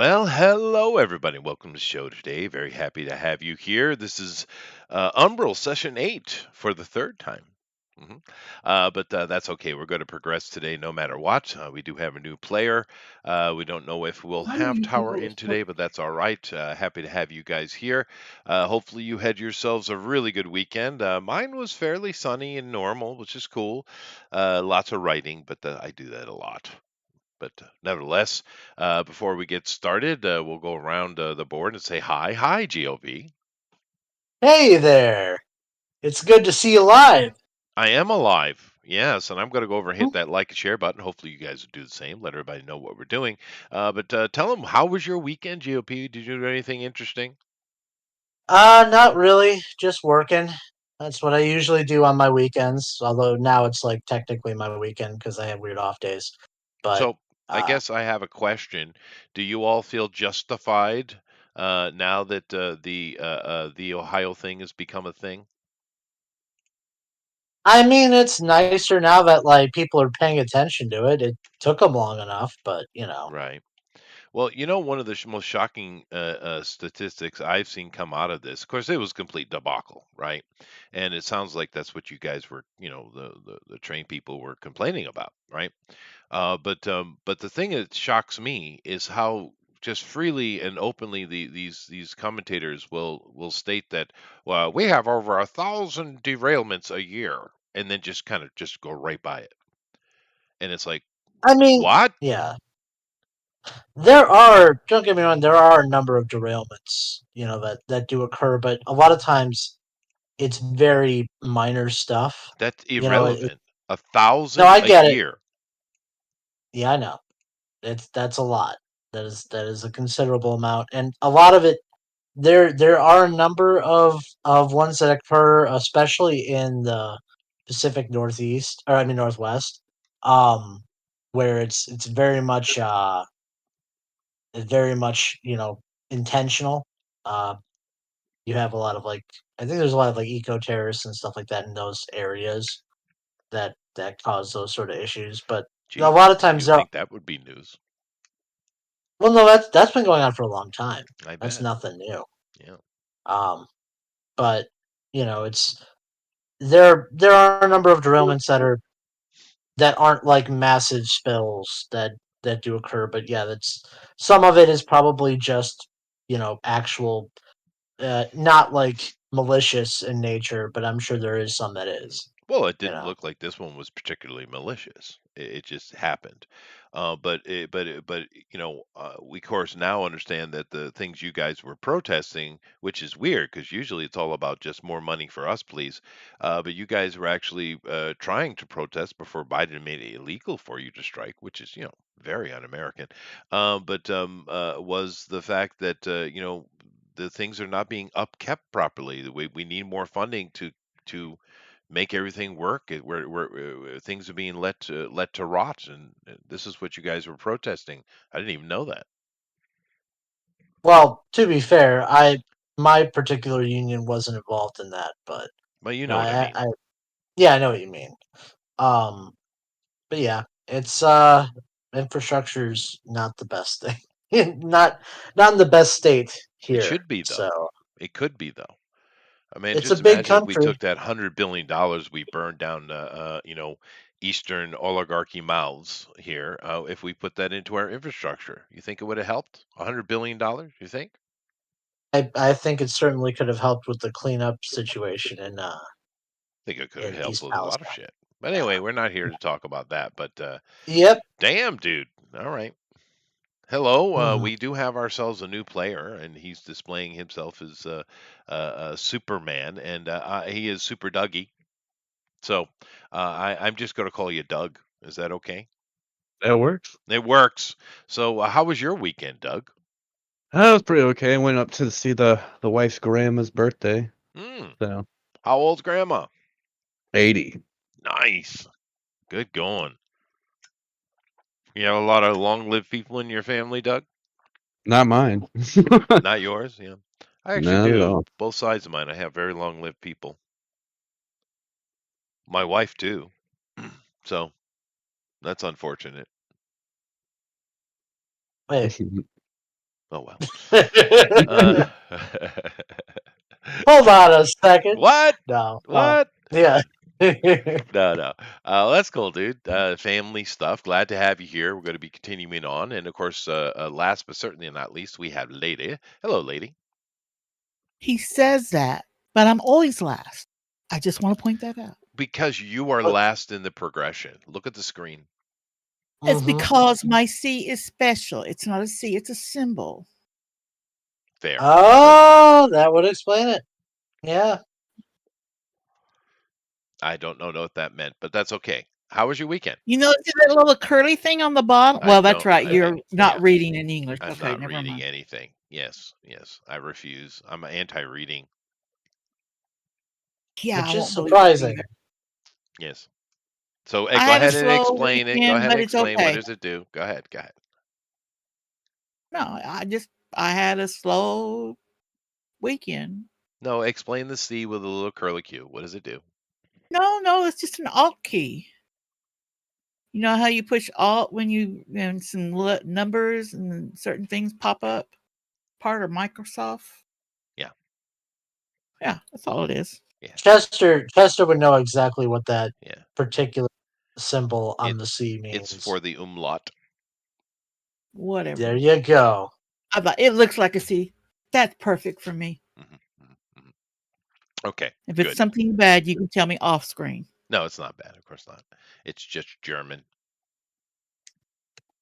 Well, hello everybody. Welcome to the show today. Very happy to have you here. This is Umbral session 8 for the third time. Mhm. But that's okay. We're going to progress today no matter what. We do have a new player. We don't know if we'll have Tower in today, but that's all right. Happy to have you guys here. Hopefully, you had yourselves a really good weekend. Mine was fairly sunny and normal, which is cool. Lots of writing, but I do that a lot. But nevertheless, before we get started, we'll go around the board and say hi. Hi, GOV. Hey there! It's good to see you live. I am alive. Yes, and I'm going to go over and hit Hmm? that like and share button. Hopefully, you guys will do the same. Let everybody know what we're doing. But tell them, how was your weekend, GOP? Did you do anything interesting? Not really. Just working. That's what I usually do on my weekends. Although now it's like technically my weekend because I have weird off days. But So, I uh, guess I have a question. Do you all feel justified now that the Ohio thing has become a thing? I mean, it's nicer now that like people are paying attention to it. It took them long enough, but Right. Well, one of the most shocking statistics I've seen come out of this, of course, it was complete debacle, right? And it sounds like that's what you guys were, the trained people were complaining about, right? But the thing that shocks me is how just freely and openly these commentators will state that, well, we have over 1,000 derailments a year, and then just kind of just go right by it, and it's like, I mean, what? yeah, there are. Don't get me wrong. There are a number of derailments, that do occur, but a lot of times it's very minor stuff. That's You know, it, irrelevant. A no, thousand I a get it. year. Yeah, I know. That's a lot. That is a considerable amount, and a lot of it. There are a number of ones that occur, especially in the Pacific Northeast, or I mean Northwest, um, where it's very much intentional. Uh, you have a lot of like I think there's a lot of like eco terrorists and stuff like that in those areas that cause those sort of issues. But a Gee, lot of you times would there. think that would be news. Well, no, that's been going on for a long time. I That's bet. nothing new. Yeah. Um, but it's there are a number of derailments that aren't like massive spills that do occur. But yeah, that's some of it is probably just actual, not like malicious in nature, but I'm sure there is some that is. Well, it You didn't know. look like this one was particularly malicious. It just happened. But we of course now understand that the things you guys were protesting, which is weird because usually it's all about just more money for us, please. But you guys were actually trying to protest before Biden made it illegal for you to strike, which is, very un-American. Was the fact that, the things are not being upkept properly. We need more funding to make everything work. Things are being let to rot, and this is what you guys were protesting. I didn't even know that. Well, to be fair, my particular union wasn't involved in that, but Well, you you know, know what I mean. I yeah, I know what you mean. Um, but yeah, it's infrastructure's not the best thing. Not in the best state It here. should be though. So It could be though. I mean, it's a just big imagine if we country. took that $100 billion we burned down, Eastern oligarchy mouths here. If we put that into our infrastructure, you think it would have helped? $100 billion? You think? I think it certainly could have helped with the cleanup situation I think it could have in helped East with a lot of Palestine. shit. But Yeah. anyway, we're not here to talk about that. But Yep. damn, dude. All right. Hello, Mhm. we do have ourselves a new player, and he's displaying himself as Superman, and he is Super Dougie. So I'm just going to call you Doug. Is that okay? That works. It works. So how was your weekend, Doug? That was pretty okay. I went up to see the wife's grandma's birthday. Hmm. So How old's Grandma? 80. Nice. Good going. You have a lot of long-lived people in your family, Doug? Not mine. Not yours? Yeah. I actually Not at do. all. Both sides of mine, I have very long-lived people. My wife too. So that's unfortunate. Wait. Oh well. Uh, Hold on a second. what? No. What? Yeah. No, no. That's cool, dude. Family stuff. Glad to have you here. We're going to be continuing on, and of course, last but certainly not least, we have Lady. Hello, Lady. He says that, but I'm always last. I just want to point that out. Because you are last in the progression. Look at the screen. It's Mhm. because my C is special. It's not a C, it's a symbol. Fair. Oh, that would explain it. Yeah. I don't know what that meant, but that's okay. How was your weekend? You know, see that little curly thing on the bottom? I Well, that's don't. right. I think. You're not Yeah, reading in English. I'm Okay, not never reading mind. anything. Yes, yes. I refuse. I'm anti-reading. Yeah, I Which is won't believe that surprising. either. Yes. So I go had a ahead and slow explain it. Go weekend, ahead but and it's explain. What okay. does it do? Go ahead. Go ahead. No, I had a slow weekend. No, explain the C with a little curly Q. What does it do? No, it's just an Alt key. You know how you push Alt when when some numbers and certain things pop up? Part of Microsoft. Yeah. Yeah, that's all it is. Yeah. Chester would know exactly what that Yeah. particular symbol on It the C it's means. for the umlaut. Whatever. There you go. I thought it looks like a C. That's perfect for me. Mhm. Okay. If it's Good. something bad, you can tell me off screen. No, it's not bad. Of course not. It's just German.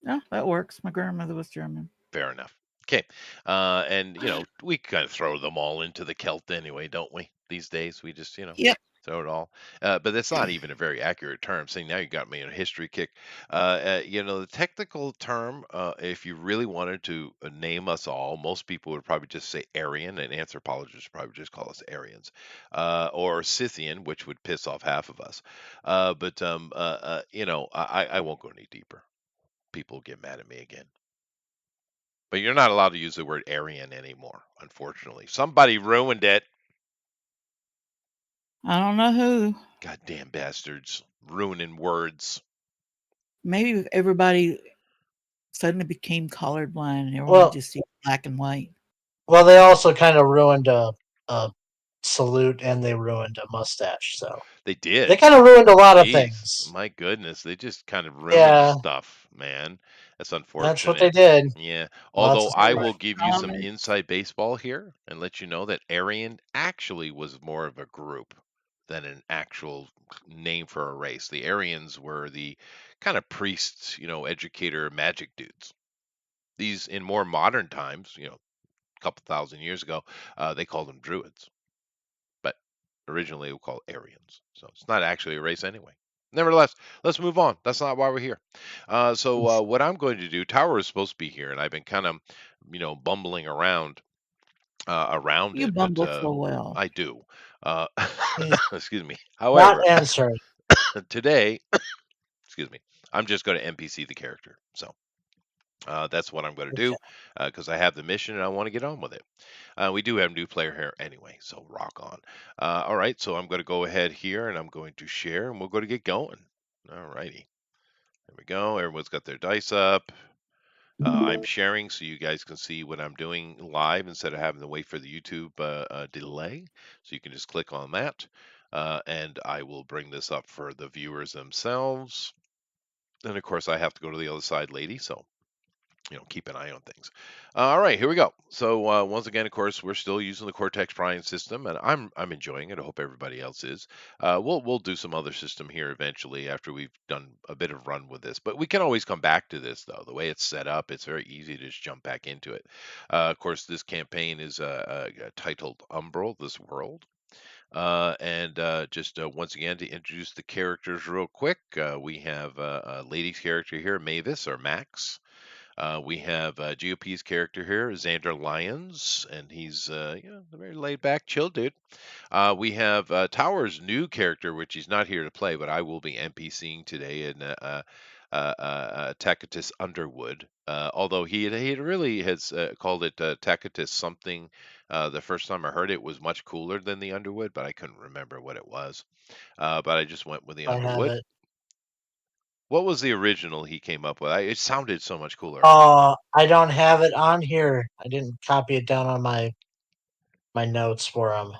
No, that works. My grandmother was German. Fair enough. Okay. And we kind of throw them all into the Celt anyway, don't we? These days, we just Yep. throw it all. But it's not even a very accurate term. See, now you got me in a history kick. The technical term, if you really wanted to name us all, most people would probably just say Aryan, and anthropologists would probably just call us Aryans, or Scythian, which would piss off half of us. I won't go any deeper. People get mad at me again. But you're not allowed to use the word Aryan anymore, unfortunately. Somebody ruined it. I don't know who. Goddamn bastards. Ruining words. Maybe if everybody suddenly became colorblind and everyone Well, just see black and white. they also kind of ruined a salute and they ruined a mustache. So They they did. kind of ruined a lot of Jeez. things. My goodness. They just kind of ruined Yeah, stuff, man. That's that's what they unfortunate. did. Yeah. Lots Although of I stuff. will give you some Common. inside baseball here and let you know that Aryan actually was more of a group than an actual name for a race. The Aryans were the kind of priests, educator magic dudes. These in more modern times, a couple thousand years ago, they called them druids, but originally they were called Aryans. So it's not actually a race anyway. Nevertheless, let's move on. That's not why we're here. So what I'm going to do, Tower is supposed to be here, and I've been kind of, bumbling around You it, but bumble so well. I do. Uh, He's excuse me. not However, answering. today, excuse me, I'm just going to NPC the character. So that's what I'm going to Okay. do because I have the mission and I want to get on with it. We do have a new player here anyway, so rock on. All right, so I'm going to go ahead here and I'm going to share and we're going to get going. All righty. There we go. Everyone's got their dice up. I'm sharing so you guys can see what I'm doing live instead of having to wait for the YouTube delay. So you can just click on that. And I will bring this up for the viewers themselves. And of course, I have to go to the other side, lady. So keep an eye on things. All right, here we go. So once again, of course, we're still using the Cortex Prime system, and I'm enjoying it. I hope everybody else is. We'll do some other system here eventually after we've done a bit of run with this, but we can always come back to this though. The way it's set up, it's very easy to just jump back into it. Of course, this campaign is titled Umbral, this world. And just once again to introduce the characters real quick, we have a lady's character here, Mavis or Max. We have GOP's character here, Xander Lyons, and he's a very laid back, chill dude. We have Tower's new character, which he's not here to play, but I will be NPCing today in Tacitus Underwood. Although he really has called it Tacitus something. The first time I heard it was much cooler than the Underwood, but I couldn't remember what it was. But I just went with the I have Underwood. it. What was the original he came up with? It sounded so much cooler. I don't have it on here. I didn't copy it down on my notes for him.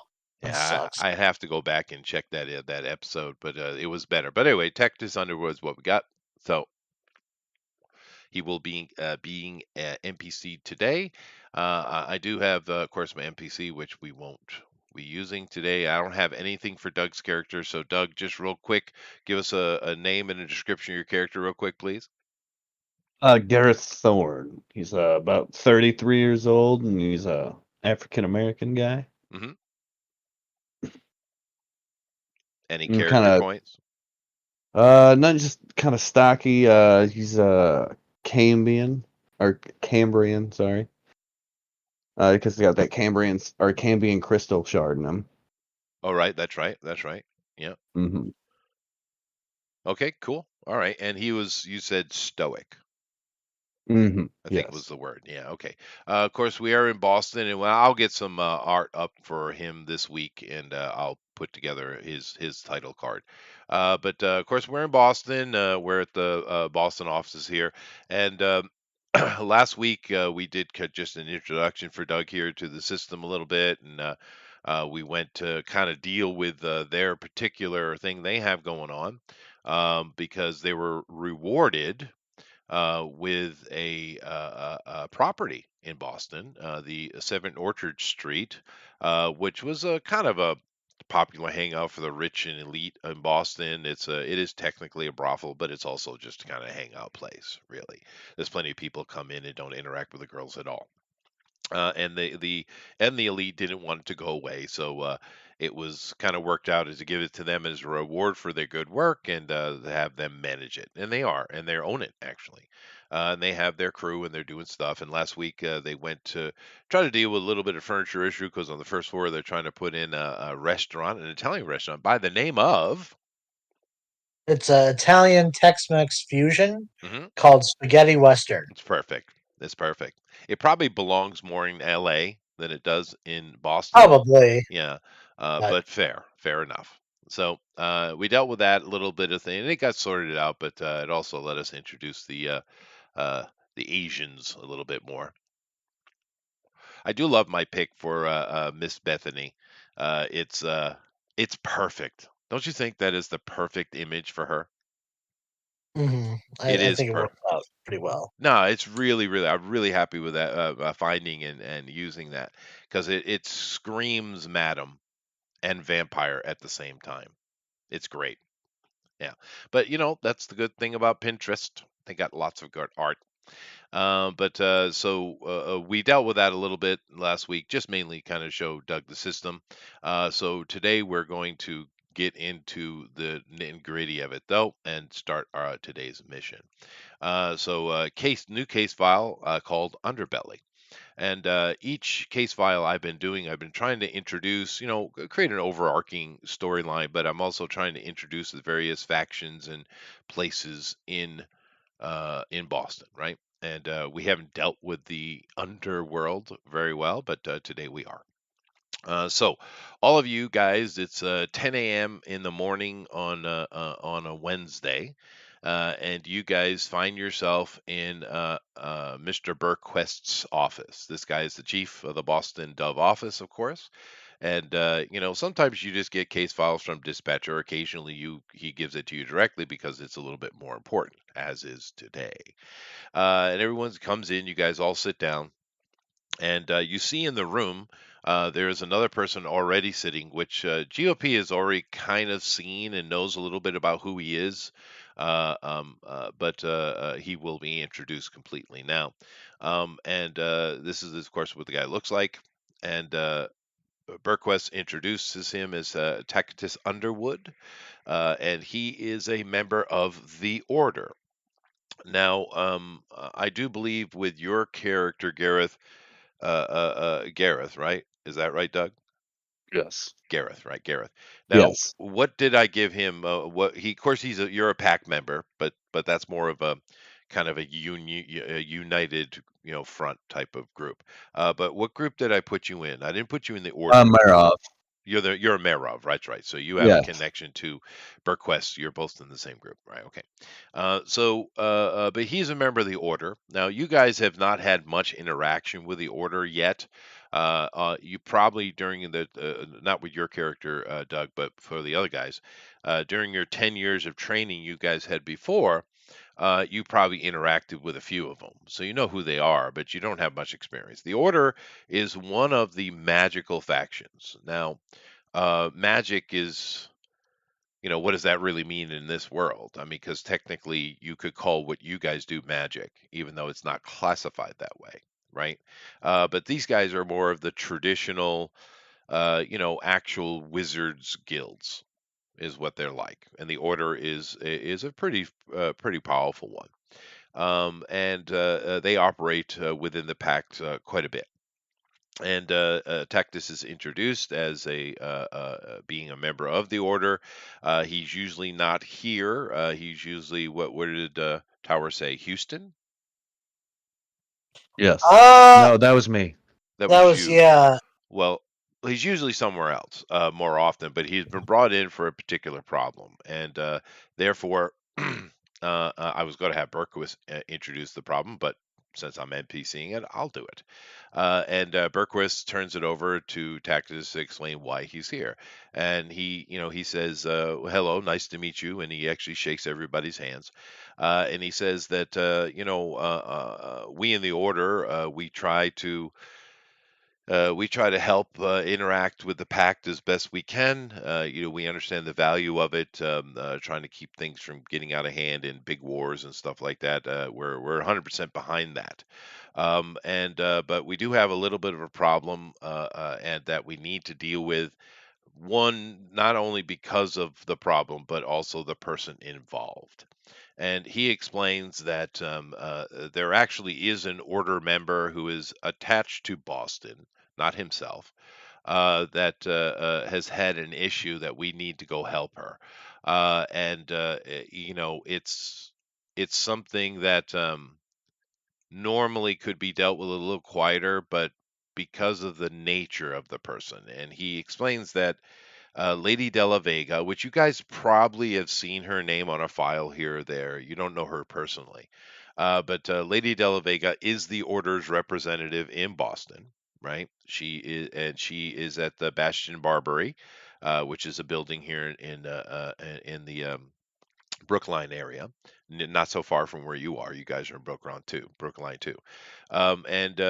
That Yeah, sucks. I have to go back and check that episode, but it was better. But anyway, Tectus Underwood is what we got. So he will be being NPC today. I do have, of course, my NPC, which we won't be using today. I don't have anything for Doug's character. So, Doug, just real quick, give us a name and a description of your character, real quick, please. Gareth Thorne. He's about 33 years old, and he's a African American guy. hmm Any And kind character of, points? not just kind of stocky. He's Cambrian, sorry. Because he's got that Cambrian crystal shard in him. Oh, right. That's right. That's right. Yeah. Mm-hmm. Okay, cool. All right. And you said stoic. Mm-hmm. I think was Yes. the word. Yeah. Okay. Of course, we are in Boston, and well, I'll get some art up for him this week, and I'll put together his title card. But of course, we're in Boston. We're at the Boston offices here, and last week we did just an introduction for Doug here to the system a little bit, and we went to kind of deal with their particular thing they have going on, because they were rewarded with a property in Boston, the 7 Orchard Street, which was a kind of a popular hangout for the rich and elite in Boston. It is technically a brothel, but it's also just a kind of hangout place, really. There's plenty of people come in and don't interact with the girls at all. And the elite didn't want it to go away, so it was kind of worked out as to give it to them as a reward for their good work, and to have them manage it, and they own it actually. And they have their crew and they're doing stuff. And last week they went to try to deal with a little bit of furniture issue because on the first floor they're trying to put in a restaurant, an Italian restaurant by the name of. It's a Italian Tex-Mex fusion Mhm. called Spaghetti Western. It's perfect. It's perfect. It probably belongs more in L.A. than it does in Boston. Probably, Yeah, but but fair enough. So we dealt with that little bit of thing, and it got sorted out. But it also let us introduce uh, the Asians a little bit more. I do love my pick for Miss Bethany. It's perfect. Don't you think that is the perfect image for her? It I is think it worked perfect. out pretty well. No, it's really. I'm really happy with that finding and using that because it screams madam and vampire at the same time. It's great. Yeah. But that's the good thing about Pinterest. They got lots of good art. So we dealt with that a little bit last week, just mainly kind of show Doug the system. So today we're going to get into the nitty gritty of it though and start our today's mission. New case file called Underbelly. And each case file I've been trying to introduce, create an overarching storyline, but I'm also trying to introduce the various factions and places in Boston, right? And we haven't dealt with the underworld very well, but today we are. So, all of you guys, it's 10 a.m. in the morning on a Wednesday, and you guys find yourself in Mr. Burquest's office. This guy is the chief of the Boston Dove office, of course. And sometimes you just get case files from dispatcher. Occasionally, he gives it to you directly because it's a little bit more important, as is today. And everyone comes in. You guys all sit down and you see in the room, there's another person already sitting, which GOP has already kind of seen and knows a little bit about who he is. But he will be introduced completely now. And this is, of course, what the guy looks like. And Burquest introduces him as Tacitus Underwood, and he is a member of the Order. Now, I do believe with your character, Gareth, right? Is that right, Doug? Yes. Gareth, right? Gareth. Now, Yes. what did I give him? Of course, you're a pack member, but that's more of a kind of a united, front type of group. But what group did I put you in? I didn't put you in the order. Marov. You're a Merov, right? So you have a Yes. connection to Burquest. You're both in the same group, right? Okay. But he's a member of the Order. Now, you guys have not had much interaction with the Order yet. You probably during the not with your character, Doug, but for the other guys, during your 10 years of training you guys had before, you probably interacted with a few of them, so you know who they are, but you don't have much experience. The Order is one of the magical factions. Now, magic is, what does that really mean in this world? I mean, because technically you could call what you guys do magic, even though it's not classified that way, right? But these guys are more of the traditional, actual wizards guilds is what they're like, and the Order is a pretty powerful one. And They operate within the pact quite a bit. And Tactus is introduced as being a member of the Order. He's usually not here. He's usually what did Tower say? Houston? Yes. Uh, No, that was me. That that was was you. yeah. Well, he's usually somewhere else more often, but he's been brought in for a particular problem, and therefore, I was going to have Berkowitz introduce the problem, but since I'm NPCing it, I'll do it. And Berkowitz turns it over to Tactus to explain why he's here, and he says, "Hello, nice to meet you," and he actually shakes everybody's hands, and he says that we in the Order we try to help interact with the pact as best we can. We understand the value of it, trying to keep things from getting out of hand in big wars and stuff like that. We're 100% behind that. But we do have a little bit of a problem, and that we need to deal with. One, not only because of the problem, but also the person involved. And he explains that there actually is an Order member who is attached to Boston, not himself, that has had an issue that we need to go help her. It's something that normally could be dealt with a little quieter, but because of the nature of the person. And he explains that Lady Della Vega, which you guys probably have seen her name on a file here or there. You don't know her personally. But Lady Della Vega is the Order's representative in Boston, right? She is at the Bastion Barbary, which is a building here in the Brookline area, not so far from where you are. You guys are in Brookline too. And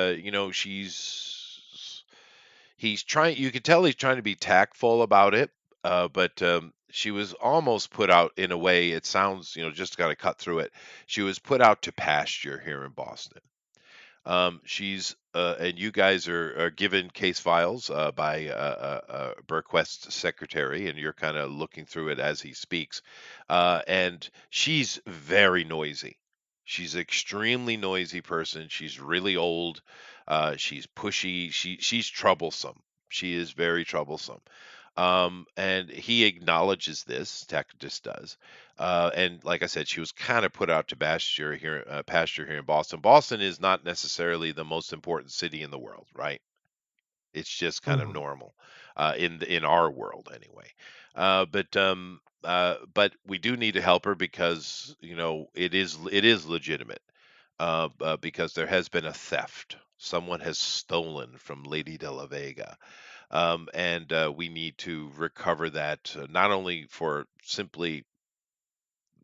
he's trying. You can tell he's trying to be tactful about it, but she was almost put out in a way. It sounds, just got to cut through it. She was put out to pasture here in Boston. She's and you guys are given case files by Burquest's secretary, and you're kind of looking through it as he speaks. And she's very noisy. She's an extremely noisy person. She's really old. She's pushy. She's troublesome. She is very troublesome. And he acknowledges this. Tacitus does. And like I said, she was kind of put out to pasture here in Boston. Boston is not necessarily the most important city in the world, right? It's just kind of Mhm. normal in our world anyway. But we do need to help her because it is legitimate. Because there has been a theft. Someone has stolen from Lady de la Vega, and we need to recover that, not only for simply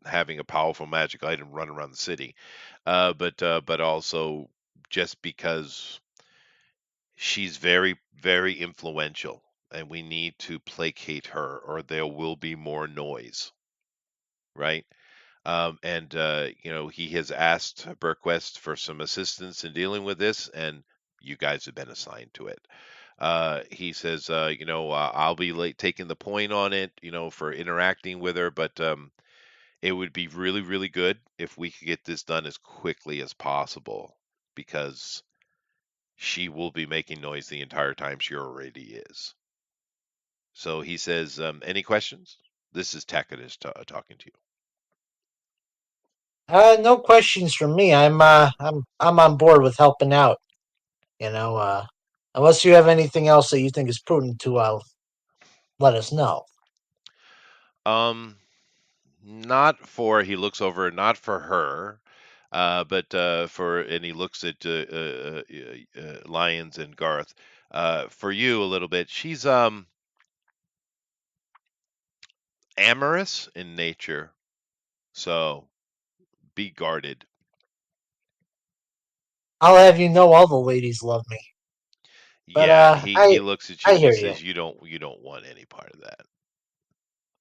having a powerful magic item run around the city, but also just because she's very, very influential, and we need to placate her, or there will be more noise, right? And he has asked Burquest for some assistance in dealing with this, and you guys have been assigned to it. He says, I'll be late taking the point on it, for interacting with her, but it would be really, really good if we could get this done as quickly as possible because she will be making noise the entire time she already is. So he says, any questions? This is Tacitus talking to you. No questions from me. I'm on board with helping out. You know, unless you have anything else that you think is prudent to let us know. Um, not for he looks over, not for her, but for and he looks at Lions and Garth. For you a little bit. She's amorous in nature, so be guarded. I'll have you know all the ladies love me. But Yeah, he looks at I you and he hear you. says you don't want any part of that,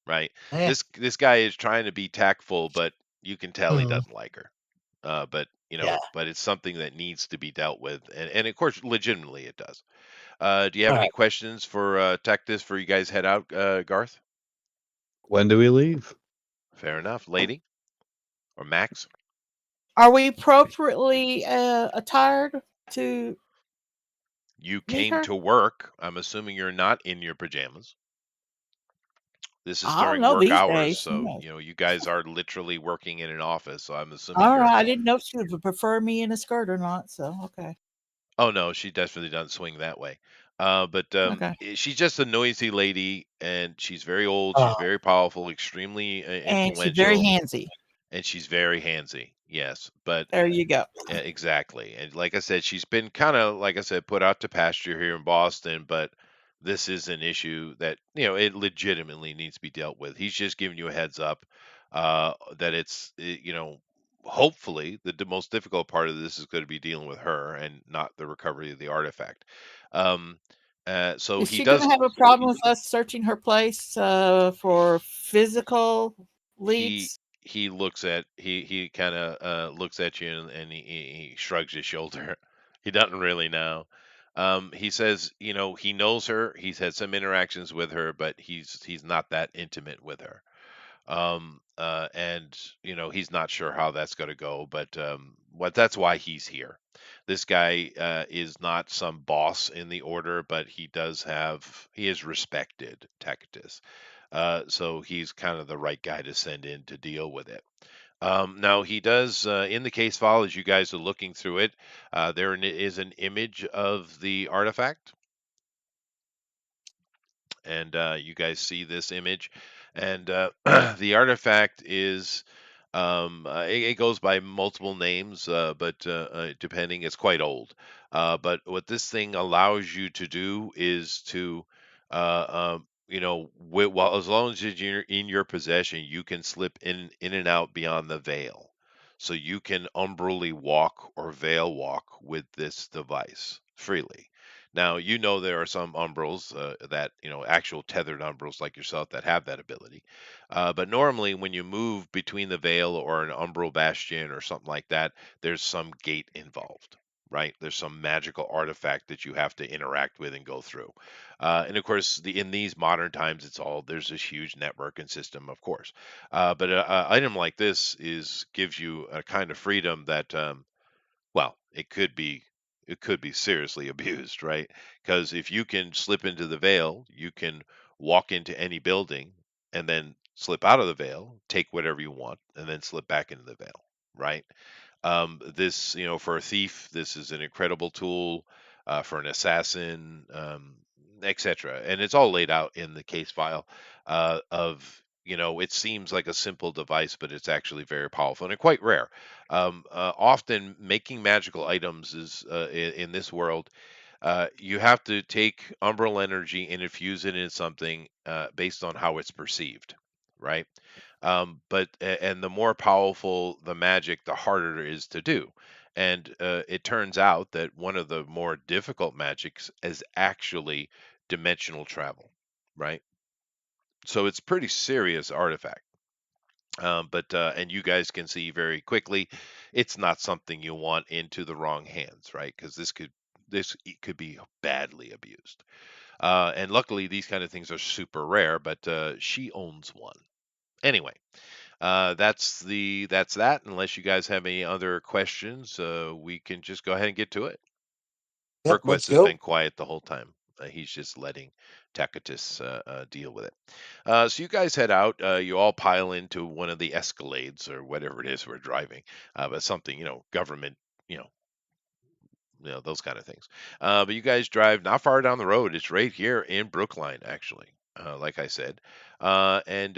right? Eh, This guy is trying to be tactful, but you can tell he hmm, doesn't like her. But yeah. but it's something that needs to be dealt with, and of course, legitimately it does. Do you have All any right. questions for Tactus before you guys head out, Garth? When do we leave? Fair enough, lady or Max. Are we appropriately attired to You meet came her? to work. I'm assuming you're not in your pajamas. This is I don't during know work these hours, days. Who so knows? you guys are literally working in an office. So I'm assuming All you're. right. I didn't know if she would prefer me in a skirt or not. So, okay. Oh no, she definitely doesn't swing that way. But Okay. she's just a noisy lady, and she's very old. She's Uh, very powerful, extremely And she's very influential, handsy. and she's very handsy. Yes, but There you go. exactly. And like I said, she's been kind of, like I said, put out to pasture here in Boston, but this is an issue that, it legitimately needs to be dealt with. He's just giving you a heads up that hopefully the most difficult part of this is going to be dealing with her and not the recovery of the artifact. Um, so Is he she going does, to have a problem with us searching her place for physical he, leads? he kind of looks at you and he shrugs his shoulder. He doesn't really know. He says, he knows her. He's had some interactions with her, but he's not that intimate with her. And he's not sure how that's going to go, but what that's why he's here. This guy is not some boss in the order, but he is respected, Tacitus. So he's kind of the right guy to send in to deal with it. Now he does in the case file as you guys are looking through it. There is an image of the artifact, and you guys see this image, and the artifact is it goes by multiple names, but depending, it's quite old. But what this thing allows you to do is to while as long as you're in your possession, you can slip in and out beyond the veil, so you can umbrally walk or veil walk with this device freely. Now, there are some umbrals that, actual tethered umbrals like yourself that have that ability. But normally, when you move between the veil or an umbral bastion or something like that, there's some gate involved, right? There's some magical artifact that you have to interact with and go through. And of course, in these modern times, there's this huge network and system, of course. But an item like this gives you a kind of freedom that well, it could be seriously abused, right? Because if you can slip into the veil, you can walk into any building and then slip out of the veil, take whatever you want, and then slip back into the veil, right? This, for a thief, this is an incredible tool. For an assassin, etc. And it's all laid out in the case file of, it seems like a simple device, but it's actually very powerful and quite rare. Often making magical items is in this world, you have to take umbral energy and infuse it in something based on how it's perceived, right? And the more powerful the magic, the harder it is to do. And it turns out that one of the more difficult magics is actually dimensional travel, right? So it's pretty serious artifact. But and you guys can see very quickly, it's not something you want into the wrong hands, right? Because this could be badly abused. And luckily, these kind of things are super rare. But she owns one anyway. That's that. Unless you guys have any other questions, we can just go ahead and get to it. yep. Let's Berquist has go. been quiet the whole time. He's just letting Tacitus deal with it. So you guys head out. You all pile into one of the Escalades or whatever it is we're driving, but something government, you know, those kind of things. But you guys drive not far down the road. It's right here in Brookline, actually. like I said, and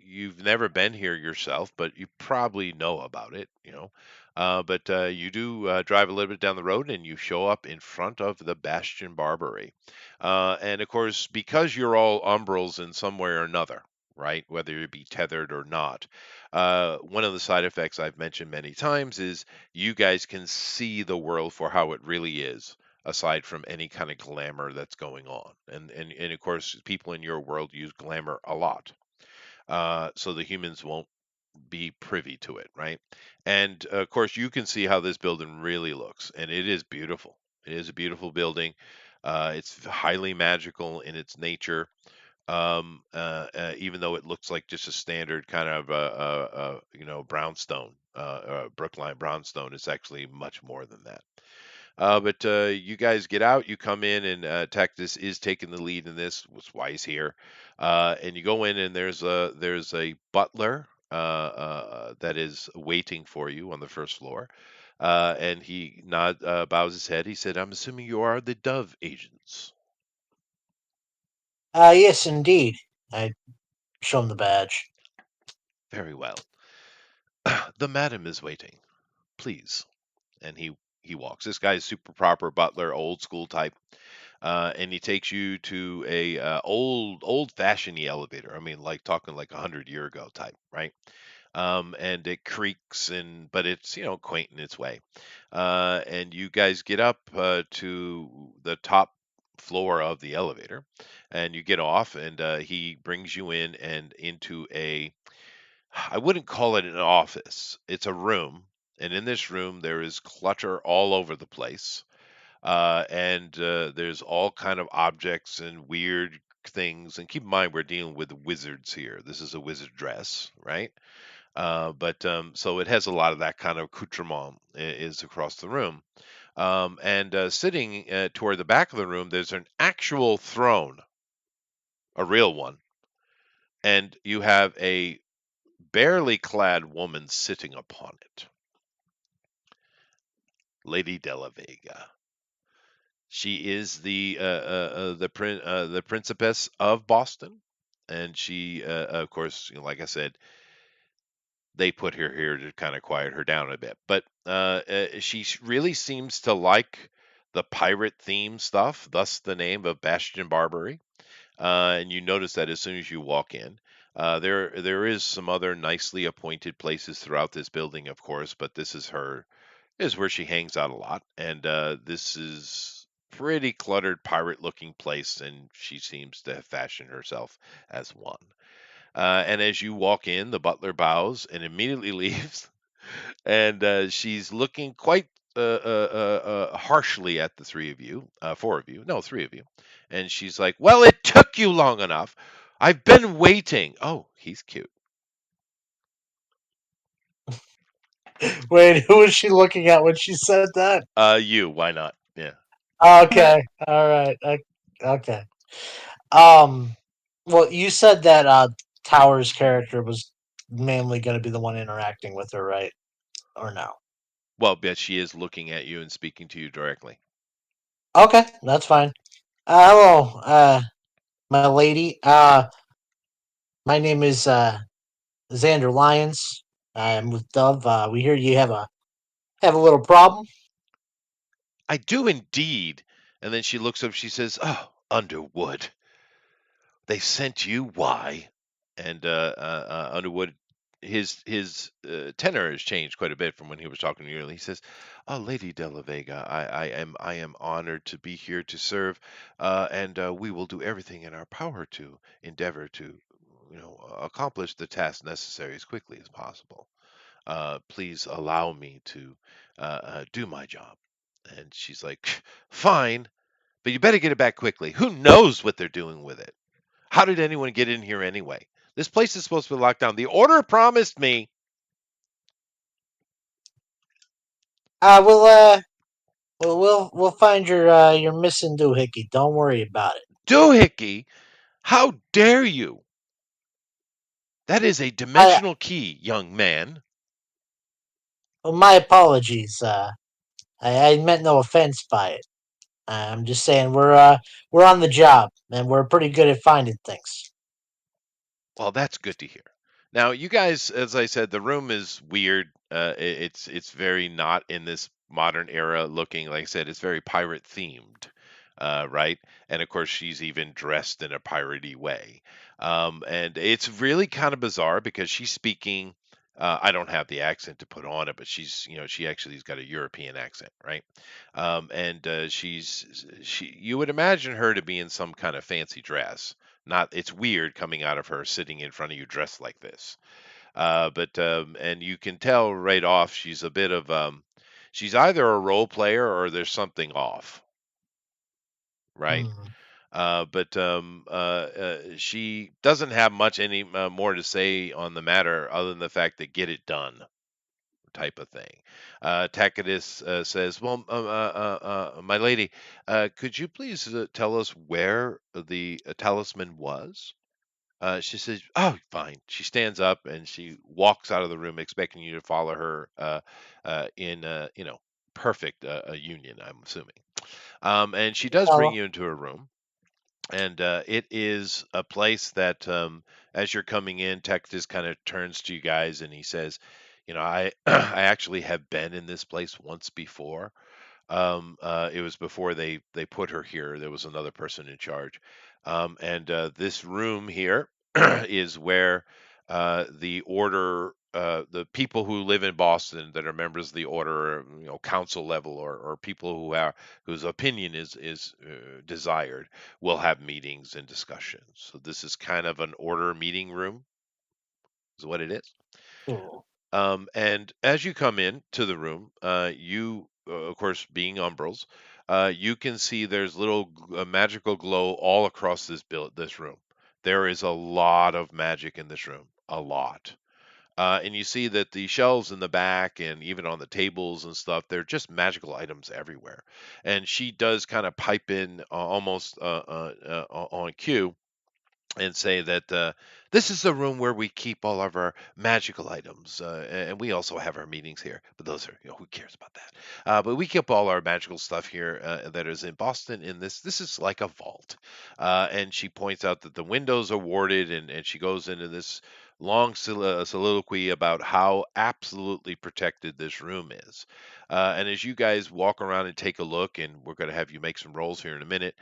you've never been here yourself, but you probably know about it, you know. But you do drive a little bit down the road, and you show up in front of the Bastion Barbary, and of course, because you're all Umbrals in some way or another. Right, whether you be tethered or not. One of the side effects I've mentioned many times is you guys can see the world for how it really is aside from any kind of glamour that's going on. And of course, people in your world use glamour a lot. So the humans won't be privy to it, right? And of course, you can see how this building really looks, and it is beautiful. It is a beautiful building. It's highly magical in its nature. Even though it looks like just a standard kind of brownstone, Brookline brownstone, it's actually much more than that. But you guys get out, you come in, and Tactus is taking the lead in this. That's why he's here. And you go in, and there's a butler that is waiting for you on the first floor. And he bows his head. He said, "I'm assuming you are the Dove agents." Yes, indeed. I show him the badge. Very well. The madam is waiting. Please. And he walks. This guy's super proper butler, old school type. And he takes you to a old fashioned elevator. I mean, like talking like 100 year ago type, right? And it creaks but it's quaint in its way. And you guys get up to the top floor of the elevator, and you get off, and he brings you in and into I wouldn't call it an office. It's a room, and in this room there is clutter all over the place, and there's all kind of objects and weird things. And keep in mind, we're dealing with wizards here. This is a wizard dress, right? But so it has a lot of that kind of accoutrement is across the room. And sitting toward the back of the room, there's an actual throne, a real one, and you have a barely clad woman sitting upon it, Lady Della Vega. She is the principess of Boston, and she, of course, like I said, they put her here to kind of quiet her down a bit. But she really seems to like the pirate theme stuff, thus the name of Bastion Barbary. And you notice that as soon as you walk in. There is some other nicely appointed places throughout this building, of course, but this is where she hangs out a lot, and this is pretty cluttered pirate looking place, and she seems to have fashioned herself as one. And as you walk in, the butler bows and immediately leaves, and she's looking quite harshly at the three of you, four of you, no, three of you, and she's like, "Well, it took you long enough. I've been waiting." Oh, he's cute. Wait, who was she looking at when she said that? You, why not? Yeah. Okay, all right, okay. Um, well, you said that Tower's character was mainly going to be the one interacting with her, right? Or no? Well, but she is looking at you and speaking to you directly. Okay, that's fine. Hello, my lady. My name is Xander Lyons. I'm with Dove. We hear you have a little problem. I do indeed. And then she looks up, she says, "Oh, Underwood. They sent you? Why?" And Underwood, his tenor has changed quite a bit from when he was talking to you. He says, "Oh, Lady De La Vega, I am honored to be here to serve, and we will do everything in our power to endeavor to, accomplish the task necessary as quickly as possible. Please allow me to do my job." And she's like, "Fine, but you better get it back quickly. Who knows what they're doing with it? How did anyone get in here anyway? This place is supposed to be locked down. The order promised me." Uh, we'll we'll find your missing doohickey. Don't worry about it. Doohickey, how dare you? That is a I dimensional key, young man. My apologies. I meant no offense by it. I'm just saying we're on the job and we're pretty good at finding things. Well, that's good to hear. Now, you guys, as I said, the room is weird. It's very not in this modern era looking. Like I said, it's very pirate themed, right? And of course, she's even dressed in a piratey way. And it's really kind of bizarre because she's speaking. I don't have the accent to put on it, but she actually's got a European accent, right? And you would imagine her to be in some kind of fancy dress. Not, it's weird coming out of her sitting in front of you dressed like this. But and you can tell right off she's a bit of she's either a role player or there's something off, right? Hmm. But she doesn't have much any more to say on the matter other than the fact that get it done type of thing. Tacitus says, "Well, my lady, could you please tell us where the talisman was?" She says, "Oh, fine." She stands up and she walks out of the room, expecting you to follow her in, perfect union. I'm assuming. And she does bring Well, you into her room, and it is a place that, as you're coming in, Texas kind of turns to you guys and he says, I I actually have been in this place once before. It was before they put her here. There was another person in charge, and this room here is where the order, the people who live in Boston that are members of the order, council level, or people whose opinion is desired, will have meetings and discussions. So this is kind of an order meeting room, is what it is. hmm, And as you come in to the room, of course, being Umbrals, you can see there's little magical glow all across this room. There is a lot of magic in this room, a lot. And you see that the shelves in the back and even on the tables and stuff, they're just magical items everywhere. And she does kind of pipe in almost on cue and say that this is the room where we keep all of our magical items, and we also have our meetings here. But those are, who cares about that? But we keep all our magical stuff here that is in Boston. In this is like a vault, and she points out that the windows are warded, and she goes into this long soliloquy about how absolutely protected this room is. And as you guys walk around and take a look, and we're going to have you make some rolls here in a minute,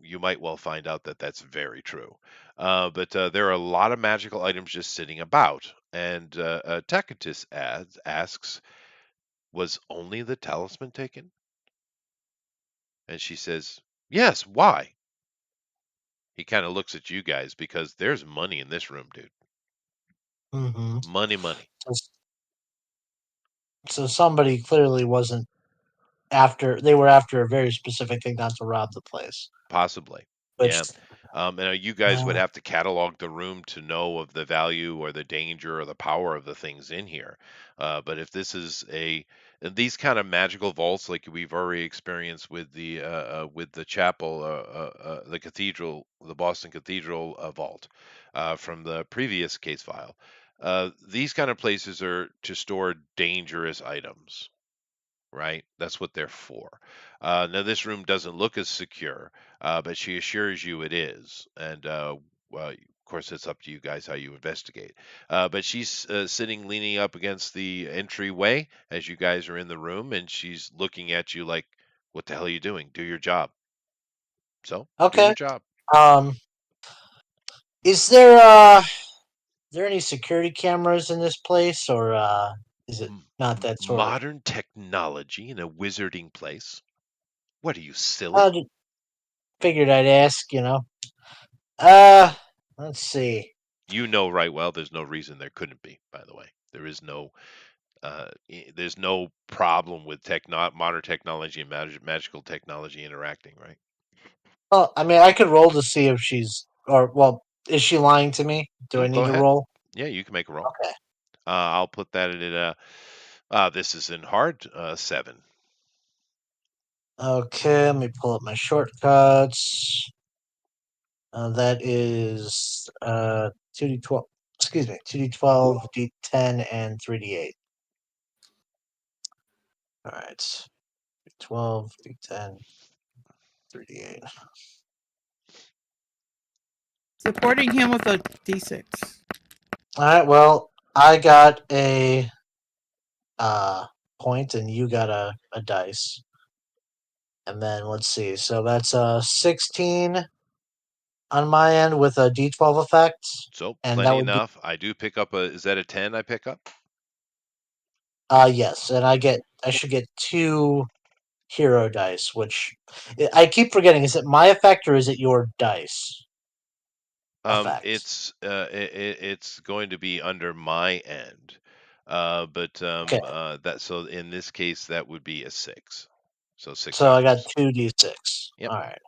you might well find out that that's very true. But there are a lot of magical items just sitting about. And Tacitus asks, "Was only the talisman taken?" And she says, "Yes, why?" He kind of looks at you guys because there's money in this room, dude. hmm. Money, money. So, so somebody clearly wasn't after. They were after a very specific thing, not to rob the place. Possibly. Yeah. Which, And you guys would uh, have to catalog the room to know of the value or the danger or the power of the things in here. But if this is and these kind of magical vaults, like we've already experienced with the chapel, the cathedral, the Boston Cathedral vault from the previous case file, these kind of places are to store dangerous items, right? That's what they're for. Now, this room doesn't look as secure, but she assures you it is. And well, of course, it's up to you guys how you investigate. But she's sitting leaning up against the entryway as you guys are in the room, and she's looking at you like, "What the hell are you doing? Do your job." So, do okay. your job. Um, is there any security cameras in this place, or is it not that sort of? Modern technology in a wizarding place. What are you, I silly? just figured I'd ask. Uh, let's see. You know right well there's no reason there couldn't be, by the way. There's no problem with modern technology and magical technology interacting, right? Well, I mean, I could roll to see if she's, or well, is she lying to me? Do I Go need to ahead. roll? Yeah, you can make a roll. Okay. I'll put that in this is in hard 7. Okay, let me pull up my shortcuts. That is 2d12. Excuse me, 2d12, d10, and 3d8. All right. 12, D10, 38. Supporting him with a D6. All right. Well, I got a point, and you got a dice. And then let's see. So that's 16 on my end with a D12 effect, So and that plenty would be enough. I do pick up a. Is that a 10 I pick up? yes, and I should get 2 hero dice, which I keep forgetting. Is it my effect or is it your dice effect? It's going to be under my end. But Okay, that so in this case that would be a 6. So so I got successes. 2d6. Yep. All right,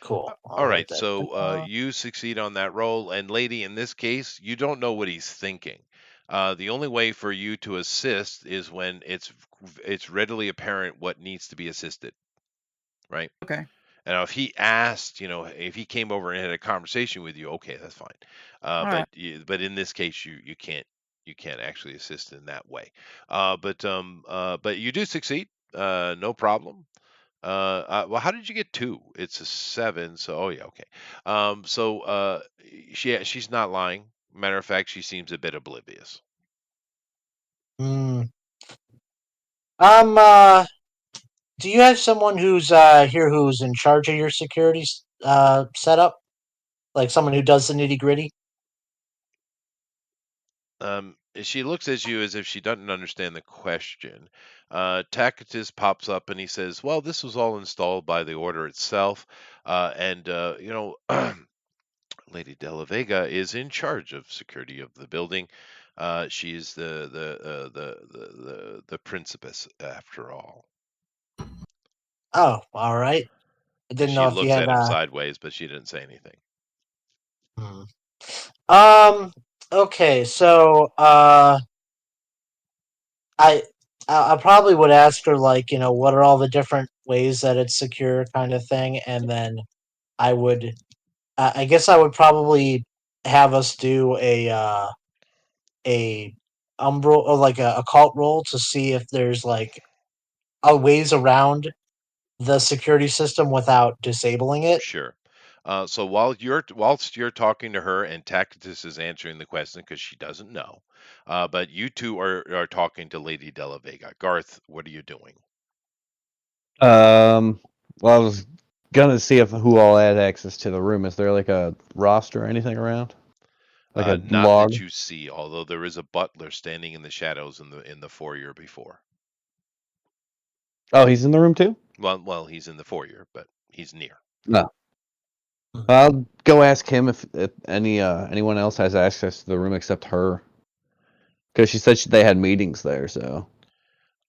cool. All I'll write right. that So down. you succeed on that roll, and lady, in this case, you don't know what he's thinking. The only way for you to assist is when it's readily apparent what needs to be assisted, right? Okay. And now if he asked, if he came over and had a conversation with you, okay, that's fine. All But right. but in this case, you can't actually assist in that way. But you do succeed, no problem. Well, how did you get 2? It's a 7, so oh yeah, okay. She's not lying. Matter of fact, she seems a bit oblivious. Hmm. Do you have someone who's here who's in charge of your security setup? Like someone who does the nitty gritty? She looks at you as if she doesn't understand the question. Tacitus pops up and he says, "Well, this was all installed by the order itself, and Lady De La Vega is in charge of security of the building. She's the principess after all." Oh, all right. I And didn't she know if you looks had at him sideways, but she didn't say anything. hmm. Um. Okay. So, I I probably would ask her like, what are all the different ways that it's secure, kind of thing, and then I would, I guess, I would probably have us do a umbral or like a occult roll to see if there's like a ways around the security system without disabling it. Sure. So whilst you're talking to her and Tacitus is answering the question because she doesn't know, but you two are talking to Lady De La Vega. Garth, what are you doing? Well, I was gonna see if who all had access to the room. Is there like a roster or anything around? Like a Not log? that you see, although there is a butler standing in the shadows in the foyer before. Oh, he's in the room too? Well, he's in the foyer, but he's near. No. Hmm. I'll go ask him if anyone else has access to the room except her. Because she said they had meetings there, so.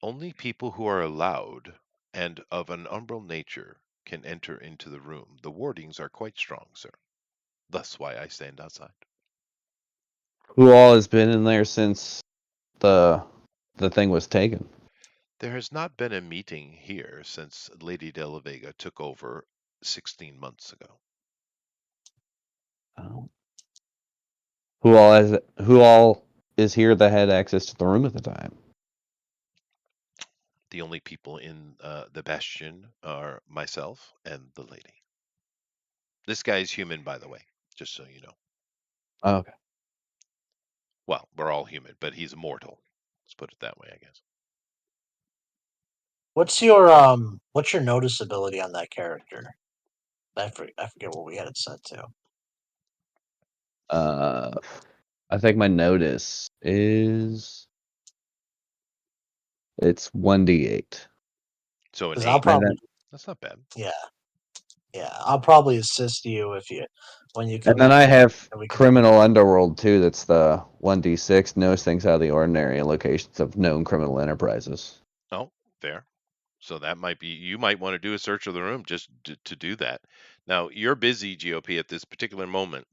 Only people who are allowed and of an umbral nature can enter into the room. The wardings are quite strong, sir. Thus why I stand outside. Who all has been in there since the thing was taken? There has not been a meeting here since Lady De La Vega took over 16 months ago. Oh. Who all is here that had access to the room at the time? The only people in the bastion are myself and the lady. This guy is human, by the way, just so you know. Oh, okay. Well, we're all human, but he's immortal. Let's put it that way, I guess. What's your noticeability on that character? I forget what we had it set to. I think my notice is it's 1d8. So an Because I'll 8, probably that's not bad. yeah I'll probably assist you when you And come then in I have and we can. criminal underworld too. That's the 1d6. Knows things out of the ordinary and locations of known criminal enterprises. Oh, fair. So that might be, you might want to do a search of the room just to do that. Now, you're busy, GOP, at this particular moment.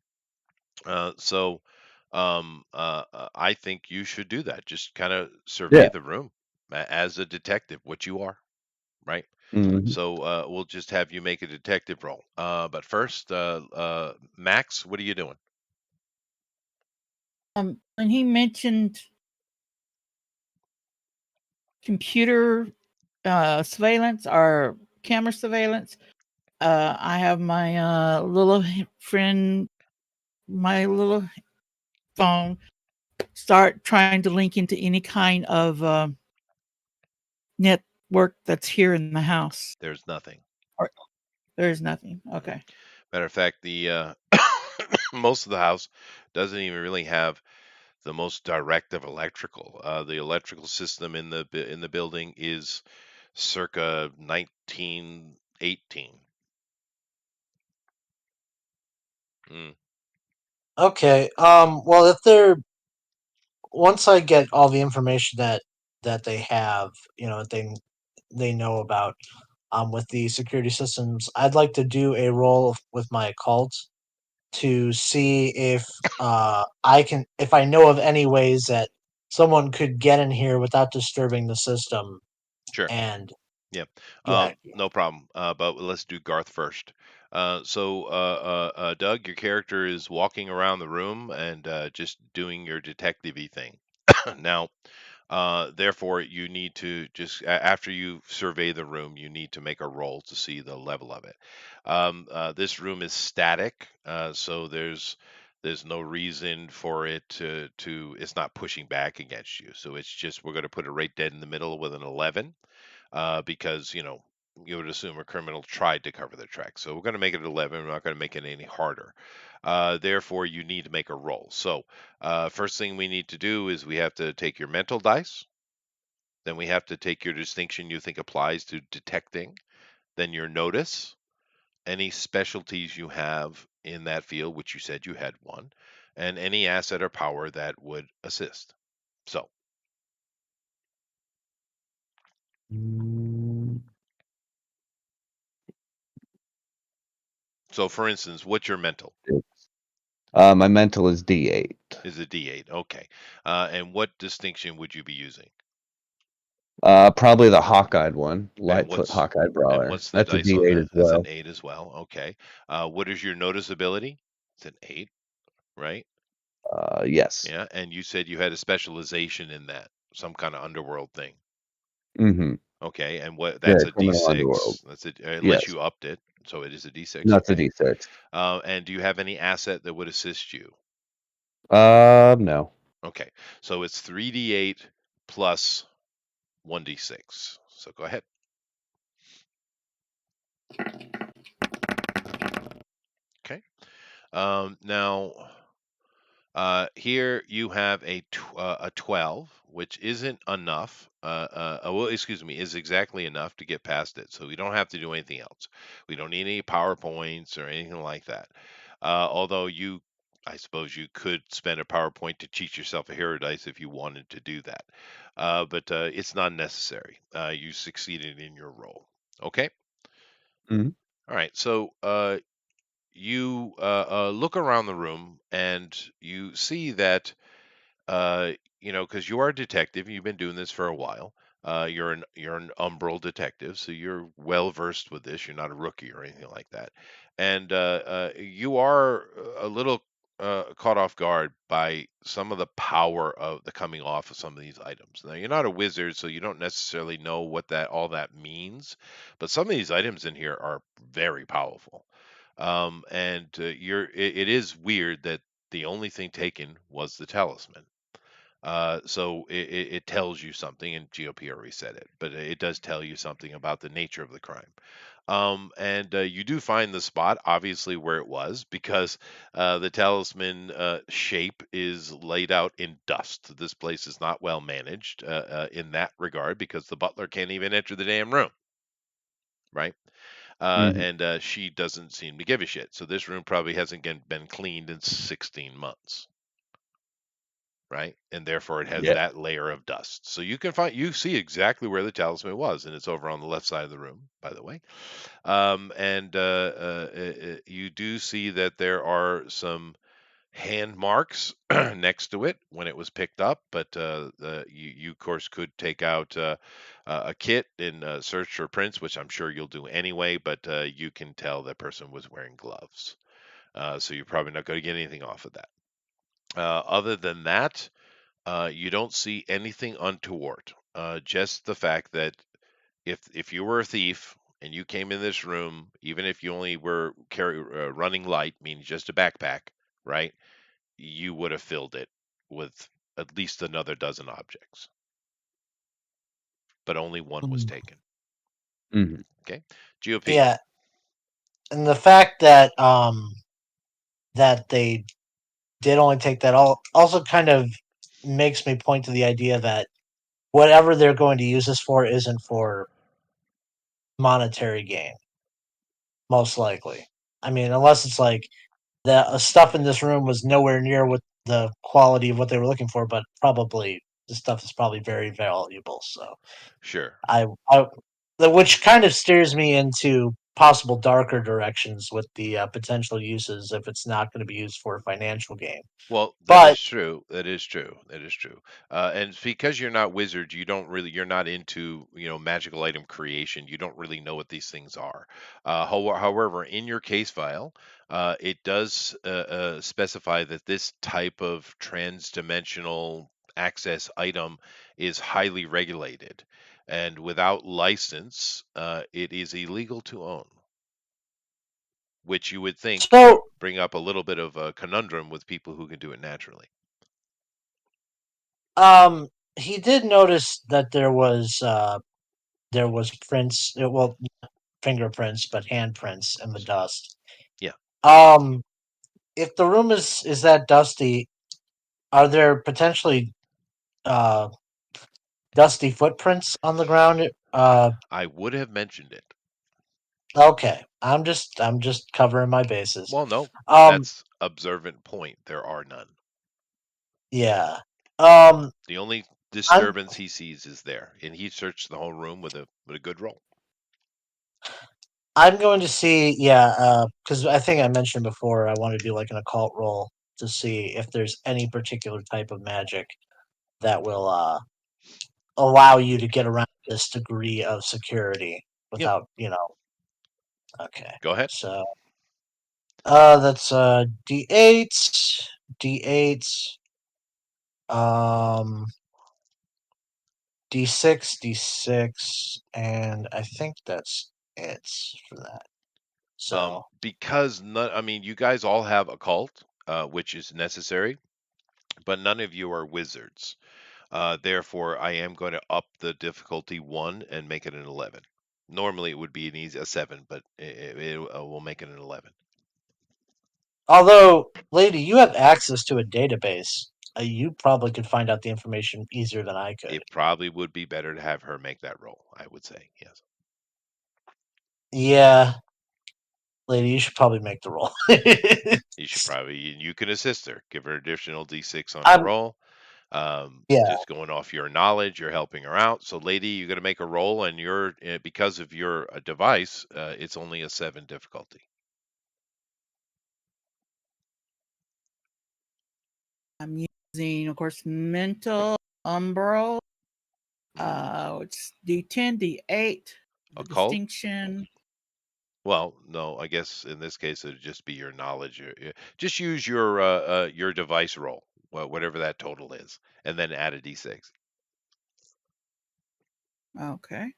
I think you should do that. Just kind of survey Yeah. the room as a detective, what you are, right? Hmm. So we'll just have you make a detective roll. But first, Max, what are you doing? When he mentioned computer surveillance or camera surveillance. I have my little friend, my little phone, start trying to link into any kind of network that's here in the house. There's nothing. Or there's nothing. Mhm. Okay. Matter of fact, the most of the house doesn't even really have the most direct of electrical. The electrical system in the building is circa 1918. Mm, Okay. Well, if they're once I get all the information that they have, they know about, with the security systems, I'd like to do a roll with my occult to see if I know of any ways that someone could get in here without disturbing the system sure. and Yeah. do accurate. No problem. But let's do Garth first. Doug, your character is walking around the room and just doing your detective-y thing. Now, therefore, you need to after you survey the room, you need to make a roll to see the level of it. This room is static, so there's no reason for it to it's not pushing back against you. So it's just we're going to put it right dead in the middle with an 11, because you would assume a criminal tried to cover their tracks. So we're going to make it 11. We're not going to make it any harder. Therefore, you need to make a roll. So first thing we need to do is we have to take your mental dice. Then we have to take your distinction you think applies to detecting. Then your notice, any specialties you have in that field, which you said you had one, and any asset or power that would assist. So, Mm, so for instance, what's your mental? my mental is D8. Is a D8. Okay. And what distinction would you be using? Probably the hawk-eyed one, And Lightfoot Hawk-eyed and Brawler. what's the That's a dice on D8 as that? That's an well. 8 as well. Okay. What is your noticeability? It's an 8, right? Yes. Yeah. And you said you had a specialization in that, some kind of underworld thing. Mm-hmm. Okay. And what? That's Yeah, a criminal underworld. D6. That's it, unless Yes. you upped it. So it is a D6. That's a Okay. D6. And do you have any asset that would assist you? No. Okay. So it's 3D8 plus 1D6. So go ahead. Okay. Now, here you have a 12, which isn't enough. Well, excuse me, is exactly enough to get past it. So we don't have to do anything else. We don't need any PowerPoints or anything like that. Although I suppose you could spend a PowerPoint to teach yourself a hero dice if you wanted to do that. But it's not necessary. You succeeded in your role. Okay. Mhm. All right. So you look around the room and you see that because you are a detective, you've been doing this for a while. You're an Umbral detective, so you're well versed with this. You're not a rookie or anything like that, and you are a little caught off guard by some of the power of the coming off of some of these items. Now, you're not a wizard, so you don't necessarily know what that all that means, but some of these items in here are very powerful. And it is weird that the only thing taken was the talisman. So it tells you something, and GOP already said it, but it does tell you something about the nature of the crime. And you do find the spot, obviously, where it was, because the talisman shape is laid out in dust. This place is not well managed in that regard because the butler can't even enter the damn room, right? Mhm. And she doesn't seem to give a shit. So this room probably hasn't been cleaned in 16 months, right? And therefore it has Yeah. that layer of dust. So you see exactly where the talisman was, and it's over on the left side of the room, by the way. And you do see that there are some hand marks next to it when it was picked up, but you of course could take out a kit and search for prints, which I'm sure you'll do anyway. But you can tell that person was wearing gloves, so you're probably not going to get anything off of that. Other than that, you don't see anything untoward. Just the fact that if you were a thief and you came in this room, even if you only were running light, meaning just a backpack, right? You would have filled it with at least another dozen objects, but only one was Mm. taken. Mhm. Okay, GOP. Yeah, and the fact that that they did only take that all also kind of makes me point to the idea that whatever they're going to use this for isn't for monetary gain, most likely. I mean, unless it's like the stuff in this room was nowhere near what the quality of what they were looking for, but probably the stuff is probably very valuable. So Sure. I which kind of steers me into possible darker directions with the potential uses if it's not going to be used for financial gain. Well, that But is true. That is true. That is true. And it's because you're not wizards, you're not into, magical item creation. You don't really know what these things are. However, in your case file, it does specify that this type of trans-dimensional access item is highly regulated, and without license, it is illegal to own, which you would think would so bring up a little bit of a conundrum with people who can do it naturally. he did notice that there was prints, well, fingerprints, but handprints in the dust. Yeah. Um, if the room is that dusty, are there potentially uh dusty footprints on the ground? I would have mentioned it. Okay. I'm just covering my bases. Well, no, Um, that's observant point. There are none. yeah. Um, The only I'm disturbance he sees is there, and he searched the whole room with a good roll. I'm going to see, yeah, because I think I mentioned before I want to do like an occult roll to see if there's any particular type of magic that will allow you to get around this degree of security Yep. without, okay. Go ahead. So that's D8, D8, um D6, D6, and I think that's it for that. So Because none, I mean, you guys all have occult, which is necessary, but none of you are wizards. Therefore, I am going to up the difficulty one and make it an 11. Normally, it would be a 7, but we'll make it an 11. although, lady, you have access to a database. You probably could find out the information easier than I could. It probably would be better to have her make that roll, I would say. Yes. Yeah, lady, you should probably make the roll. You can assist her. Give her additional d6 on her I'm roll. yeah. Just going off your knowledge, you're helping her out. So, lady, you're going to make a roll, and because of your device, it's only a 7 difficulty. I'm using, of course, mental, Umbral. It's D10, D8, the Occult? distinction. Well, no, I guess in this case it'd just be your knowledge. Just use your device roll, whatever that total is, and then add a d6. Okay.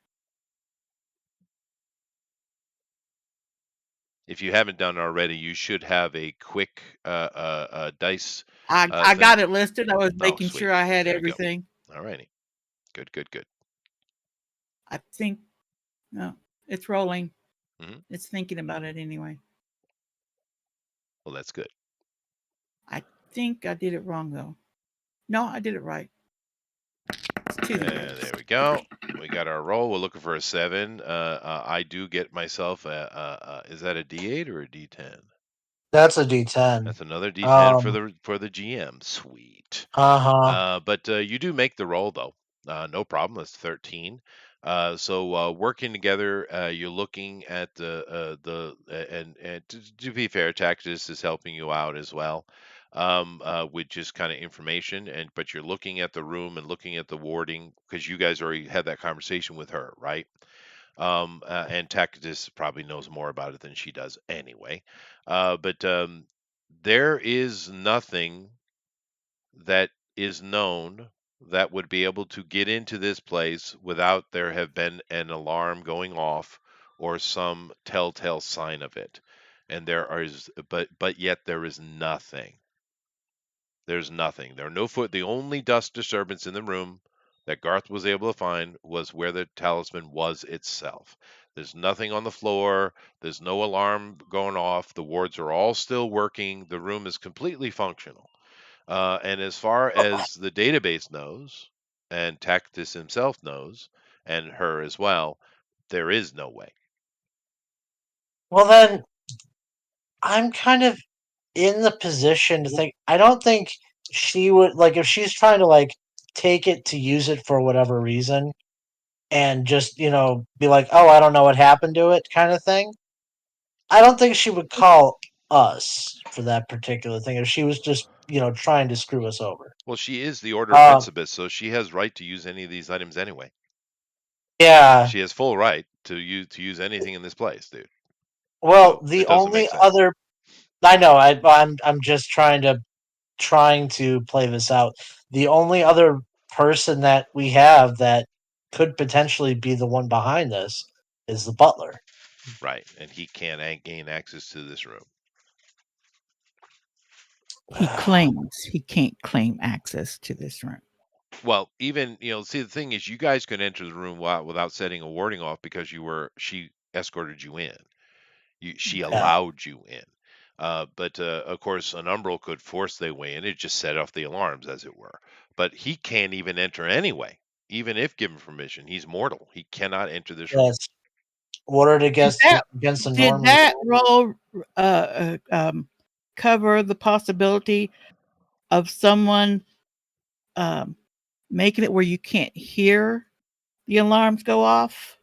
If you haven't done it already, you should have a quick dice I thing. got it listed. I was Oh, making sweet. sure I had There you go. everything. All righty. Good, good, good. I think, no, it's rolling. Hmm. It's thinking about it anyway. Well, that's good. I think I did it wrong, though. No, I did it right. It's 2 D8s. There we go. We got our roll. We're looking for a 7. I do get myself is that a D8 or a D10? That's a D10. That's another D10 Um, for the GM. Sweet. uh-huh. But you do make the roll though. No problem. That's 13. So working together, you're looking at and to be fair, Tactus is helping you out as well, with just kind of information. But you're looking at the room and looking at the warding because you guys already had that conversation with her, right? And Tacitus probably knows more about it than she does anyway. But there is nothing that is known that would be able to get into this place without there have been an alarm going off or some telltale sign of it. And there is, but yet there is nothing. There's nothing. There are no foot. The only dust disturbance in the room that Garth was able to find was where the talisman was itself. There's nothing on the floor. There's no alarm going off. The wards are all still working. The room is completely functional. And as far as the database knows, and Tactus himself knows, and her as well, there is no way. Well, then I'm kind of in the position to think. I don't think she would like if she's trying to like take it to use it for whatever reason, and just be like, oh, I don't know what happened to it, kind of thing. I don't think she would call us for that particular thing if she was just trying to screw us over. Well, she is the Order of Um, Principus, so she has right to use any of these items anyway. yeah. She has full right to use anything in this place, dude. Well, So the it doesn't only make sense. other I know I'm just trying to play this out. The only other person that we have that could potentially be the one behind this is the butler. Right, and he can't gain access to this room. He claims he can't claim access to this room. Well, even see, the thing is, you guys could enter the room without setting a warding off because she escorted you in. She Yeah. allowed you in. But of course, an Umbral could force their way in. It just set off the alarms, as it were. But he can't even enter anyway, even if given permission. He's mortal. He cannot enter this room. Yes. Ordered Did against the did norm. that role cover the possibility of someone making it where you can't hear the alarms go off?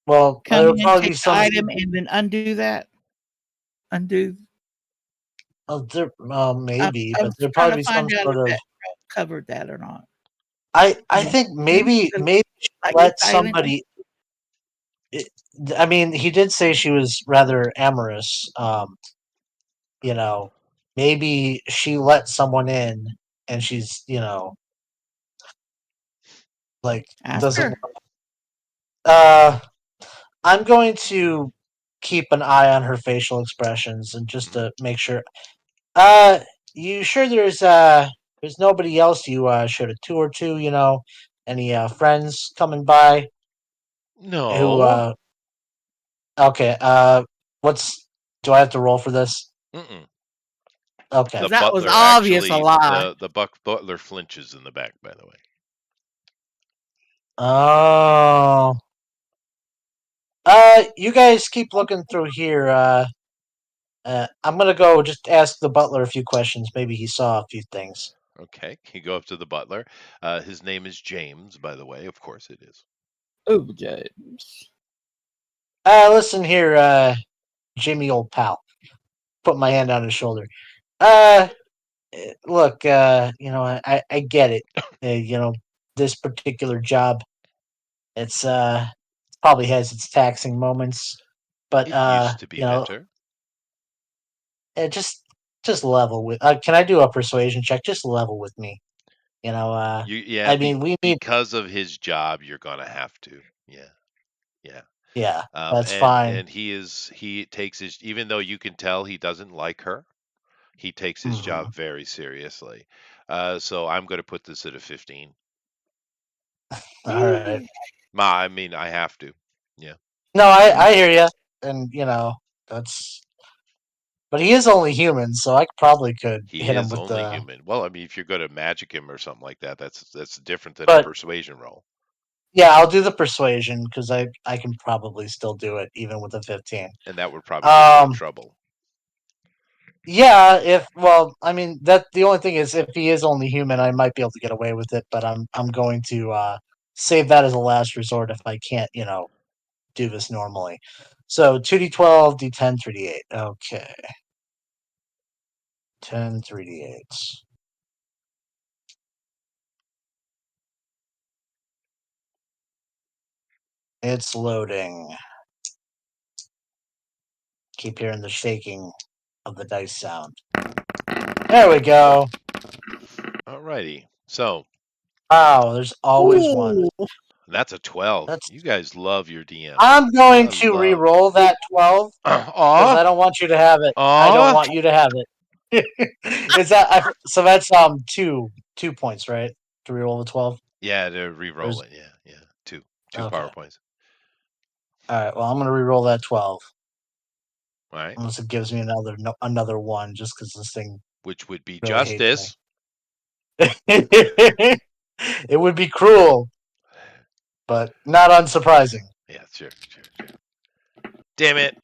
Well, Come there'll in, probably take be the some. item, and then undo that? Undo. Maybe, I but was there'll trying probably to be some find out sort if of. that covered that or not. I Yeah. think maybe she Like let the silent. somebody. I mean, he did say she was rather amorous. You know, maybe she let someone in, and she's like Ask doesn't. her. Uh, I'm going to keep an eye on her facial expressions and just Mhm. to make sure. You sure there's nobody else you showed a tour to? Any friends coming by who No. Okay. What's do I have to roll for this? Mm-mm. Okay. The That was butler obvious a actually, lie. the butler flinches in the back, by the way. Oh. You guys keep looking through here. I'm gonna go just ask the butler a few questions. Maybe he saw a few things. Okay, you go up to the butler. His name is James, by the way. Of course it is. Oh, James. Listen here, Jimmy, old pal. Put my hand on his shoulder. Uh, Look, I get it. This particular job, it's probably has its taxing moments, but It used to be better. just level with. Can I do a persuasion check? Just level with me. Yeah, I mean, we need. because of his job, you're gonna have to. Yeah, yeah. Yeah, that's fine. And he takes his, even though you can tell he doesn't like her, he takes his Mhm. job very seriously. So I'm going to put this at a 15. All right. I mean, I have to. Yeah. No, I hear you, and that's. But he is only human, so I probably could He hit him is with only the. human. Well, I mean, if you're going to magic him or something like that, that's different than a But persuasion roll, yeah, I'll do the persuasion because I can probably still do it even with a 15. and that would probably get you in Um, trouble. yeah, if well, I mean that the only thing is if he is only human, I might be able to get away with it, but I'm going to save that as a last resort if I can't, do this normally. So 2d12, d10, 3d8. Okay. 10 3d8s. It's loading. Keep hearing the shaking of the dice sound. There we go. Alrighty. So Wow, there's always one. Ooh, That's a 12. That's. You guys love your DMs. I'm going I to love. re-roll that 12 because Aw, I don't want you to have it. I don't aw. want you to have it. Is that so? That's 2 points, right? To re-roll the 12. Yeah, to re-roll There's it. Yeah, yeah. Two okay. power points. All right. Well, I'm gonna re-roll that 12 All right. unless it gives me another one, just because this thing Which would be really hates me. justice. It would be cruel, but not unsurprising. Yeah, sure. Damn it.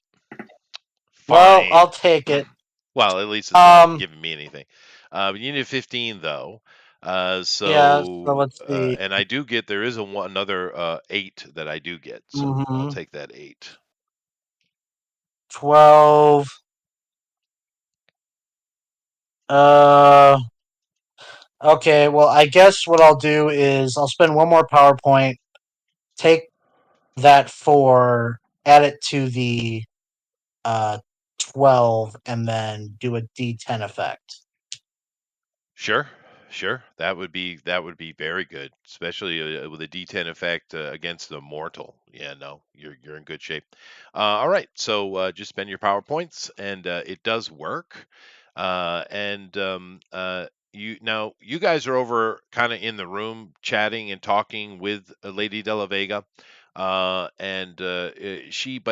Well, Fine. I'll take it. Well, at least it's not Um, giving me anything. You need a 15 though. yeah. So let's see. And I do get there is another 8 that I do get. So I'll Mm-hmm. take that 8. 12. Uh. Okay. Well, I guess what I'll do is I'll spend one more PowerPoint, take that 4, add it to the uh 12, and then do a D10 effect. Sure, sure. That would be very good, especially with a D10 effect against the mortal. Yeah, no, you're in good shape. All right, so just spend your power points, and it does work. And you guys are over kind of in the room chatting and talking with Lady De La Vega. But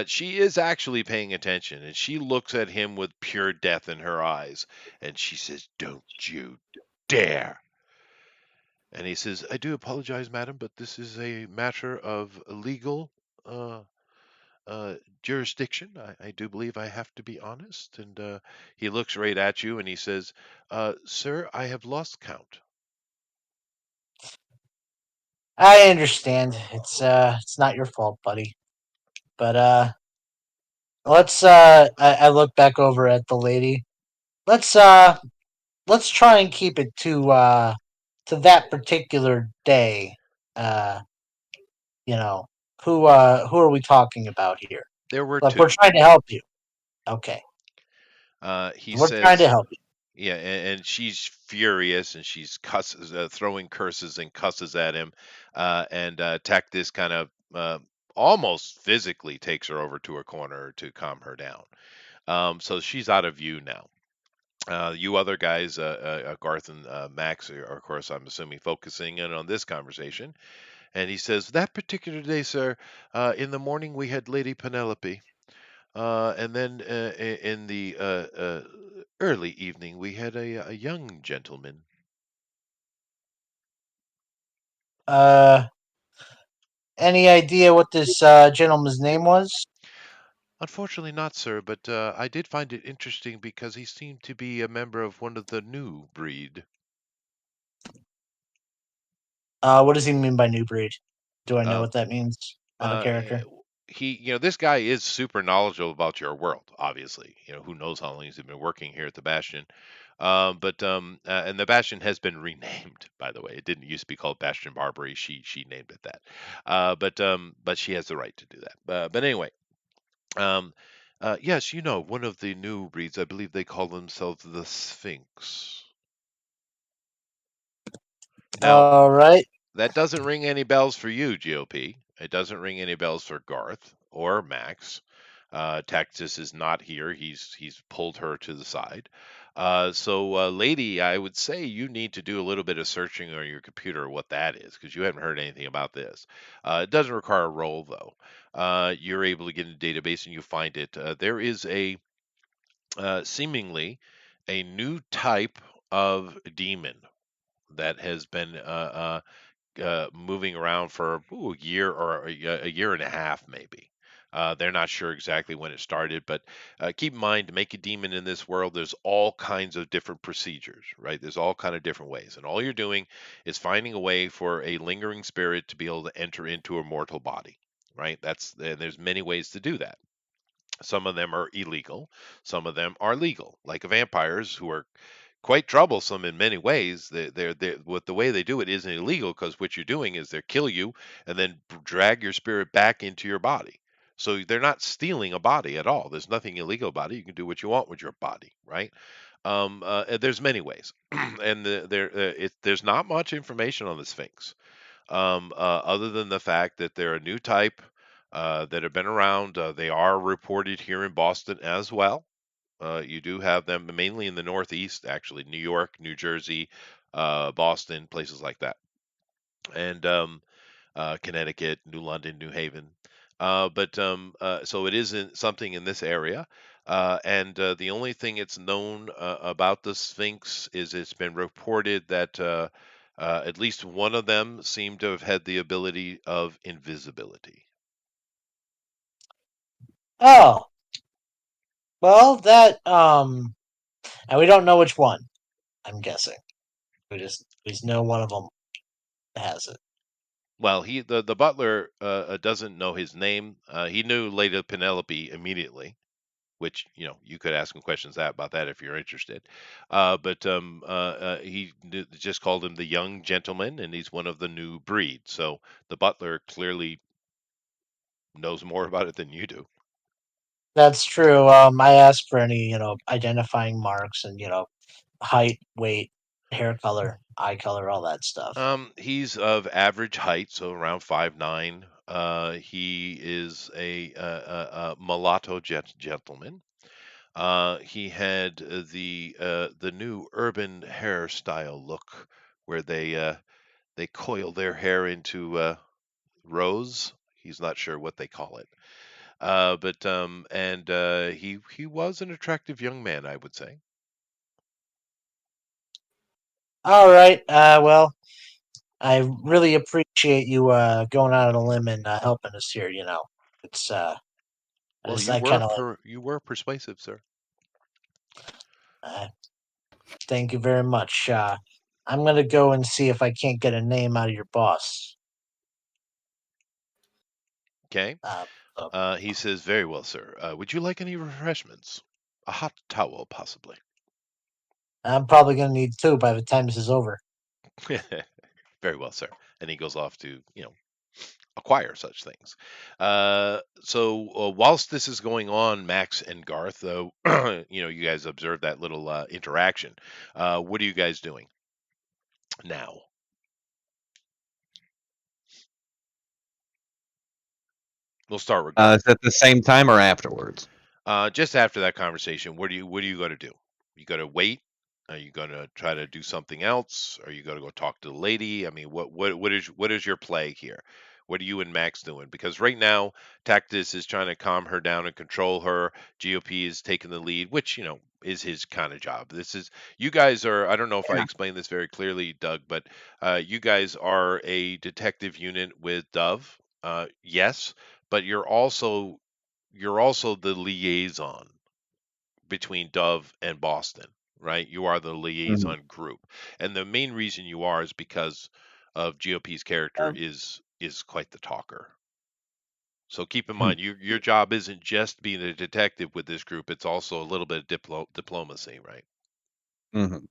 she is actually paying attention, and she looks at him with pure death in her eyes, and she says, "Don't you dare." And he says, "I do apologize, madam, but this is a matter of legal uh, jurisdiction. I do believe I have to be honest." And he looks right at you and he says, "Sir, I have lost count." I understand. It's not your fault, buddy. But let's I look back over at the lady. Let's let's try and keep it to that particular day. Uh you know, who are we talking about here? There were Look, we're two. trying to help you. Okay. He We're trying to says, help you. yeah, and she's furious and she's throwing curses and cusses at him. And Tactus kind of almost physically takes her over to a corner to calm her down. So she's out of view now. You other guys, Garth and Max, are, of course, I'm assuming, focusing in on this conversation. And he says, "That particular day, sir, in the morning we had Lady Penelope. And then in the early evening we had a young gentleman." Uh any idea what this gentleman's name was? "Unfortunately not, sir, but I did find it interesting because he seemed to be a member of one of the new breed." What does he mean by new breed? Do I know Uh, what that means out of Uh, character? this guy is super knowledgeable about your world. Obviously, who knows how long he's been working here at the Bastion. And the Bastion has been renamed, by the way. It didn't used to be called Bastion Barbary. She named it that. But she has the right to do that. But anyway, um, yes, one of the new breeds. I believe they call themselves the Sphinx. Now, All right. that doesn't ring any bells for you, GOP. It doesn't ring any bells for Garth or Max. Texas is not here. He's pulled her to the side. Lady, I would say you need to do a little bit of searching on your computer what that is because you haven't heard anything about this. It doesn't require a roll though. You're able to get in the database and you find it. There is a seemingly a new type of demon that has been moving around for a year or a year and a half, maybe. They're not sure exactly when it started, but keep in mind to make a demon in this world, there's all kinds of different procedures, right? There's all kind of different ways, and all you're doing is finding a way for a lingering spirit to be able to enter into a mortal body, right? There's many ways to do that. Some of them are illegal, some of them are legal, like vampires who are quite troublesome in many ways. They're what the way they do it isn't illegal because what you're doing is they kill you and then drag your spirit back into your body. So they're not stealing a body at all. There's nothing illegal about it. You can do what you want with your body, right? There's many ways, and there's not much information on the Sphinx, other than the fact that they're a new type that have been around. They are reported here in Boston as well. You do have them mainly in the Northeast, actually, New York, New Jersey, Boston, places like that, and Connecticut, New London, New Haven. So it isn't something in this area. And the only thing it's known about the Sphinx is it's been reported that at least one of them seemed to have had the ability of invisibility. Oh, well, and we don't know which one. I'm guessing. We just know one of them has it. Well, the butler doesn't know his name. He knew Lady Penelope immediately, which you could ask him questions about that if you're interested. But just called him the young gentleman, and he's one of the new breed. So the butler clearly knows more about it than you do. That's true. I asked for any identifying marks and height, weight, hair color, eye color, all that stuff. He's of average height, so around 5'9". He is a mulatto gentleman. He had the new urban hairstyle look, where they coil their hair into rows. He's not sure what they call it, but and he was an attractive young man, I would say. All right. Well, I really appreciate you going out on a limb and helping us here. It's Well, I kind of you were persuasive, sir. uh, thank you very much. I'm gonna go and see if I can't get a name out of your boss. Okay. Uh, so He says, "Very well, sir. Would you like any refreshments? A hot towel, possibly." I'm probably gonna need two by the time this is over. Very well, sir. And he goes off to, acquire such things. Whilst this is going on, Max and Garth, though, you guys observe that little interaction. What are you guys doing now? We'll start with Garth. Is that the same time or afterwards? Just after that conversation, what are you going to do? You going to wait? Are you going to try to do something else? Are you going to go talk to the lady? I mean, what is your play here? What are you and Max doing? Because right now, Tactus is trying to calm her down and control her. GOP is taking the lead, which is his kind of job. This is you guys are. I don't know if I Yeah. explained this very clearly, Doug, but you guys are a detective unit with Dove. Yes, but you're also the liaison between Dove and Boston, right? You are the Mhm. liaison group, and the main reason you are is because of GOP's character Um, is quite the talker. So keep in Hmm. mind, your job isn't just being a detective with this group; it's also a little bit of diplomacy, right? Mhm.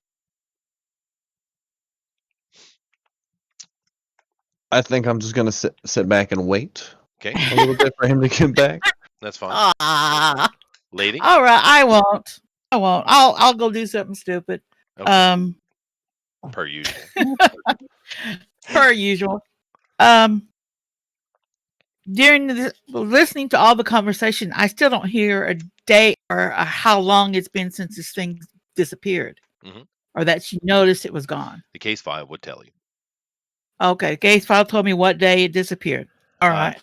I think I'm just gonna sit back and wait Okay, a little bit for him to get back. that's fine, ah, lady. all right. I won't. I won't. I'll go do something stupid. Okay, Um, per usual. per usual. Um, during listening to all the conversation, I still don't hear a day or how long it's been since this thing disappeared, hmm or that she noticed it was gone. The case file would tell you. Okay, Gates file told me what day it disappeared. All Uh,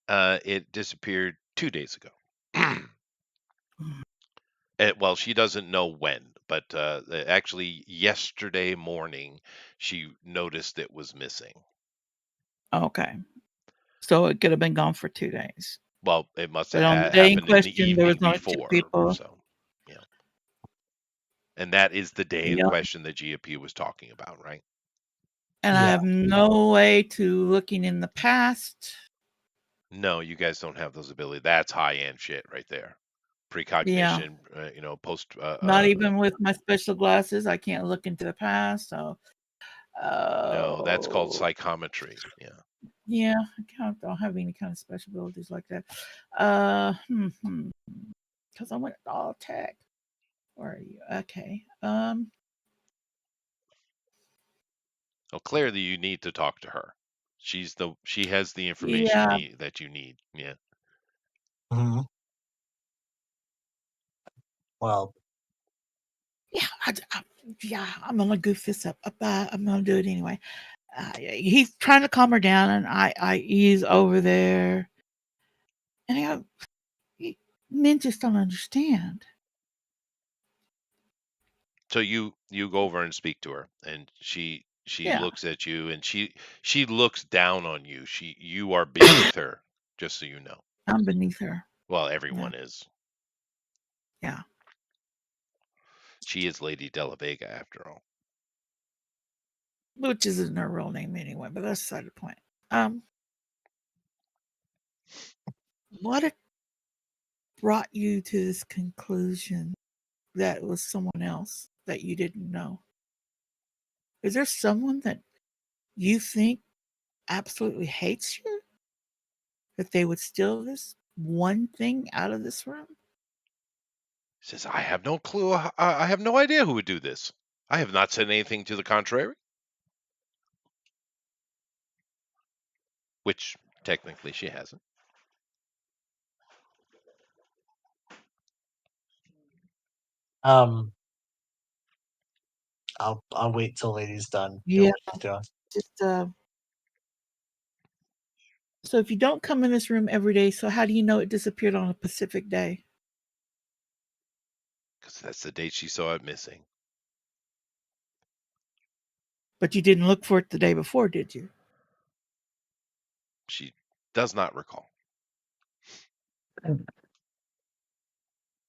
right. it disappeared 2 days ago. Well, she doesn't know when, but actually yesterday morning she noticed it was missing. Okay. So it could have been gone for 2 days. Well, it must have But on the day in happened in the question, there was evening only two before. people. So, yeah. And that is the day in Yeah. question that GOP was talking about, right? And I Yeah. have no way to looking in the past. No, you guys don't have those abilities. That's high end shit right there. Yeah. Precognition, post. Not even with my special glasses. I can't look into the past. So, No, that's called oh, psychometry. Yeah. yeah. Don't have any kind of special abilities like that. Because I went all tech. Where are you? Okay. Well, clearly you need to talk to her. She has the information Yeah, that you need. Yeah. Mhm. Well, yeah, yeah. I'm gonna goof this up. I'm gonna do it anyway. He's trying to calm her down, and I ease over there, and I go, men just don't understand. So you go over and speak to her, and she Yeah, looks at you, and she looks down on you. You are beneath her, just so you know. I'm beneath her. Well, Yeah, everyone is. yeah. She is Lady Della Vega after all. Which isn't her real name anyway, but that's beside the point. Um, what brought you to this conclusion that it was someone else that you didn't know? Is there someone that you think absolutely hates you? That they would steal this one thing out of this room? Says, I have no clue. I have no idea who would do this. I have not said anything to the contrary, which technically she hasn't. um, I'll wait till Lady's done doing Yeah, what she's doing. just so if you don't come in this room every day, so how do you know it disappeared on a Pacific day? Because that's the date she saw it missing. But you didn't look for it the day before, did you? She does not recall.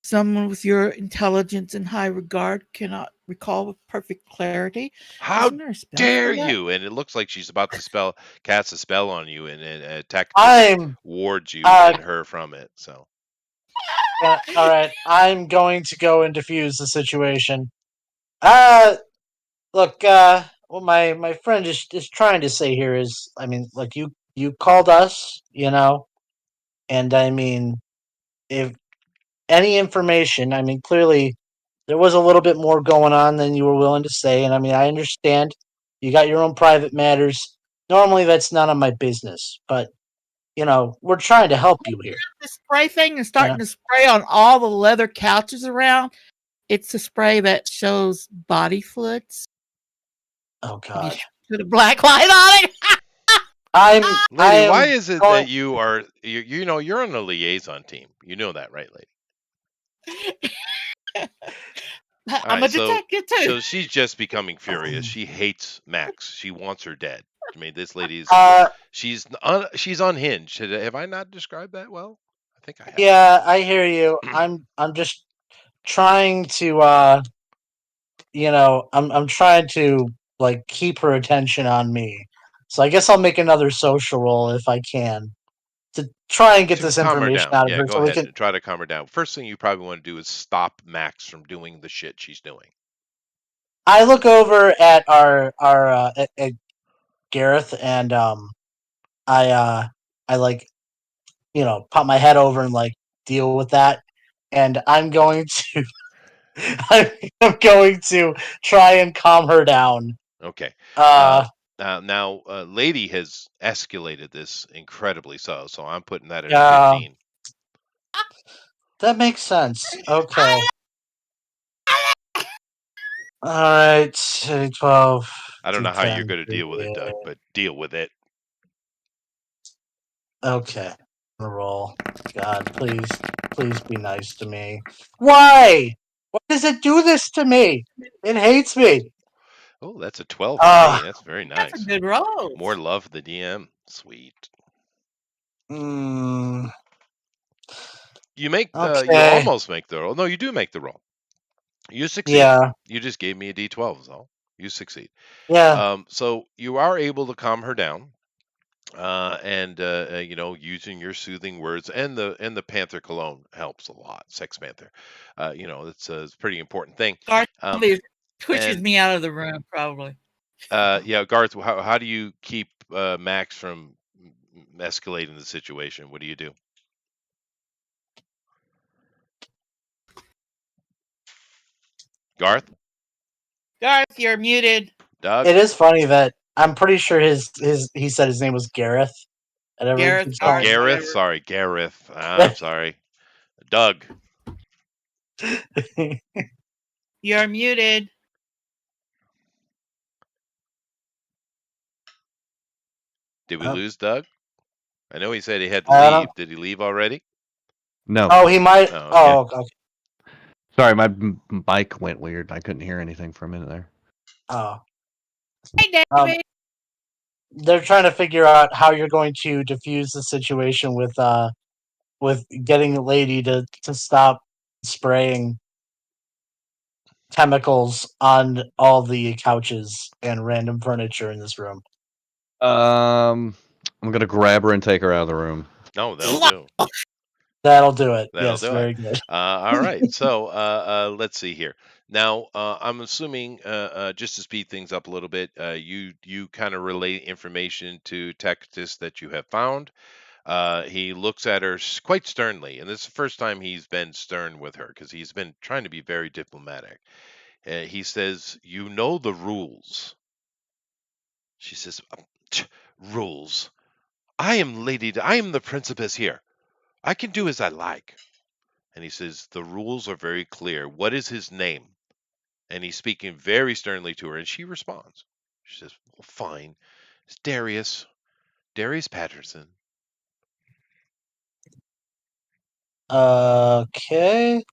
Someone with your intelligence and high regard cannot recall with perfect clarity. How Isn't there a spell dare for that? you? And it looks like she's about to cast a spell on you and tactically I'm wards you uh and her from it. So all right. I'm going to go and diffuse the situation. Look, what my friend is trying to say here is, I mean, look, you called us, and I mean, if any information, I mean, clearly there was a little bit more going on than you were willing to say, and I mean, I understand you got your own private matters. Normally, that's none of my business, but we're trying to help you here. The spray thing is You know? starting to spray on all the leather couches around. It's a spray that shows body fluids. Oh If you God, put a black light on it. I lady, why am is it going. that you're on a liaison team? You know that, right, lady? All I'm a right, so detective too. so she's just becoming furious. She hates Max. She wants her dead. I mean, this lady's Uh, she's unhinged. Have I not described that well? I think I yeah, I hear you. have. I'm just trying to I'm trying to like keep her attention on me. So I guess I'll make another social roll if I can to try and get To this calm her information down. out of Yeah, her go so we ahead can. and try to calm her down. First thing you probably want to do is stop Max from doing the shit she's doing. I look over at our at Gareth and I I like pop my head over and like deal with that and I'm going to I'm going to try and calm her down. Okay. Uh, Uh now, Lady has escalated this incredibly so I'm putting that at a uh 15. that makes sense. Okay. All right, 12, I don't know how you're 210. going to deal with it, Doug, but deal with it. Okay, I'm gonna roll. God, please be nice to me. Why? Why does it do this to me? It hates me. Oh, that's a 12 for me. Ah, That's very That's a nice. good roll. More love for the DM. Sweet. mm, You okay. almost make the roll. No, you do make the roll. You succeed. Yeah, You just gave me a D12, is all. You succeed. yeah. So you are able to calm her down, and using your soothing words and the Panther cologne helps a lot. Sex Panther, it's a pretty important thing. Garth Um, probably pushes and me out of the room, probably. yeah, Garth, how do you keep Max from escalating the situation? What do you do? Garth, Garth, you're muted. Doug, It is funny that I'm pretty sure he said his name was Gareth. And everyone Gareth, keeps Garth, calling Gareth. whatever. Sorry, Gareth. I'm sorry. Doug, You're muted. did we Oh, lose Doug? I know he said he had to I don't. leave. Did he leave already? No. Oh, he might. Oh, okay. Yeah. Oh, okay. Sorry, my mic went weird. I couldn't hear anything for a minute there. Oh, Hey, um, David. they're trying to figure out how you're going to diffuse the situation with getting a lady to stop spraying chemicals on all the couches and random furniture in this room. I'm gonna grab her and take her out of the room. No, that'll do. That'll do it. That'll Yes, do it. very good. All right. So let's see here. Now, I'm assuming, just to speed things up a little bit, you kind of relay information to Textus that you have found. He looks at her quite sternly, and this is the first time he's been stern with her because he's been trying to be very diplomatic. He says, "You know the rules." She says, "Rules? I am the principess here. I can do as I like." And he says, "The rules are very clear. What is his name?" And he's speaking very sternly to her, and she responds. She says, "Well, fine. It's Darius. Darius Patterson." Okay.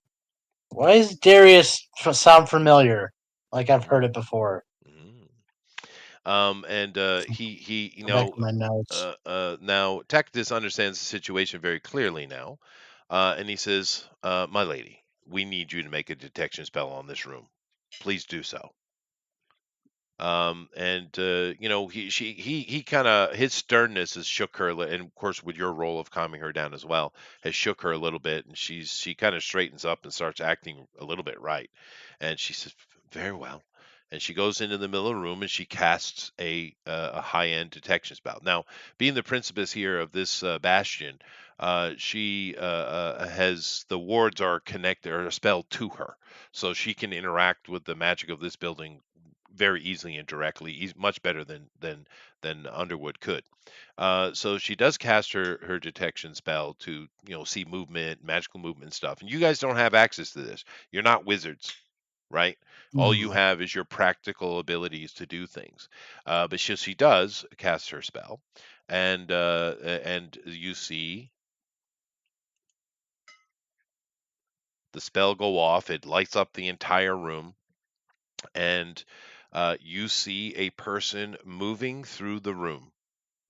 Why does Darius sound familiar? Like I've heard Mm, it before. mm. And he, Go back to my notes. now Tacitus understands the situation very clearly now, and he says, "My lady, we need you to make a detection spell on this room. Please do so." And he kind of his sternness has shook her, and of course with your role of calming her down as well, has shook her a little bit, and she kind of straightens up and starts acting a little bit right, and she says, "Very well." And she goes into the middle of the room and she casts a high end detection spell. Now, being the principess here of this bastion, she has the wards are connected or spelled to her, so she can interact with the magic of this building very easily and directly, much better than Underwood could. So she does cast her detection spell to see movement, magical movement stuff, and you guys don't have access to this. You're not wizards, right? All you Hmm. have is your practical abilities to do things. But she does cast her spell, and you see the spell go off. It lights up the entire room, and you see a person moving through the room,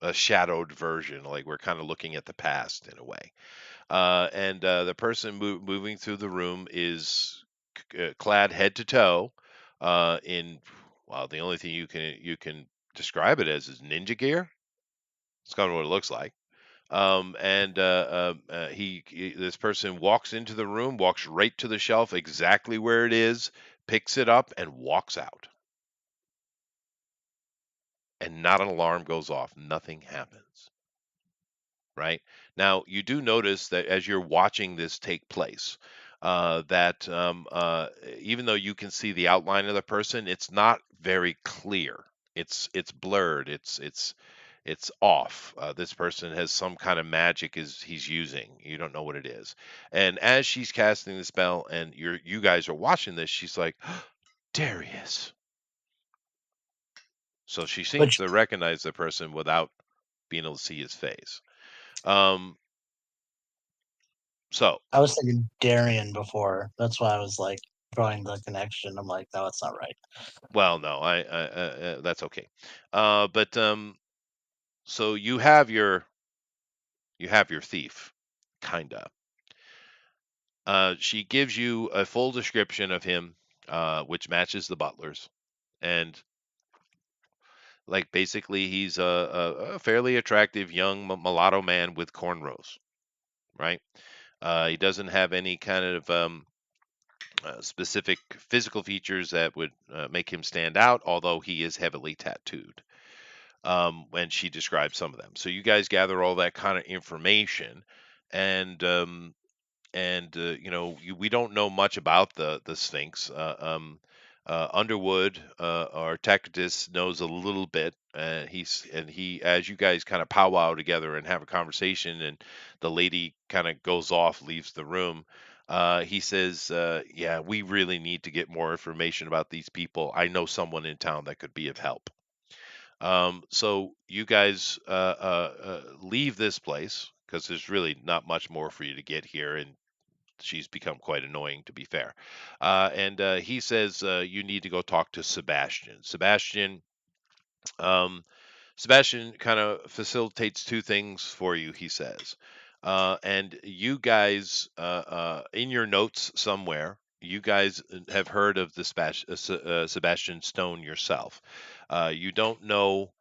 a shadowed version, like we're kind of looking at the past in a way. And the person moving through the room is clad head to toe in, well, the only thing you can describe it as is ninja gear. It's kind of what it looks like. And this person walks into the room, walks right to the shelf exactly where it is, picks it up, and walks out. And not an alarm goes off. Nothing happens. Right now, you do notice that as you're watching this take place, that even though you can see the outline of the person, it's not very clear. It's blurred. It's off. This person has some kind of magic is he's using. You don't know what it is. And as she's casting the spell, and you guys are watching this, she's like, "Darius." So she But seems to recognize the person without being able to see his face. Um, so I was thinking Darian before. That's why I was like drawing the connection. I'm like, no, it's not right. Well, no, that's okay. But so you have your thief, kinda. She gives you a full description of him, which matches the butler's, and like basically he's a fairly attractive young mulatto man with cornrows, right? He doesn't have any kind of specific physical features that would make him stand out, although he is heavily tattooed. When she describes some of them. So you guys gather all that kind of information, and and we don't know much about the Sphinx. Underwood or Tacitus knows a little bit. He as you guys kind of powwow together and have a conversation, and the lady kind of goes off, leaves the room. He says, "Yeah, we really need to get more information about these people. I know someone in town that could be of help." So you guys leave this place because there's really not much more for you to get here, and she's become quite annoying, to be fair. And he says you need to go talk to Sebastian. Um, Sebastian kind of facilitates two things for you, he says. And you guys, in your notes somewhere, you guys have heard of the Sebastian Stone yourself. You don't know,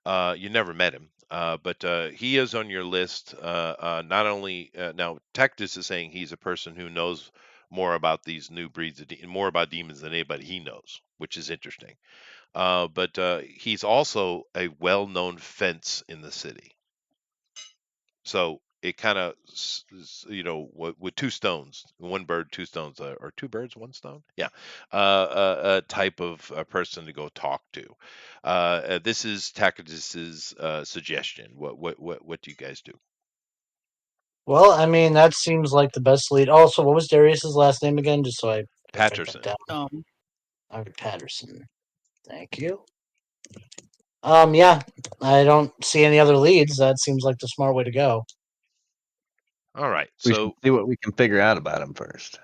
you never met him, but he is on your list. Not only now, Tectus is saying he's a person who knows more about these new breeds, more about demons than anybody he knows, which is interesting. But he's also a well-known fence in the city. So it kind of, with two stones, one bird, two stones, or two birds, one stone. Yeah, a type of person to go talk to. This is Tacitus's suggestion. What do you guys do? Well, I mean, that seems like the best lead. Also, what was Darius's last name again? Just so I write that Patterson. down. Um, Okay, Patterson. Thank you. Yeah, I don't see any other leads. That seems like the smart way to go. All right. We should So see what we can figure out about him first.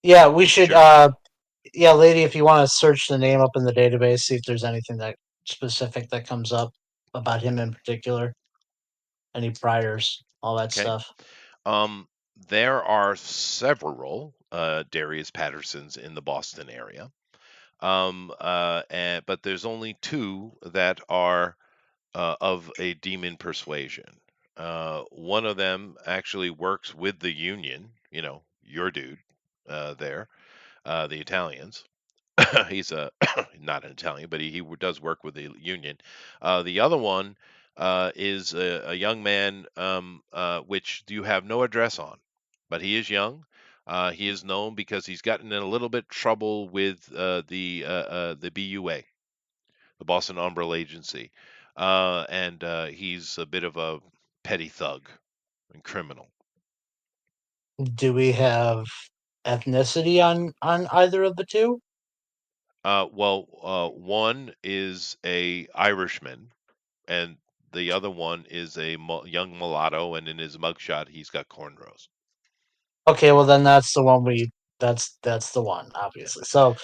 Yeah, we should. sure. Yeah, lady, if you want to search the name up in the database, see if there's anything that specific that comes up about him in particular, any priors, all that Okay. stuff. Um, there are several Darius Pattersons in the Boston area. But there's only two that are of a demon persuasion. One of them actually works with the Union, your dude there, the Italians. He's a not an Italian, but he does work with the Union. The other one is a young man, which you have no address on, but he is young. He is known because he's gotten in a little bit trouble with the BUA, the Boston Umbral Agency, and he's a bit of a petty thug and criminal. Do we have ethnicity on either of the two? One is a Irishman, and the other one is a young mulatto, and in his mugshot, he's got cornrows. Okay, well then that's the one we. That's the one, Yeah. obviously. So,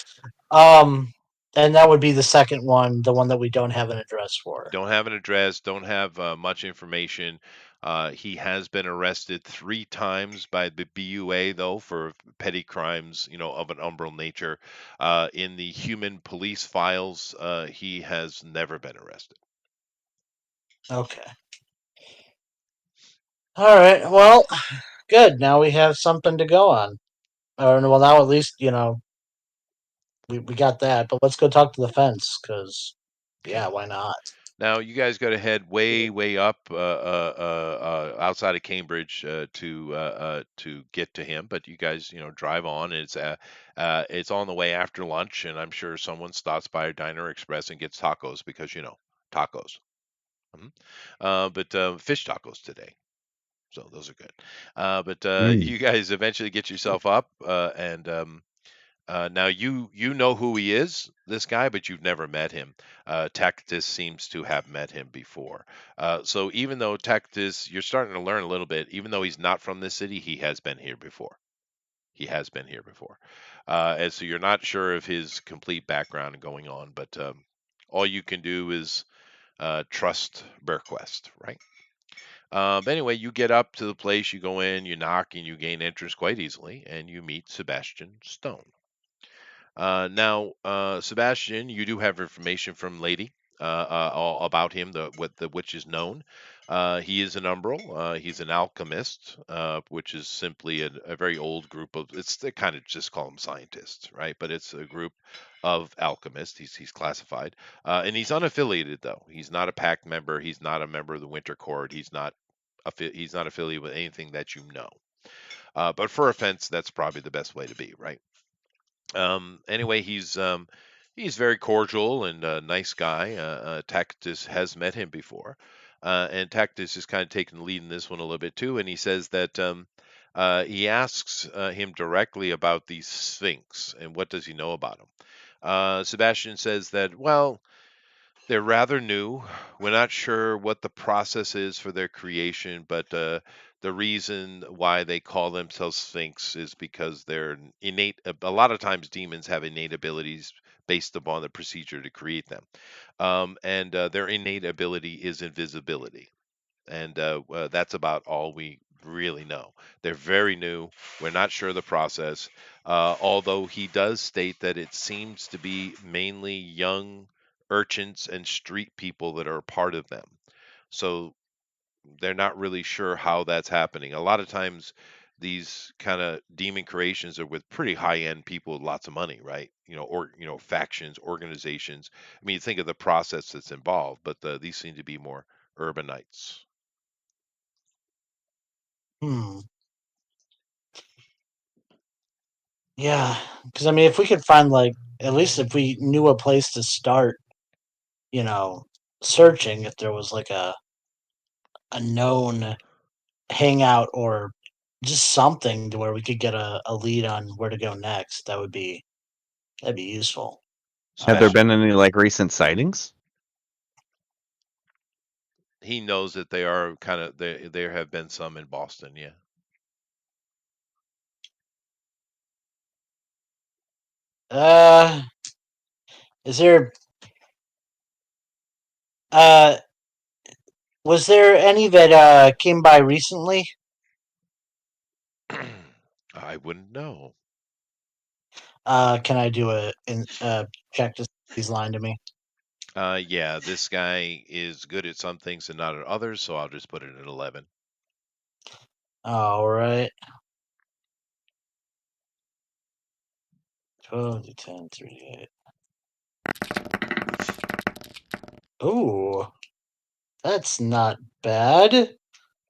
um, and that would be the second one, the one that we don't have an address for. Don't have an address, don't have much information. He has been arrested 3 times by the BUA, though, for petty crimes, of an umbral nature. In the human police files, he has never been arrested. Okay. All right. Well, good. Now we have something to go on. Or well, now at least we got that. But let's go talk to the fence, because yeah, Okay. why not? Now you guys got to head way, way up outside of Cambridge to get to him. But you guys, drive on. It's on the way after lunch, and I'm sure someone stops by a Diner Express and gets tacos because tacos. Mhm. But fish tacos today, so those are good. But Mm. you guys eventually get yourself up, and now you know who he is, this guy, but you've never met him. Tactus seems to have met him before. So even though Tactus, you're starting to learn a little bit, even though he's not from this city, he has been here before. He has been here before, and so you're not sure of his complete background going on, but all you can do is trust Burquest, right? But anyway, you get up to the place, you go in, you knock, and you gain entrance quite easily, and you meet Sebastian Stone. Now, Sebastian, you do have information from Lady all about him, which is known. He is an umbral. He's an alchemist, which is simply a very old group of. They kind of just call them scientists, right? But it's a group of alchemists. He's classified, and he's unaffiliated though. He's not a pact member. He's not a member of the Winter Court. He's not affiliated with anything that you know. But for a fence, that's probably the best way to be, right? Anyway, he's very cordial and a nice guy. Tactus has met him before, and Tactus is kind of taking the lead in this one a little bit too. And he says that he asks him directly about the Sphinx and what does he know about them. Sebastian says that, well, they're rather new. We're not sure what the process is for their creation, but the reason why they call themselves Sphinx is because they're innate. A lot of times, demons have innate abilities based upon the procedure to create them, and their innate ability is invisibility, and that's about all we really know. They're very new. We're not sure of the process, although he does state that it seems to be mainly young urchins and street people that are a part of them. So they're not really sure how that's happening. A lot of times, these kind of demon creations are with pretty high end people with lots of money, right? Or factions, organizations. I mean, think of the process that's involved, but these seem to be more urbanites. Hmm. Yeah, because I mean, if we could find like at least if we knew a place to start, you know, searching, if there was like a known hangout or just something to where we could get a lead on where to go next, that'd be useful. Have there Uh, Sebastian, been any like recent sightings? he knows that they are kind of there have been some in Boston, yeah. uh, is there uh was there any that came by recently? I wouldn't know. Can I do a check to see if he's lying to me? Yeah, this guy is good at some things and not at others, so I'll just put it at 11. All right. 12 to 10, 3, 8. Ooh, that's not bad.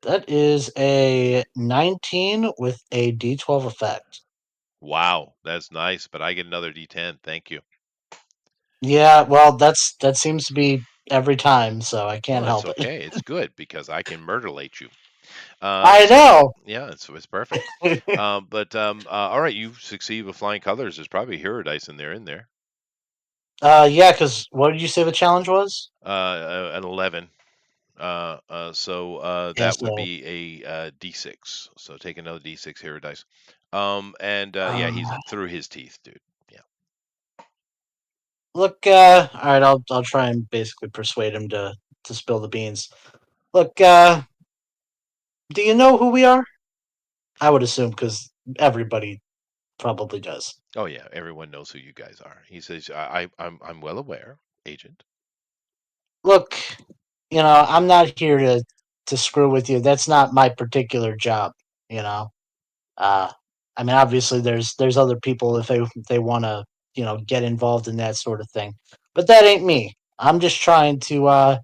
That is a 19 with a D12 effect. Wow, that's nice, but I get another D10. Thank you. Yeah, well, that seems to be every time, so I Well, can't that's help it. okay. It's good because I can murderlate you. I So know. yeah, it's perfect. But all right, you succeed with flying colors. There's probably hero dice in there. Yeah, because what did you say the challenge was? An 11. Yeah, That would so be a D6. So take another D6 hero dice. And yeah, uh, he's through his teeth, dude. Yeah. look. All right, I'll try and basically persuade him to spill the beans. Look, do you know who we are? I would assume because everybody probably does. Oh yeah, everyone knows who you guys are. He says, I'm well aware, Agent. Look, I'm not here to screw with you. That's not my particular job. You know, uh, I mean, obviously, there's other people if they want to get involved in that sort of thing, but that ain't me. I'm just trying to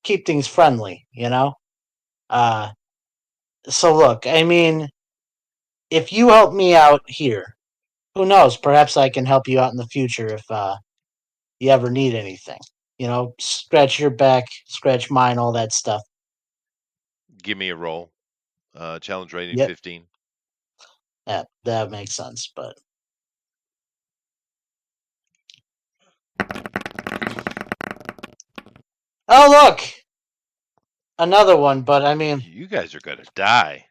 keep things friendly. Uh, so look, I mean, if you help me out here, who knows? Perhaps I can help you out in the future if you ever need anything. Scratch your back, scratch mine, all that stuff. Give me a roll. Challenge rating Yep, 15. that makes sense. But oh look, another one. But I mean, You guys are gonna die.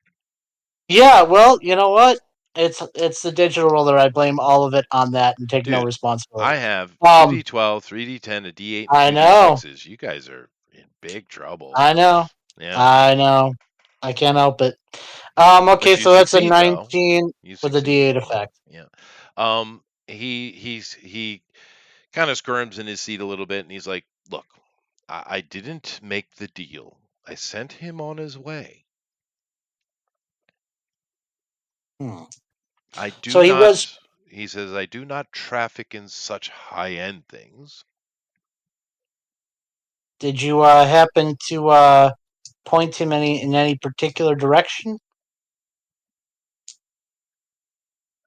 yeah. Well, you know what? It's the digital roller. I blame all of it on that and take no Dude, I responsibility. have Um, 2d12, 3d10, a d8, and I two know, d6s. You guys are in big trouble. I know, Yeah. I know. I can't help it. Okay, But you so that's a succeed though. 19 You with a succeed. D8 effect. Yeah. He kind of squirms in his seat a little bit and he's like, "Look, I didn't make the deal. I sent him on his way. Hmm. I do So he was. not," he says, "I do not traffic in such high-end things." Did you happen to point him in any particular direction?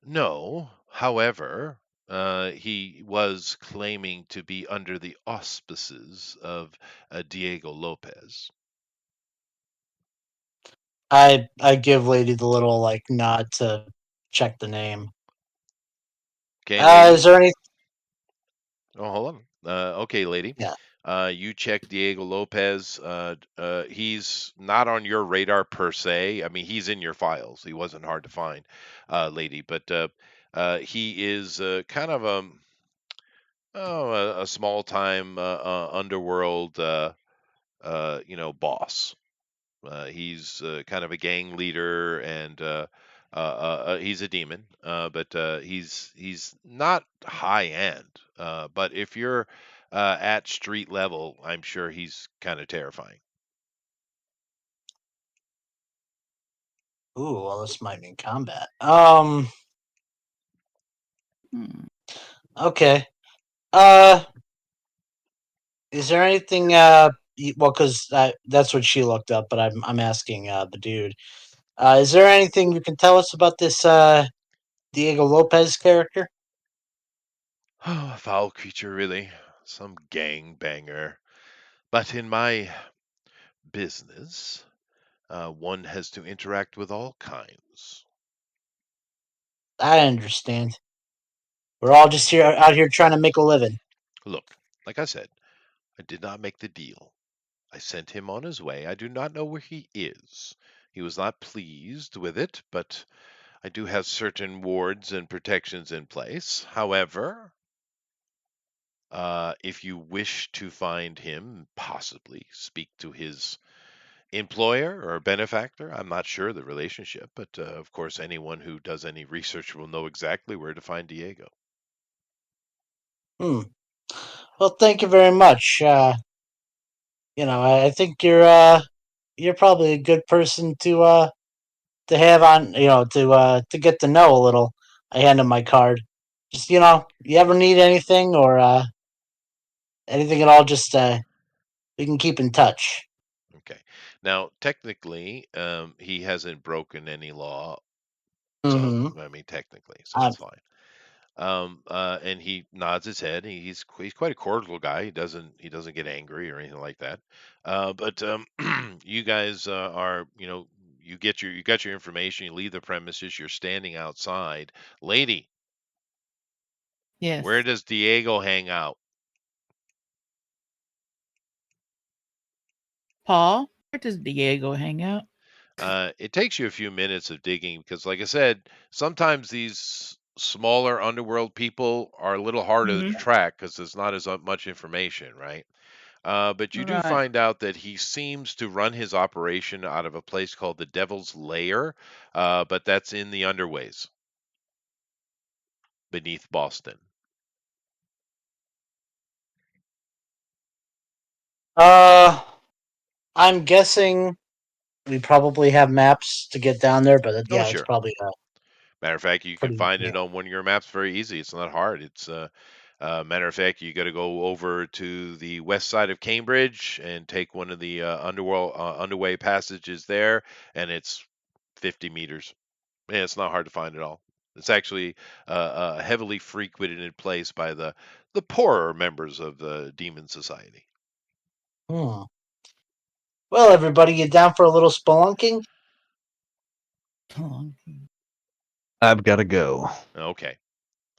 No, however, he was claiming to be under the auspices of Diego Lopez. I give Lady the little like nod to check the name. Okay, lady. Is there any? Oh, hold on. Okay, lady. Yeah. You check Diego Lopez. He's not on your radar per se. I mean, he's in your files. He wasn't hard to find, lady. But he is kind of a small time underworld, boss. He's kind of a gang leader, and he's a demon. But he's not high end. But if you're at street level, I'm sure he's kind of terrifying. Ooh, well, this might mean combat. Hmm. Okay. Is there anything? Well, because that's what she looked up, but I'm asking the dude. Is there anything you can tell us about this Diego Lopez character? Oh, a foul creature, really. Some gang banger. But in my business, one has to interact with all kinds. I understand. We're all just here out here trying to make a living. Look, like I said, I did not make the deal. I sent him on his way. I do not know where he is. He was not pleased with it, but I do have certain wards and protections in place. However, if you wish to find him, possibly speak to his employer or benefactor. I'm not sure the relationship, but of course, anyone who does any research will know exactly where to find Diego. Hmm. Well, thank you very much. I think you're probably a good person to have on. To get to know a little. I hand him my card. Just you ever need anything or anything at all, just we can keep in touch. Okay. Now, technically, he hasn't broken any law, so Mm-hmm. I mean, technically, so Um, it's fine. And he nods his head. He's quite a cordial guy. He doesn't get angry or anything like that. But you guys are you got your information. You leave the premises. You're standing outside, lady. Yes. Where does Diego hang out? Paul, where does Diego hang out? It takes you a few minutes of digging because, like I said, sometimes these smaller underworld people are a little harder to Hmm. track because there's not as much information, right? But you do Right. find out that he seems to run his operation out of a place called the Devil's Lair, but that's in the underways beneath Boston. uh, I'm guessing we probably have maps to get down there, but Oh, yeah, it's sure. probably Matter of fact, you can pretty. find Yeah. it on one of your maps very easy. It's not hard. It's matter of fact, you got to go over to the west side of Cambridge and take one of the underway passages there, and it's 50 meters. Yeah, it's not hard to find at all. It's actually a heavily frequented place by the poorer members of the Demon Society. Hmm. Well, everybody, you down for a little spelunking? I've got to go. Okay,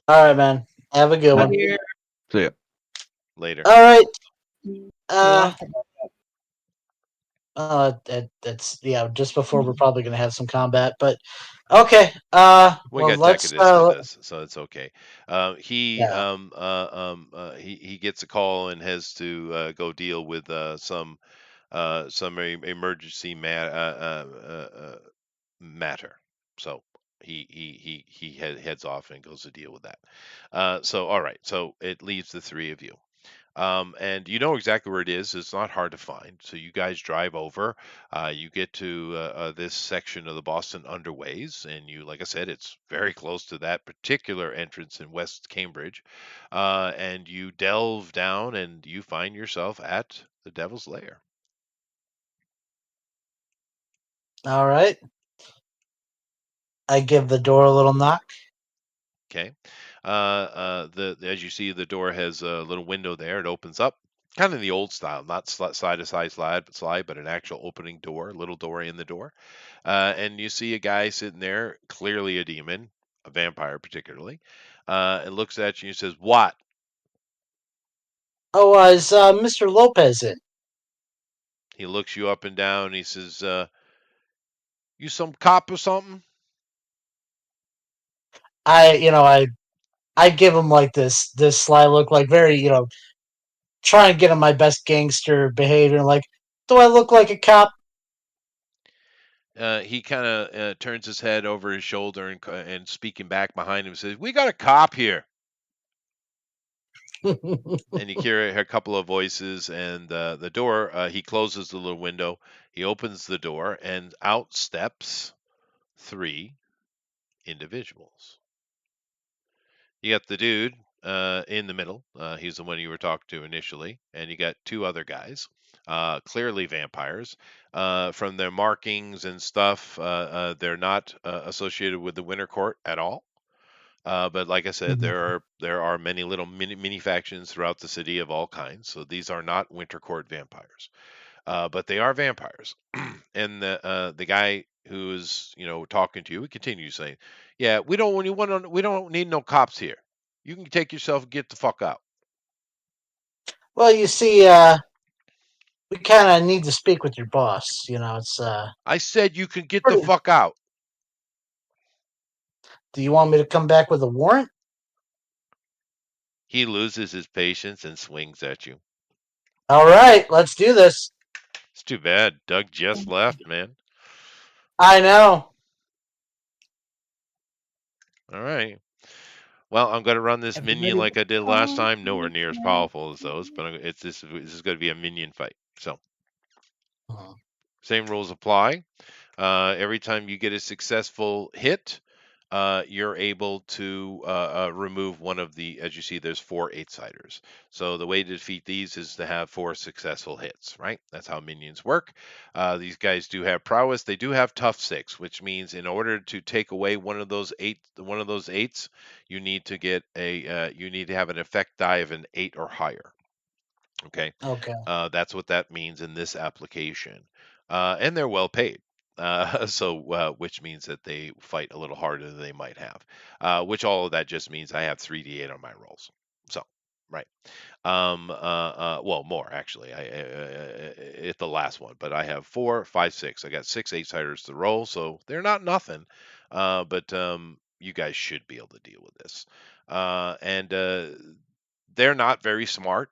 All right, man. Have a good Uh, one. Here. See ya. later. All right. You're Uh, welcome. that's yeah. Just before we're probably gonna have some combat, but okay. We Well, got let's. Decadus with us, so it's okay. Yeah. He gets a call and has to go deal with some emergency matter. So he heads off and goes to deal with that. So all right, so it leaves the three of you. And you know exactly where it is. It's not hard to find. So you guys drive over. You get to this section of the Boston Underways, and like I said, it's very close to that particular entrance in West Cambridge. And you delve down, and you find yourself at the Devil's Lair. All right. I give the door a little knock. Okay. As you see, the door has a little window there. It opens up, kind of the old style, not side to side slide, but an actual opening door, little door in the door. And you see a guy sitting there, clearly a demon, a vampire particularly, and looks at you and says, "What?" Oh, is Mr. Lopez in? He looks you up and down. And he says, "You some cop or something?" I give him like this sly look, like very, try and get him my best gangster behavior. Like, do I look like a cop? He kind of turns his head over his shoulder and speaking back behind him says, "We got a cop here." And you hear a couple of voices, and the door. He closes the little window. He opens the door, and out steps three individuals. You got the dude in the middle. He's the one you were talking to initially, and you got two other guys, clearly vampires. From their markings and stuff, they're not associated with the Winter Court at all. But like I said, there are many little mini factions throughout the city of all kinds. So these are not Winter Court vampires, but they are vampires. And the guy who's talking to you, he continues saying, "Yeah, we don't need no cops here. You can take yourself and get the fuck out." Well, you see, we kind of need to speak with your boss. It's I said you can get the pretty. fuck out. Do you want me to come back with a warrant? He loses his patience and swings at you. All right, let's do this. It's too bad. Doug just left, man. I know. All right. Well, I'm going to run this minion Everybody like I did last was time. Nowhere near as powerful as those, but this is going to be a minion fight. So Mhm. same rules apply. Every time you get a successful hit, you're able to remove one of the. As you see, there's 4 8-siders. So the way to defeat these is to have 4 successful hits. Right? That's how minions work. These guys do have prowess. They do have tough 6, which means in order to take away one of those 8s, you need to get you need to have an effect die of an 8 or higher. Okay. Okay. That's what that means in this application. And they're well paid. Which means that they fight a little harder than they might have. Which all of that just means I have 3d8 on my rolls. So, right. Well, more actually. It's the last one, but I have 4, 5, 6. I got 6 8-siders to roll, so they're not nothing. But you guys should be able to deal with this. And they're not very smart.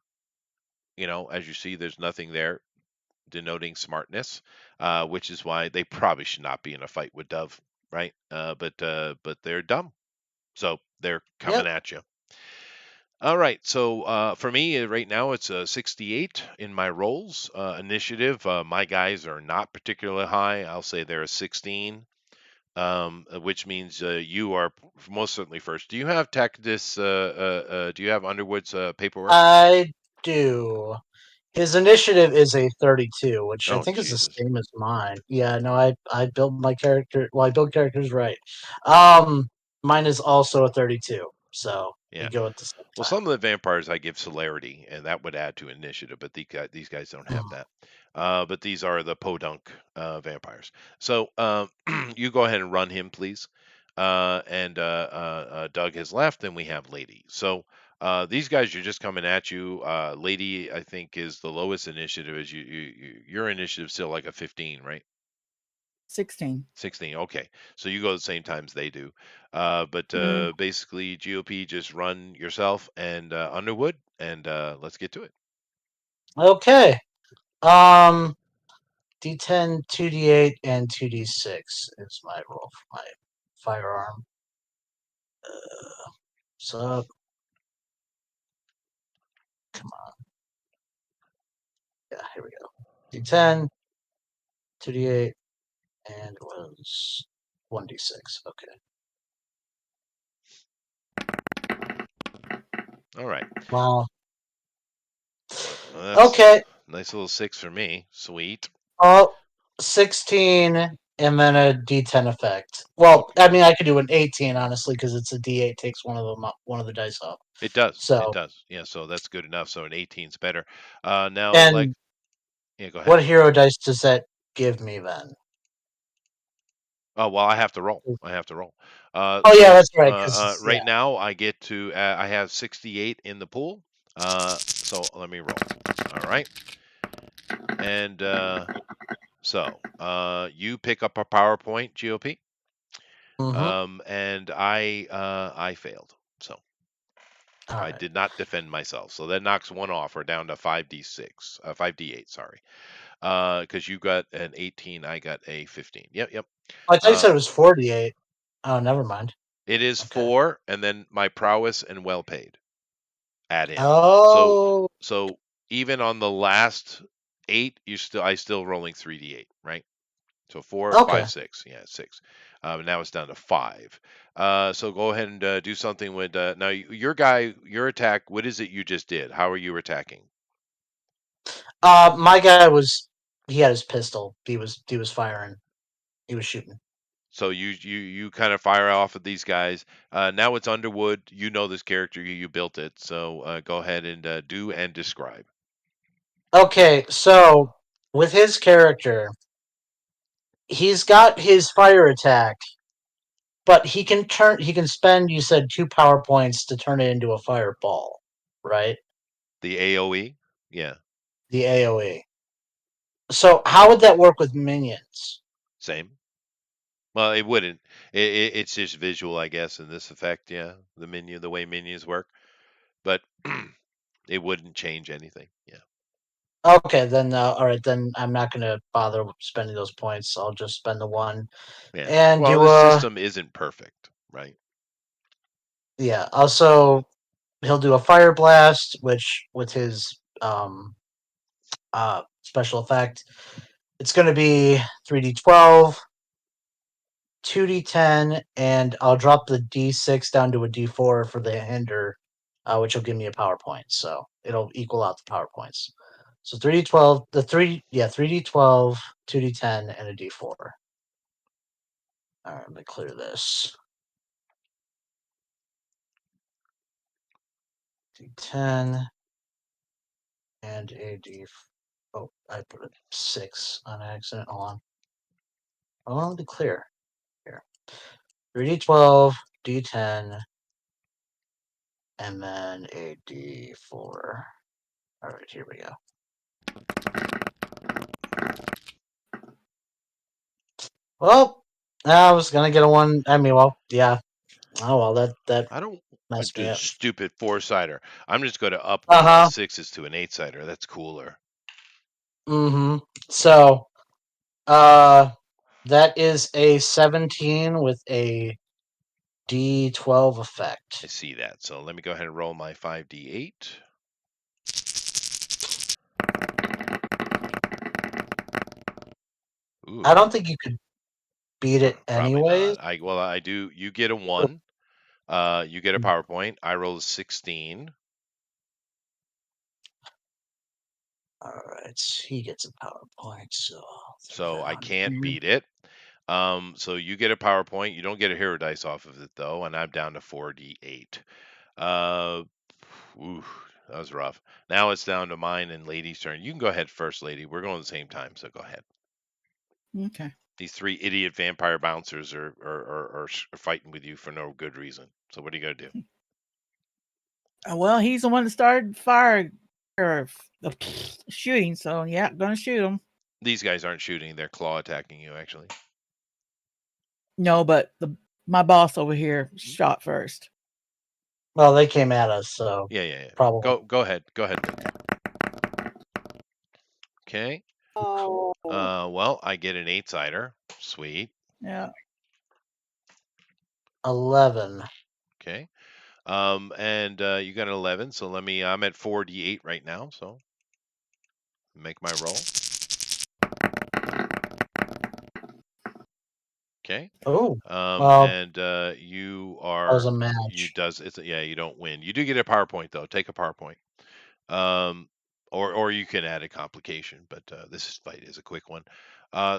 As you see, there's nothing there denoting smartness, which is why they probably should not be in a fight with Dove, right? But they're dumb, so they're coming Yep. at you. All right, so for me right now it's a 68 in my rolls. Initiative, my guys are not particularly high. I'll say they're a 16, which means you are most certainly first. Do you have Tactus? Do you have Underwood's paperwork? I do. His initiative is a 32, which I Oh think is the Jesus! same as mine. Yeah, no, I build my character. Well, I build characters right. Mine is also a 32, so we Yeah. go at the same Well, time. some of the vampires I give celerity, and that would add to initiative, but these guys don't have Mm. that. But these are the podunk vampires. So you go ahead and run him, please. And Doug has left, and we have Lady. So these guys are just coming at you. Lady, I think, is the lowest initiative. Is your initiative still like a 15, right? 16. 16. Okay. So you go the same times they do. But Mhm. basically, GOP, just run yourself and Underwood, and let's get to it. Okay. Um, D10, 2D8, and 2D6 is my roll for my firearm. So come on. Yeah, here we go. D10, 2D8, and it was 1D6. Okay. All right. Well, Well, that's okay. a nice little 6 for me. Sweet. Oh, 16 and then a D10 effect. Well, Okay. I mean, I could do an 18 honestly because it's a D8 takes one of the dice off. It does. It So, does. Yeah, so that's good enough. So an 18's better. Now, like, and yeah, go ahead. what hero dice does that give me then? Oh, well, I have to roll. I have to roll. Oh yeah, that's right. Because yeah. Right now I get to, I have 68 in the pool. So let me roll. All right. And you pick up a PowerPoint, GOP. Mm-hmm. And I failed. So All I right. did not defend myself. So that knocks one off. We're down to 5d6, 5d8, sorry. Because you got an 18, I got a 15. Yep. I thought you Uh, said it was 48. Oh, never mind. it is Okay. 4, and then my prowess and well paid add in. So Oh, so even on the last 8, I still rolling 3d8, right? So 4, okay. 5, 6. Yeah, 6. Now it's down to 5. So go ahead and do something with now your guy, your attack. What is it you just did? How are you attacking? My guy he had his pistol. He was firing. He was shooting. So you kind of fire off of these guys. Now it's Underwood. You know this character. You built it. So go ahead and do and describe. Okay, so with his character, he's got his fire attack, but he can spend, you said, 2 power points to turn it into a fireball, right? The AOE. Yeah, The AoE. So how would that work with minions? same. Well, it wouldn't. It's just visual, I guess, in this effect. Yeah, the way minions work, but it wouldn't change anything. Yeah. Okay, then all right, then I'm not going to bother spending those points. I'll just spend the 1 Yeah. and Well, do this a system isn't perfect, right? yeah, also he'll do a fire blast which with his special effect, it's going to be 3d12, 2d10, and I'll drop the d6 down to a d4 for the hinder, which will give me a power point. So it'll equal out the power points. So 3d12, 3d12, 2d10, and a d4. All right, let me clear this. D10 and a d. Oh, I put a 6 on accident. Hold on. Oh, let me clear here. 3d12, d10, and then a d4. All right, here we go. Well, I was gonna get a 1. I mean, well, yeah. Oh well, that I don't want messed me this up. stupid 4-sider. I'm just going to up Uh one of the huh. 6s to an 8-sider. That's cooler. Mm-hmm. So, uh, that is a 17 with a d12 I effect. see that. So let me go ahead and roll my 5d8. I Ooh, don't think you could beat it probably anyways. not. I do. You get a Oh, 1. You get a PowerPoint. I roll a 16. all right, he gets a PowerPoint, so I'll throw So that I on can't here. beat it. So you get a PowerPoint. You don't get a hero dice off of it though, and I'm down to 4d8. Uh, ooh, that was rough. Now it's down to mine and Lady's turn. You can go ahead first, Lady. We're going at the same time, so go ahead. Okay. These 3 idiot vampire bouncers are fighting with you for no good reason. So what are you gonna do? Well, he's the one that started fire or shooting. So yeah, gonna shoot him. These guys aren't shooting; they're claw attacking you. Actually, No, but my boss over here shot first. Well, they came at us, so yeah. probably. Go ahead, Lady. Okay. Oh. Well, I get an 8-sider. Sweet. Yeah. 11. Okay. And you got an 11, so I'm at 4d8 right now, so make my roll. Okay. Oh, well, And you that was are a you match. does it's yeah, you don't win. You do get a PowerPoint though. Take a PowerPoint. Um, or you can add a complication, but this fight is a quick one.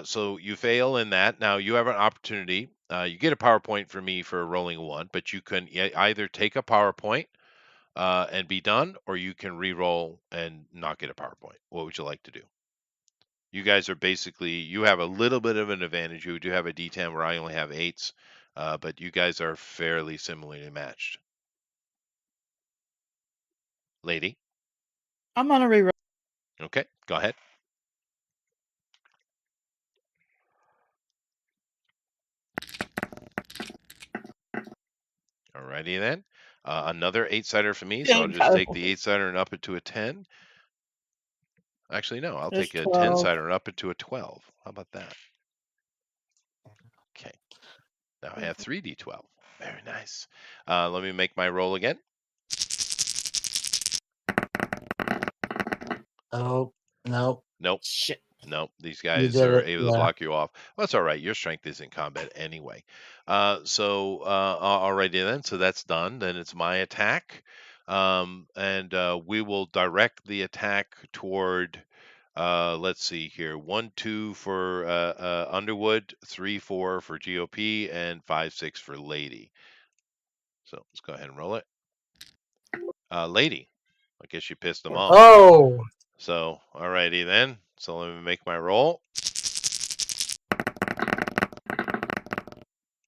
So you fail in that. Now you have an opportunity. You get a PowerPoint from me for rolling a 1, but you can either take a PowerPoint and be done, or you can re-roll and not get a PowerPoint. What would you like to do? You guys are basically, you have a little bit of an advantage. You do have a D10 where I only have 8s, but you guys are fairly similarly matched. Lady, I'm gonna reroll. okay, go ahead. Alrighty then. Another 8-sider for me, so I'll Dang, just take Kyle. the 8-sider and up it to a 10. Actually, no, I'll There's take a 12. 10-sider and up it to a 12. How about that? Okay, now I have 3d12. Very nice. Let me make my roll again. Oh, nope. Nope. Shit. Nope, these You guys did are it. able to Yeah. block you off. Well, that's all right. Your strength is in combat anyway. Alrighty then. So that's done. Then it's my attack, and we will direct the attack toward. Let's see here. 1, 2 for Underwood, 3, 4 for GOP, and 5, 6 for Lady. So let's go ahead and roll it. Lady, I guess you pissed them off. Oh, So alrighty then. So let me make my roll.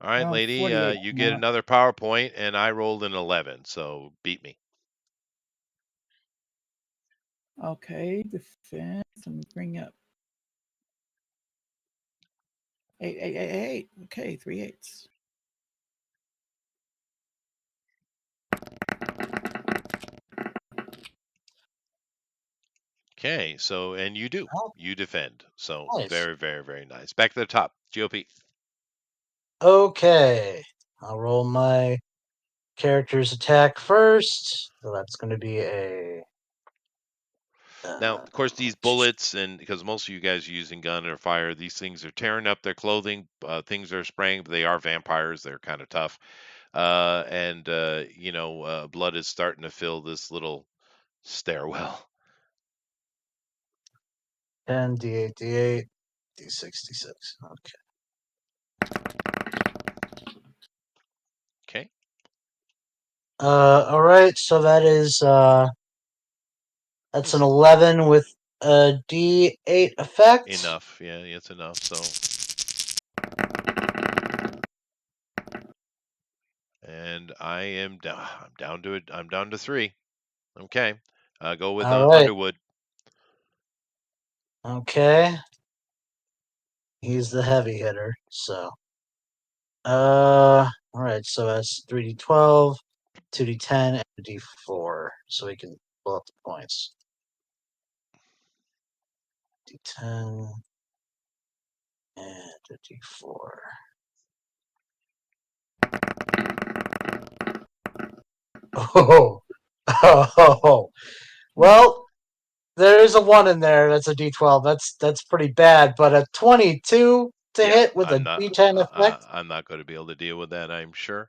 All right, Around lady, 48 you get now. another PowerPoint, and I rolled an 11, so beat me. Okay, defense. Let me bring up 8, 8, 8, 8. Okay, 3 8s. Okay, so and you do, oh, you defend, so nice. very, very, very nice. Back to the top, GOP. Okay, I'll roll my character's attack first. So that's going to be a. Now, of course, these bullets, and because most of you guys are using gun or fire, these things are tearing up their clothing. Things are spraying, but they are vampires. They're kind of tough, and blood is starting to fill this little stairwell. 10, D8, D8, D6, D6. Okay. Okay, All right. So that's an 11 with a D8 effect. enough. Yeah, it's enough. So. And I am down. I'm down to it. I'm down to 3. Okay. Go with All right. Underwood. Okay. He's the heavy hitter. So. All right. So that's 3D12, 2D10, and a D4. So we can pull up the points. D10 and a D4. Oh. Oh. Well, there is a 1 in there. That's a D12. That's pretty bad. But a 22 to Yeah, hit with a D10 effect. I'm not going to be able to deal with that. I'm sure.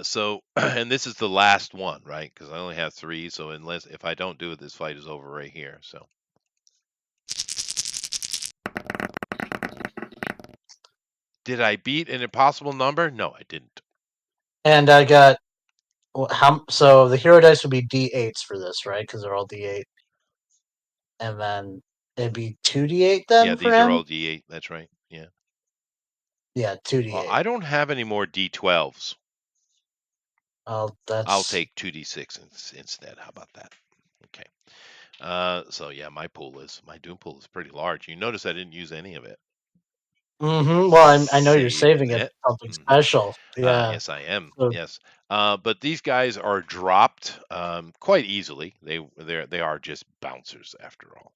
So, and this is the last one, right? Because I only have 3. So unless if I don't do it, this fight is over right here. So. Did I beat an impossible number? No, I didn't. And I got how? So the hero dice would be D8s for this, right? Because they're all D8. And then it'd be 2D8 Yeah, then for these are him. all D8. That's right. Yeah. Yeah, 2D8. I don't have any more D12s. Oh, I'll that's take 2D6 instead. How about that? Okay. So yeah, my doom pool is pretty large. You notice I didn't use any of it. Well, I know you're saving it It. for something Mhm. special. Yeah. Yes, I am. So, Yes, but these guys are dropped quite easily. They are just bouncers after all.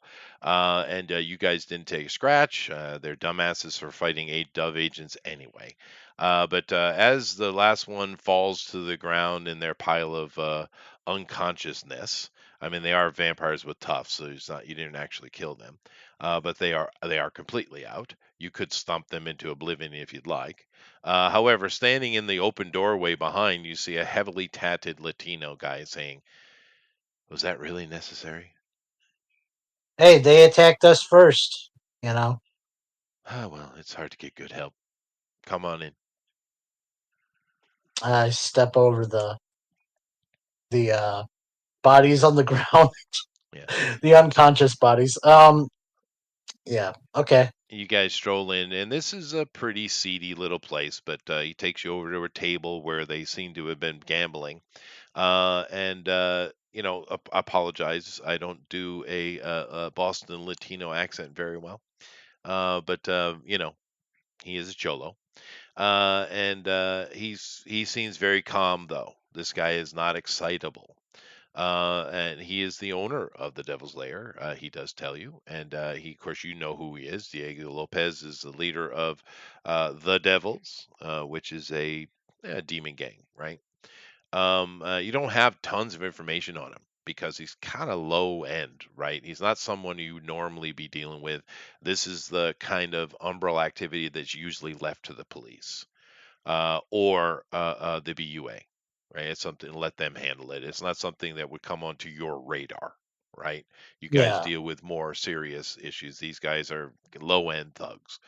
And you guys didn't take a scratch. They're dumbasses for fighting 8 dove agents anyway. But as the last one falls to the ground in their pile of unconsciousness, I mean they are vampires with tufts, so you didn't actually kill them. But they are completely out. You could stomp them into oblivion if you'd like. However, standing in the open doorway behind, you see a heavily tatted Latino guy saying, "Was that really necessary?" hey, they attacked us first. You know. Ah, well, it's hard to get good help. Come on in. I step over the bodies on the ground, Yeah. the unconscious bodies. Yeah. Okay. You guys stroll in, and this is a pretty seedy little place, but he takes you over to a table where they seem to have been gambling. And apologize. I don't do a Boston Latino accent very well. But he is a cholo. And he seems very calm though. This guy is not excitable. And he is the owner of the Devil's Lair. He does tell you, and of course, you know who he is. Diego Lopez is the leader of the Devils, which is a demon gang, right? You don't have tons of information on him because he's kind of low end, right? He's not someone you normally be dealing with. This is the kind of umbral activity that's usually left to the police or the BUA, right? It's something let them handle it. It's not something that would come onto your radar, right? You guys Yeah. deal with more serious issues. These guys are low end thugs.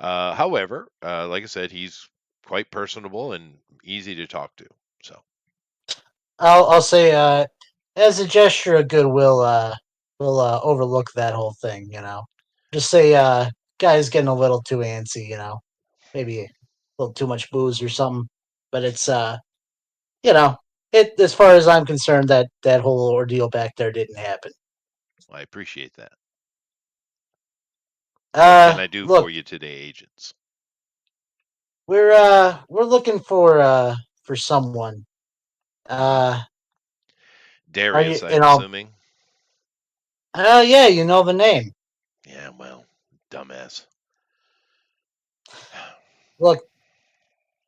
However, like I said, he's quite personable and easy to talk to. So. I'll say as a gesture of goodwill, we'll overlook that whole thing. Just say guy's getting a little too antsy. Maybe a little too much booze or something. But it's you know, it as far as I'm concerned, that whole ordeal back there didn't happen. I appreciate that. What can I do for Look, you today, agents? we're looking for someone. Hmm. Uh, are you Darius, you I'm know? assuming. Yeah, you know the name. Yeah, well, dumbass. Look,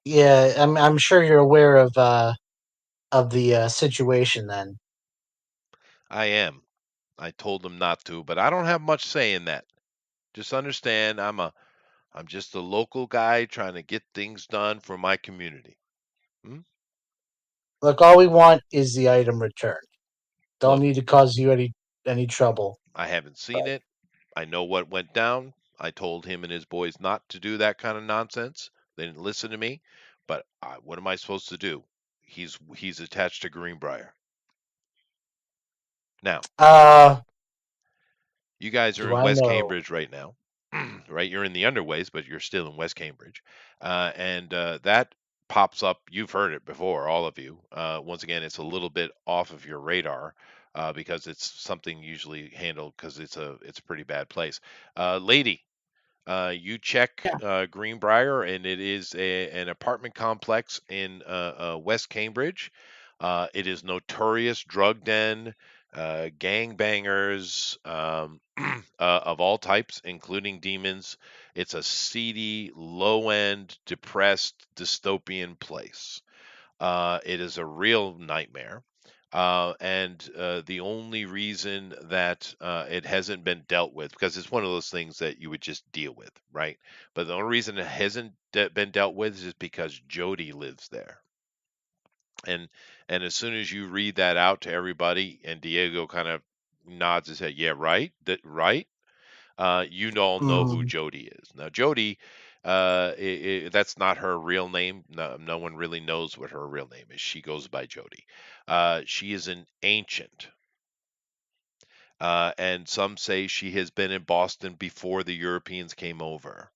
yeah, I'm sure you're aware of the situation. Then I am. I told him not to, but I don't have much say in that. Just understand, I'm just a local guy trying to get things done for my community. Hmm? look, all we want is the item returned. Don't Look, need to cause you any trouble. I haven't seen But it. I know what went down. I told him and his boys not to do that kind of nonsense. They didn't listen to me. But what am I supposed to do? He's attached to Greenbrier. Now, uh, you guys are do in I West know? Cambridge right now, right? You're in the underways, but you're still in West Cambridge, and that pops up. You've heard it before, all of you. Once again, it's a little bit off of your radar because it's something usually handled because it's a pretty bad place. Lady, you check Yeah. Greenbrier, and it is an apartment complex in West Cambridge. It is notorious drug den, gang bangers of all types, including demons. It's a seedy, low end, depressed, dystopian place. It is a real nightmare. And the only reason that it hasn't been dealt with, because it's one of those things that you would just deal with, right? But the only reason it hasn't been dealt with is because Jody lives there. And and as soon as you read that out to everybody, and Diego kind of nods his head, yeah, right, that right, you all know who Mm, Jody is. Now, Jody, that's not her real name. No one really knows what her real name is. She goes by Jody. She is an ancient, and some say she has been in Boston before the Europeans came over.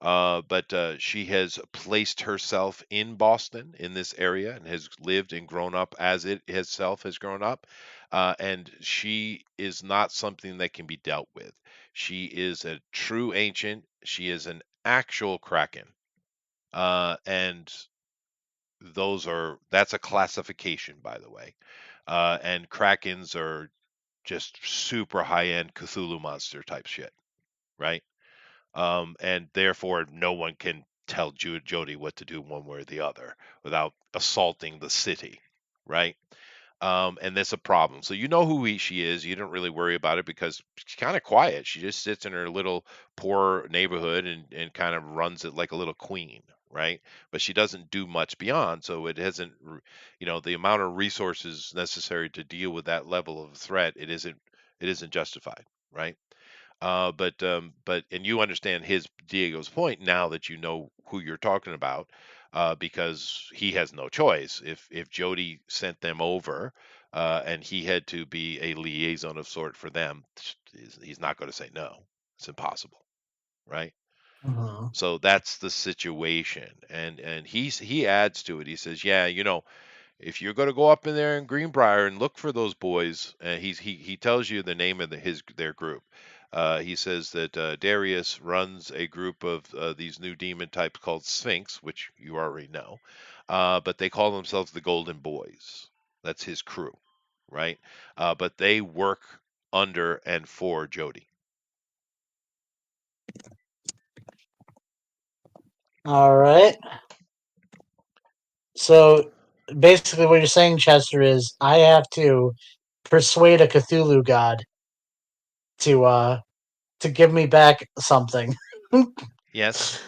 But she has placed herself in Boston, in this area, and has lived and grown up as it herself has grown up. And she is not something that can be dealt with. She is a true ancient. She is an actual kraken. And that's a classification, by the way. And krakens are just super high end Cthulhu monster type shit, right? And therefore no one can tell Jody what to do one way or the other without assaulting the city, right? And that's a problem. So you know who she is. You don't really worry about it because she's kind of quiet. She just sits in her little poor neighborhood and kind of runs it like a little queen, right? But she doesn't do much beyond. So it hasn't, the amount of resources necessary to deal with that level of threat. It isn't justified, right? But and you understand his Diego's point now that you know who you're talking about, because he has no choice. If Jody sent them over, and he had to be a liaison of sort for them, he's not going to say no. It's impossible, right? Mhm. So that's the situation, and he adds to it. He says, yeah, if you're going to go up in there in Greenbrier and look for those boys, he tells you the name of their group. He says that Darius runs a group of these new demon types called Sphinx, which you already know, but they call themselves the Golden Boys. That's his crew, right? But they work under and for Jody. All right. So basically, what you're saying, Chester, is I have to persuade a Cthulhu god to uh to give me back something. Yes,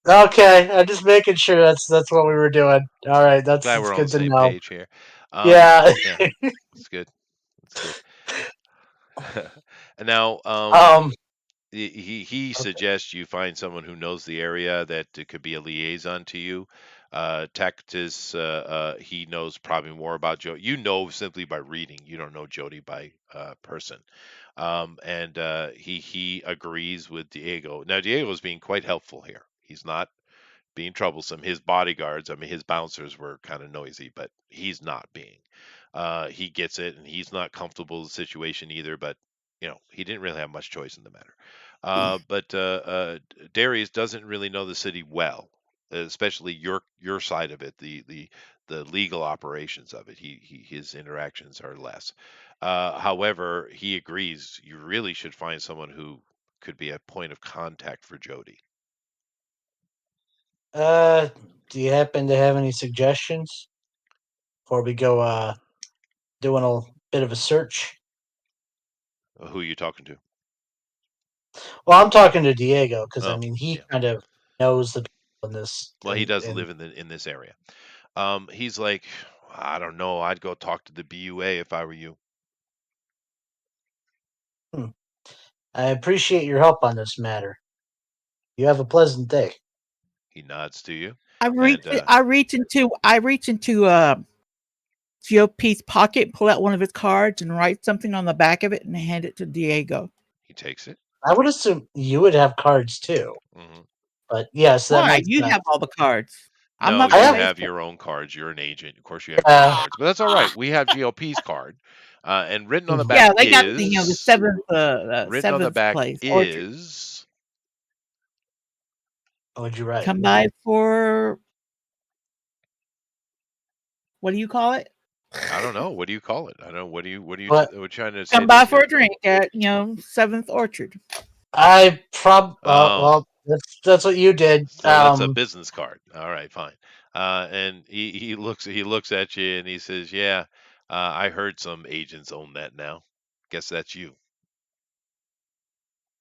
Okay, I'm just making sure that's what we were doing. All right, glad that's we're on the good to same know. page here. Yeah. Yeah, it's good. It's good. And now, um. he Okay. suggests you find someone who knows the area that could be a liaison to you. Tactus, he knows probably more about Jody. You know simply by reading. You don't know Jody by person. And he agrees with Diego. Now Diego is being quite helpful here. He's not being troublesome. His bodyguards, I mean, his bouncers were kind of noisy, but he's not being. He gets it, and he's not comfortable with the situation either. But he didn't really have much choice in the matter. But Darius doesn't really know the city well, especially your side of it, the legal operations of it. His interactions are less. However, he agrees you really should find someone who could be a point of contact for Jody. Uh, do you happen to have any suggestions before we go doing a bit of a search? Who are you talking to? Well, I'm talking to Diego because I Oh, mean he yeah. kind of knows the people in this Well, he does in live in this area. He's like, I don't know. I'd go talk to the BUA if I were you. hmm. I appreciate your help on this matter. You have a pleasant day. He nods to you, I reach and I reach into GOP's pocket, pull out one of his cards, and write something on the back of it, and hand it to Diego. he takes it. I would assume you would have cards too, Hmm. but yes, that Why? makes You sense. have all the cards. I'm No, not I from you have, have Facebook. your own cards. You're an agent. Of course, you have your own uh, cards. But that's all right. We have GOP's card, and written on the mhm. back Yeah, they got the is seventh place orchard. What would you write? Come by for what do you call it? I don't know. What do you call it? I don't know. What What trying to say Come by that for a drink at Seventh Orchard. I prob oh, well, that's what you did. so that's a business card. All right, fine. And he looks at you and he says, "Yeah, I heard some agents own that now. Guess that's you."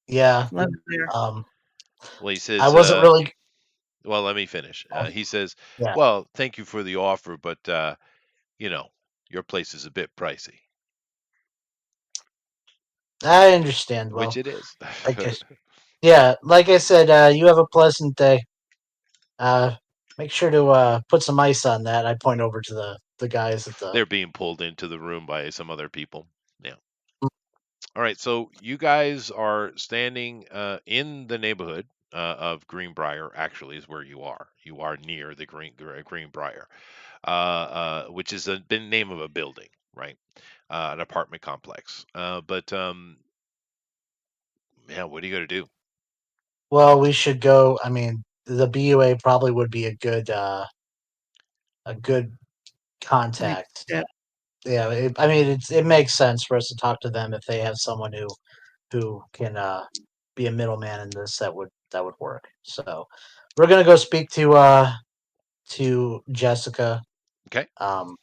Yeah. Live there. Well, he I says, wasn't really. "Well, let me finish." Oh, He says, yeah, "Well, thank you for the offer, but you know, your place is a bit pricey, I understand. which Well, it is." I guess. Yeah, like I said, you have a pleasant day. Uh, Make sure to put some ice on that. I point over to the guys at the. They're being pulled into the room by some other people. Yeah. All right, so you guys are standing in the neighborhood of Greenbrier. Actually, is where you are. You are near the Greenbrier, which is the name of a building, right? An apartment complex. But yeah, what are you gonna do? Well, we should go. I mean, the BUA probably would be a good Next contact. step. Yeah, I mean, it makes sense for us to talk to them if they have someone who can be a middleman in this. That would work. So we're gonna go speak to Jessica. Okay, Um, yeah,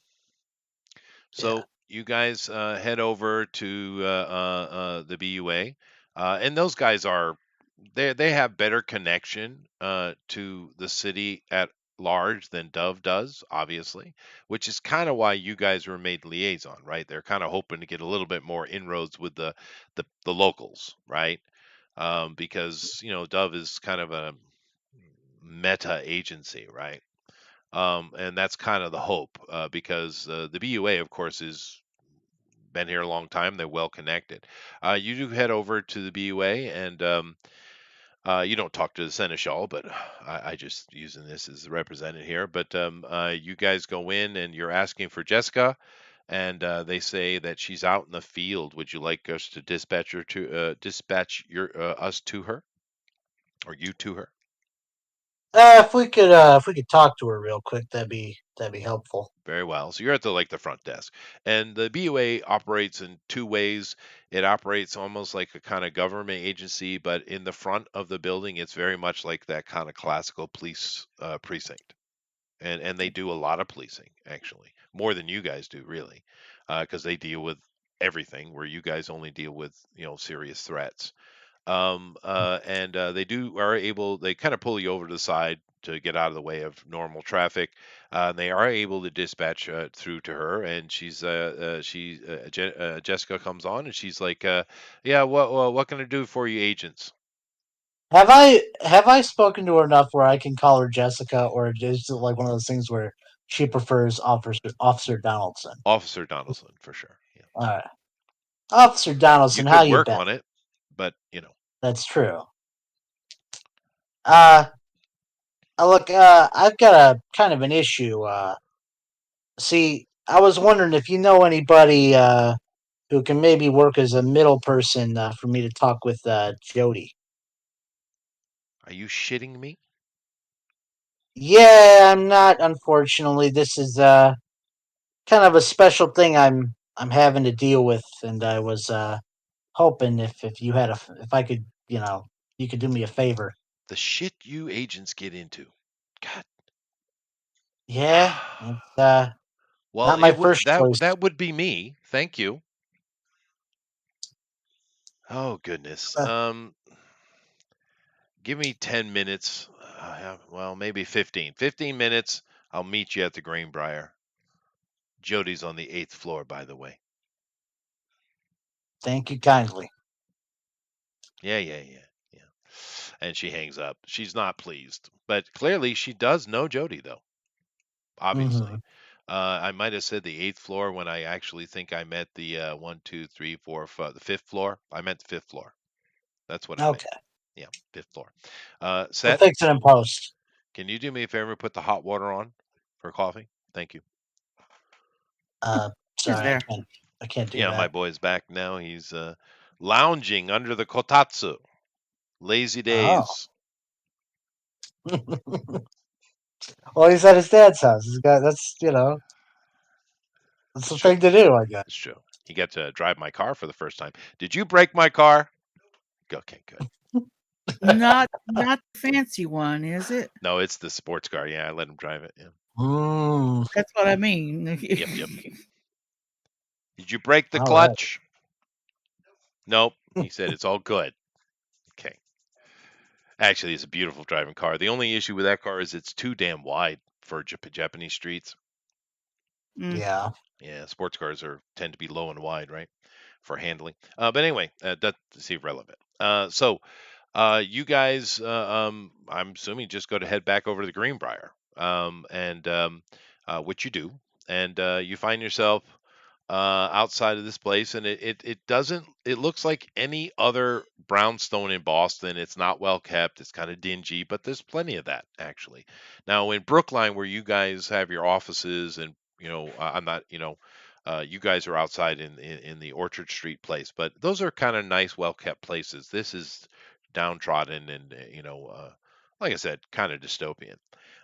so you guys head over to the BUA, and those guys are they have better connection to the city at large than Dove does, obviously, which is kind of why you guys were made liaison, right? They're kind of hoping to get a little bit more inroads with the locals, right? Because Dove is kind of a meta agency, right? And that's kind of the hope, because the BUA, of course, is been here a long time. They're well connected. You do head over to the BUA, and you don't talk to the seneschal, but I just using this as represented here. But you guys go in, and you're asking for Jessica, and they say that she's out in the field. Would you like us to dispatch us to her, or you to her? If we could talk to her real quick, that'd be helpful. Very well. So you're at the front desk, and the BUA operates in two ways. It operates almost like a kind of government agency, but in the front of the building, it's very much like that kind of classical police precinct, and they do a lot of policing, actually, more than you guys do, really, because they deal with everything, where you guys only deal with serious threats. And they kind of pull you over to the side to get out of the way of normal traffic. They are able to dispatch through to her, and Jessica comes on, and she's like, yeah, what can I do for you, agents? Have I spoken to her enough where I can call her Jessica, or is it like one of those things where she prefers Officer Donaldson? Officer Donaldson, for sure. Yeah. All right, Officer You Donaldson, how could you work been? on it, but That's true. Uh, look, I've got a kind of an issue. See, I was wondering if you know anybody who can maybe work as a middle person for me to talk with Jody. are you shitting me? Yeah, I'm not. Unfortunately, this is kind of a special thing I'm having to deal with, and I was hoping if you had if I could, you could do me a favor. The shit you agents get into. God. Yeah, it's Well, not my first choice. that would be me. Thank you. Oh goodness. Uh, Give me 10 minutes. Well, maybe 15. 15 minutes. I'll meet you at the Greenbrier. Jody's on the 8th floor, by the way. Thank you kindly. Yeah. And she hangs up. She's not pleased, but clearly she does know Jody, though. Hmm. Obviously. I might have said the 8th floor when I actually think I meant the one, two, three, four, five, the 5th floor. I meant the 5th floor. That's what I meant. Okay, Yeah, 5th floor. we'll Set. fix it in post. Can you do me a favor and put the hot water on for coffee? Thank you. Uh, Is sorry, there? I can't do Yeah, my that. boy's back now. He's lounging under the kotatsu. Lazy Oh, days. well, he's at his dad's house. That's that's It's the true. thing to do, I guess. It's true. He got to drive my car for the first time. Did you break my car? Okay, good. Not the fancy one, is it? No, it's the sports car. Yeah, I let him drive it. Yeah. Mm, That's what I mean. Yep. Did you break the all right. clutch? Nope. He said it's all good. Okay. Actually, it's a beautiful driving car. The only issue with that car is it's too damn wide for Japanese streets. Mm. Yeah. Yeah, sports cars tend to be low and wide, right, for handling. But anyway, that's irrelevant. You guys, I'm assuming just go to head back over to the Greenbrier, and which you do, and you find yourself outside of this place, and it doesn't. It looks like any other brownstone in Boston. It's not well kept. It's kind of dingy, but there's plenty of that actually. Now in Brookline, where you guys have your offices, and I'm not, you guys are outside in the Orchard Street place, but those are kind of nice, well kept places. This is downtrodden and like I said, kind of dystopian.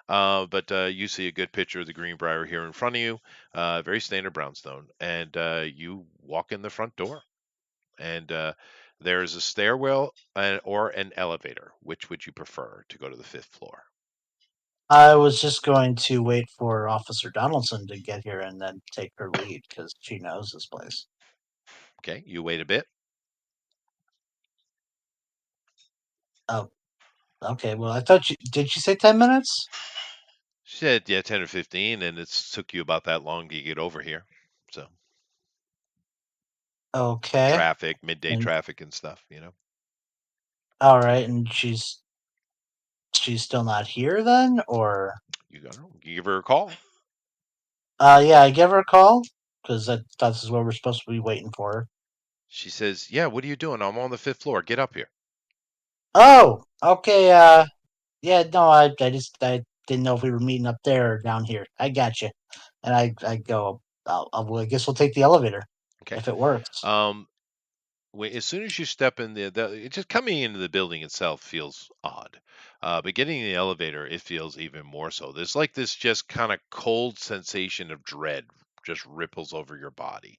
But you see a good picture of the Greenbrier here in front of you, very standard brownstone, and you walk in the front door, and there's a stairwell or an elevator. Which would you prefer to go to the 5th floor? I was just going to wait for Officer Donaldson to get here and then take her lead because she knows this place. Okay, you wait a bit. Oh, okay. Well, I thought you did. You say 10 minutes? She said, yeah, 10 or 15, and it's took you about that long to get over here. So Okay. traffic, midday And traffic and stuff. all right, and she's still not here then, or You gotta give her a call. yeah, I give her a call because that's where we're supposed to be waiting for her. She says, yeah, what are you doing? I'm on the 5th floor. Get up here. Oh, okay. Yeah, no, I didn't know if we were meeting up there or down here. I got you. And I go, I guess we'll take the elevator Okay. if it works. As soon as you step in just coming into the building itself feels odd. But getting in the elevator, it feels even more so. There's like this just kind of cold sensation of dread just ripples over your body.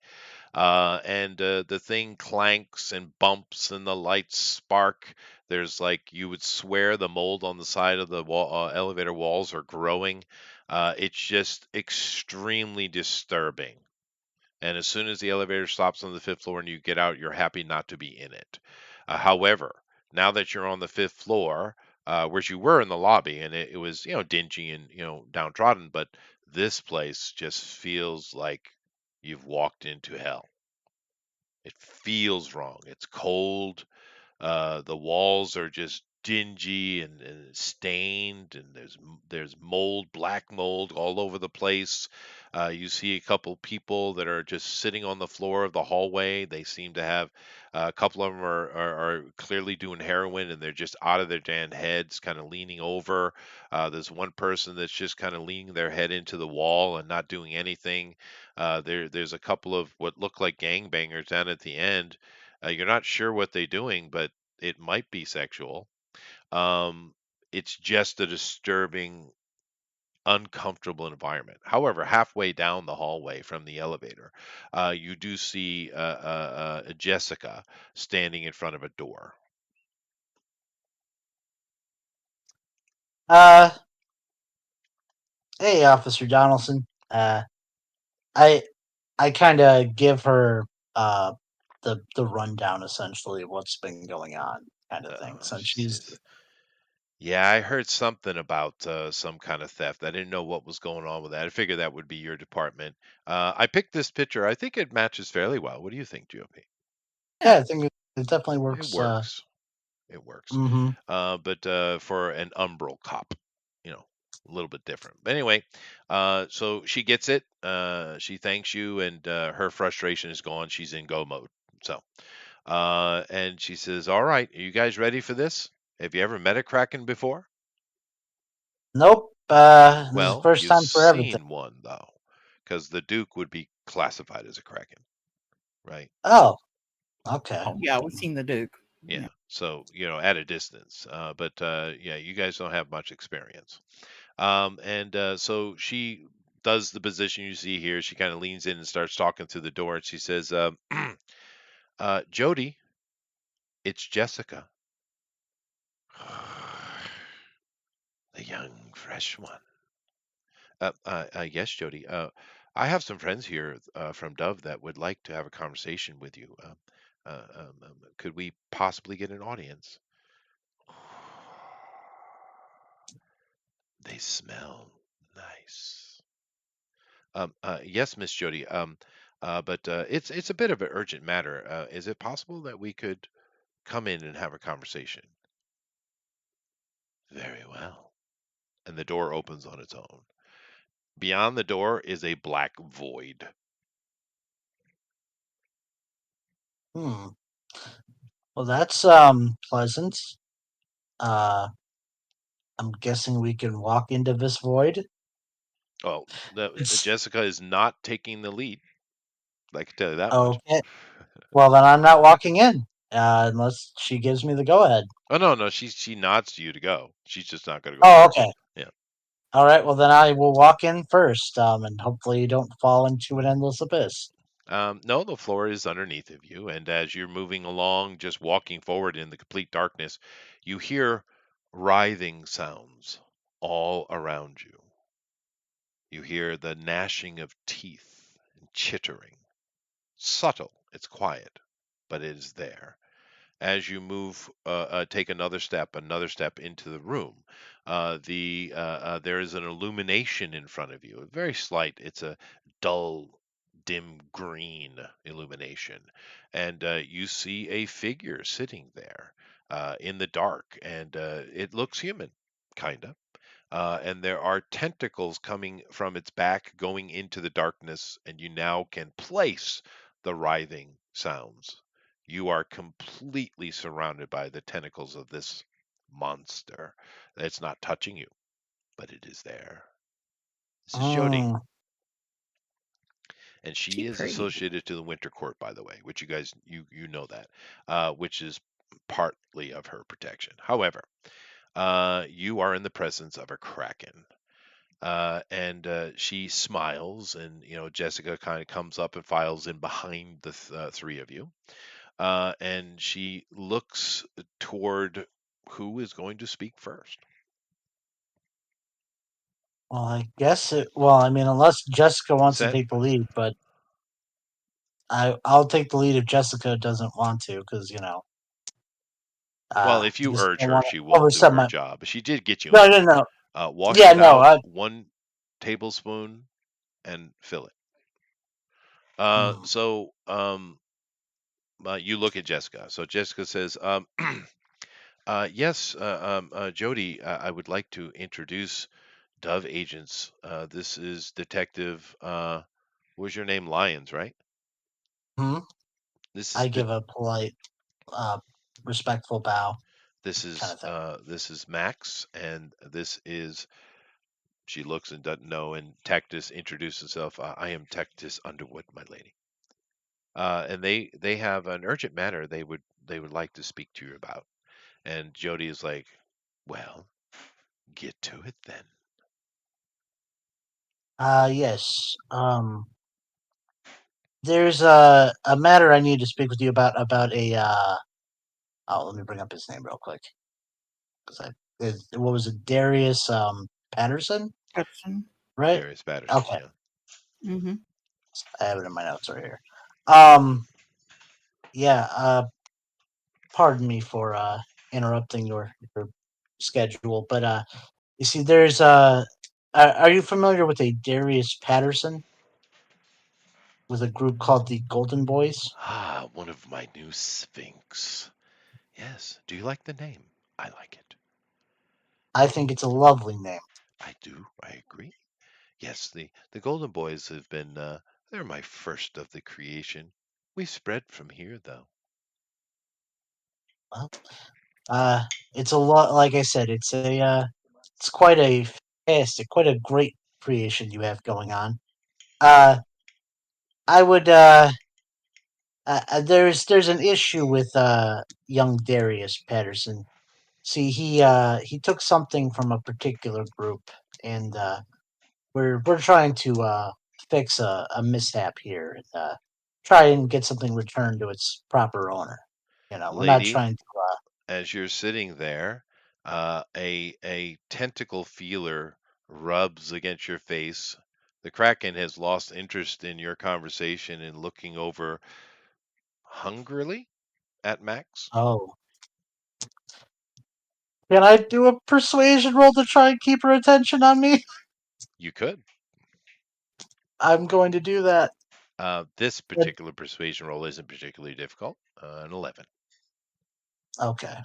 And the thing clanks and bumps and the lights spark. There's like you would swear the mold on the side of the elevator walls are growing. It's just extremely disturbing. And as soon as the elevator stops on the 5th floor and you get out, you're happy not to be in it. However, now that you're on the 5th floor, whereas you were in the lobby, and it was dingy and downtrodden, but this place just feels like you've walked into hell. It feels wrong. It's cold. The walls are just dingy and stained, and there's mold, black mold all over the place. You see a couple people that are just sitting on the floor of the hallway. They seem to have a couple of them are clearly doing heroin, and they're just out of their damn heads, kind of leaning over. There's one person that's just kind of leaning their head into the wall and not doing anything. There's a couple of what look like gangbangers down at the end. You're not sure what they're doing, but it might be sexual. Um, it's just a disturbing, uncomfortable environment. However, halfway down the hallway from the elevator, you do see Jessica standing in front of a door. Uh, hey, Officer Donaldson. I I kind of give her uh the rundown essentially of what's been going on, kind of thing. Since She she's says, yeah, I heard something about some kind of theft. I didn't know what was going on with that. I figured that would be your department. I picked this picture. I think it matches fairly well. What do you think, GOP? yeah, Yeah. I think it definitely It works. works. It works. Mm-hmm. But for an Umbral cop, you know, a little bit different. But anyway, so she gets it. She thanks you, and her frustration is gone. She's in go mode. So, and she says, "All right, are you guys ready for this? Have you ever met a Kraken before?" Nope. This is the Well, first you've time for everything. seen one though, because the Duke would be classified as a Kraken, right? Oh, okay. Oh yeah, we've seen the Duke. Yeah. Yeah. So, at a distance. But yeah, you guys don't have much experience. And so she does the position you see here. She kind of leans in and starts talking through the door, and she says, Jody, it's Jessica, the young, fresh one. Yes, Jody. I have some friends here from Dove that would like to have a conversation with you. Could we possibly get an audience? They smell nice. Yes, Miss Jody. But it's a bit of an urgent matter. Is it possible that we could come in and have a conversation? Very well. And the door opens on its own. Beyond the door is a black void. Hmm. Well, that's pleasant. Uh, I'm guessing we can walk into this void. Oh, It's Jessica is not taking the lead. I can tell you that much. okay. Well, then I'm not walking in unless she gives me the go ahead. Oh no, no, she nods to you to go. She's just not going to go Oh, first. okay. Yeah. All right. Well, then I will walk in first. And hopefully you don't fall into an endless abyss. No, the floor is underneath of you, and as you're moving along, just walking forward in the complete darkness, you hear writhing sounds all around you. You hear the gnashing of teeth and chittering. Subtle, it's quiet, but it is there. as you move, take another step into the room. There is an illumination in front of you, very slight. It's a dull, dim green illumination, and you see a figure sitting there in the dark, and it looks human, kind of. And there are tentacles coming from its back going into the darkness, and you now can place the writhing sounds. You are completely surrounded by the tentacles of this monster. It's not touching you, but it is there. This is Jody, Mm. and she She is pretty. associated to the Winter Court, by the way, which you guys you know that, which is partly of her protection. However, you are in the presence of a kraken. And she smiles, and Jessica kind of comes up and files in behind the three of you, and she looks toward who is going to speak first. Well, I guess it. Well, I mean, unless Jessica wants to Set. take the lead, but I'll take the lead if Jessica doesn't want to, because Well, if you just urge don't her, want she to will do overstep her my. job. She did get you No, in. no, no. Wash Yeah, it no. out, 1 tablespoon, and fill it. Mm, You look at Jessica. So Jessica says, "Yes, Jody, I would like to introduce Dove agents. This is Detective. What was your name? Lyons, right? hmm. This is I the. give a polite, uh, respectful bow, kind of thing. This is Max, and this is. She looks and doesn't know, and Tectus introduces himself. I am Tectus Underwood, my lady. And they have an urgent matter they would like to speak to you about. And Jody is like, well, get to it then. Yes. There's a matter I need to speak with you about a. Oh, let me bring up his name real quick, because what was it, Darius Patterson, Person. right? Darius Patterson, Okay, yeah. Mm-hmm. I have it in my notes right here. Um, yeah. Pardon me for interrupting your schedule, but you see, there's are you familiar with a Darius Patterson with a group called the Golden Boys? Ah, one of my new Sphinx. Yes. Do you like the name? I like it. I think it's a lovely name. I do. I agree. Yes, the Golden Boys have been. They're my first of the creation. We spread from here, though. Well, it's a lot. Like I said, it's quite a fantastic, quite a great creation you have going on. Uh, I would there's an issue with young Darius Patterson. See, he took something from a particular group, and we're trying to fix a mishap here, and try and get something returned to its proper owner. We're not Lady, trying to. as you're sitting there, a tentacle feeler rubs against your face. The Kraken has lost interest in your conversation and looking over hungrily at Max. Oh, can I do a persuasion roll to try and keep her attention on me? You could. I'm going to do that. This But- particular persuasion roll isn't particularly difficult. An 11. Okay.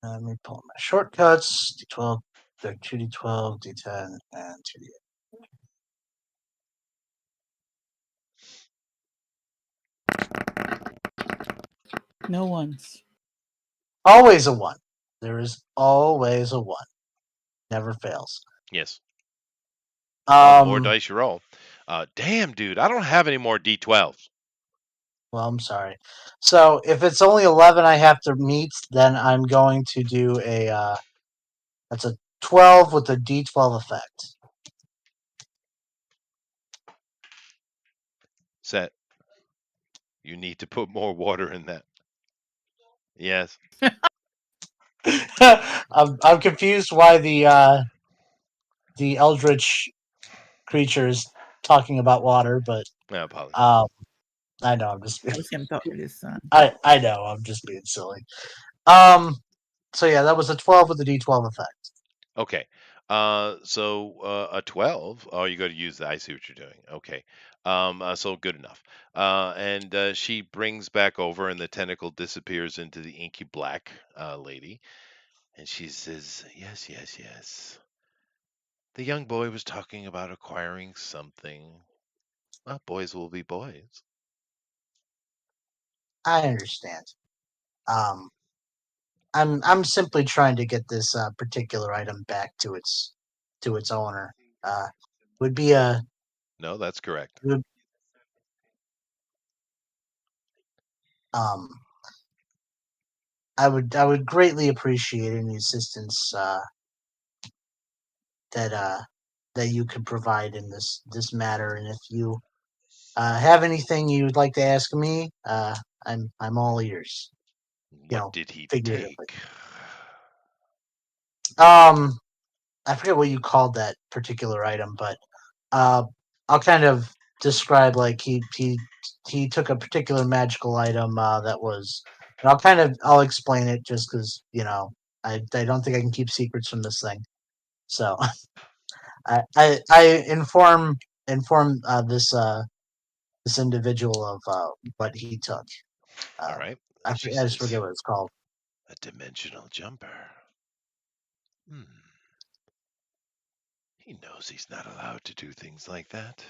Let me pull my shortcuts. D12, 2D12, D10, and 2D8. No one's. Always a 1. There is always a 1. Never fails. Yes. Well, the more Um, dice you roll. Damn, dude, I don't have any more D12s. well, I'm sorry. So if it's only 11 I have to meet, then I'm going to do that's a 12 with a D12 effect. Set. You need to put more water in that. Yes. I'm confused why the eldritch creature is talking about water, but I apologize. um, I know. I'm just. That was him talking to his son. I know. I'm just being silly. Um. So yeah, that was a 12 with the D12 effect. Okay. So a 12. Oh, you got to use that. I see what you're doing. Okay. So good enough. And she brings back over, and the tentacle disappears into the inky black lady. And she says, "Yes, yes, yes. The young boy was talking about acquiring something. Well, boys will be boys." I understand. Um. I'm simply trying to get this particular item back to its owner. Uh. Would be a No, that's correct. would, um. I would greatly appreciate any assistance that that you could provide in this matter, and if you have anything you'd like to ask me, I'm all ears. You What know, did he figuratively. take? Um, I forget what you called that particular item, but uh, I'll kind of describe like he took a particular magical item that was, and I'll explain it just because I don't think I can keep secrets from this thing. So I inform this individual of what he took. All Uh, right. And she I just forget says, what it's called. "A dimensional jumper. Hmm. He knows he's not allowed to do things like that.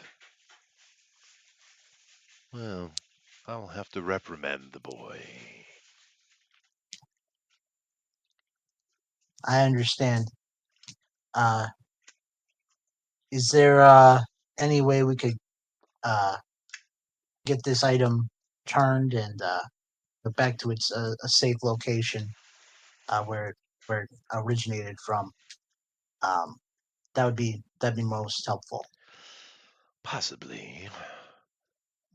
Well, I'll have to reprimand the boy." I understand. Uh, is there any way we could uh, get this item turned and get back to its a safe location where it originated from? Um, that'd be most helpful. Possibly.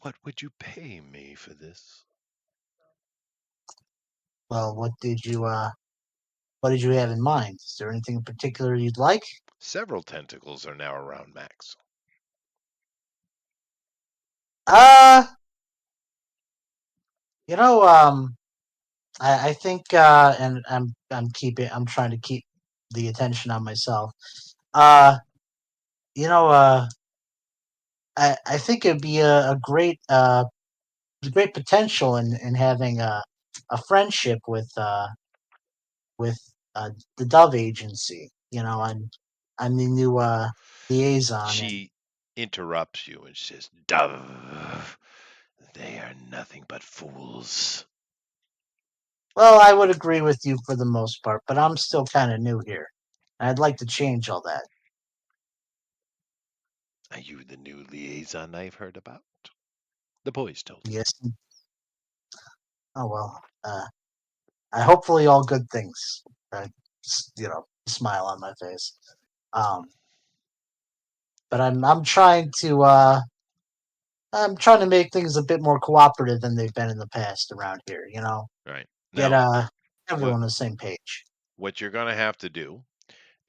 What would you pay me for this? Well, what did you have in mind? Is there anything in particular you'd like? Several tentacles are now around Max. Uh, you know, I think, and I'm trying to keep the attention on myself. Uh, you know, I think it'd be a great potential in having a friendship with the Dove Agency. I'm the new liaison, and She interrupts you and says, "Dove, they are nothing but fools." well, I would agree with you for the most part, but I'm still kind of new here. I'd like to change all that. Are you the new liaison I've heard about? The boys told me. Yes. Oh well. I hopefully all good things. Uh, smile on my face. Um, but I'm trying to make things a bit more cooperative than they've been in the past around here. Right. Get Now, what everyone on the same page. what you're going to have to do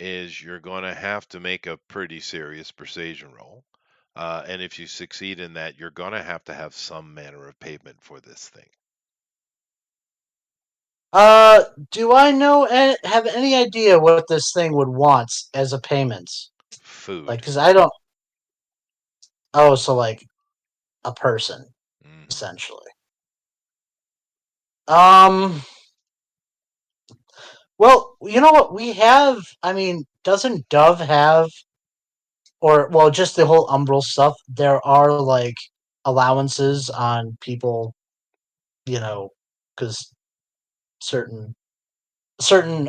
is you're going to have to make a pretty serious persuasion roll. And if you succeed in that, you're going to have some manner of payment for this thing. Do I have any idea what this thing would want as a payment? Like, Food. because I don't. Oh, so like a person Hmm. essentially. Um. Well, you know what we have. I mean, doesn't Dove have, or well, just the whole Umbral stuff? There are like allowances on people, because certain certain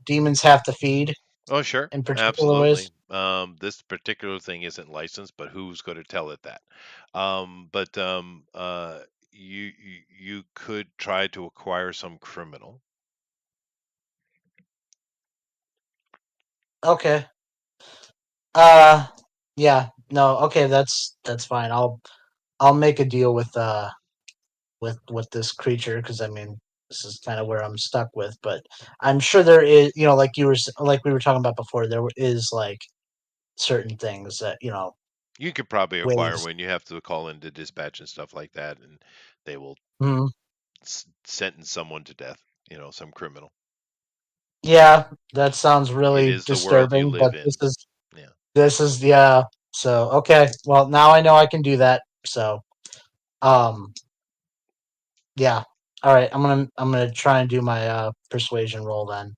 demons have to feed Oh, sure. in particular Absolutely. ways. This particular thing isn't licensed, but who's going to tell it that? But you could try to acquire some criminal. Okay. Uh, yeah. No. Okay. That's fine. I'll make a deal with this creature because I mean this is kind of where I'm stuck with. But I'm sure there is, like we were talking about before, is like certain things that You could probably acquire ways. when you have to call into dispatch and stuff like that, and they will Mhm. sentence someone to death. You know, some criminal. Yeah, that sounds It really is the world you disturbing, but live in. Yeah. this is yeah. So okay, well now I know I can do that. So um yeah. All right, I'm gonna try and do my persuasion roll then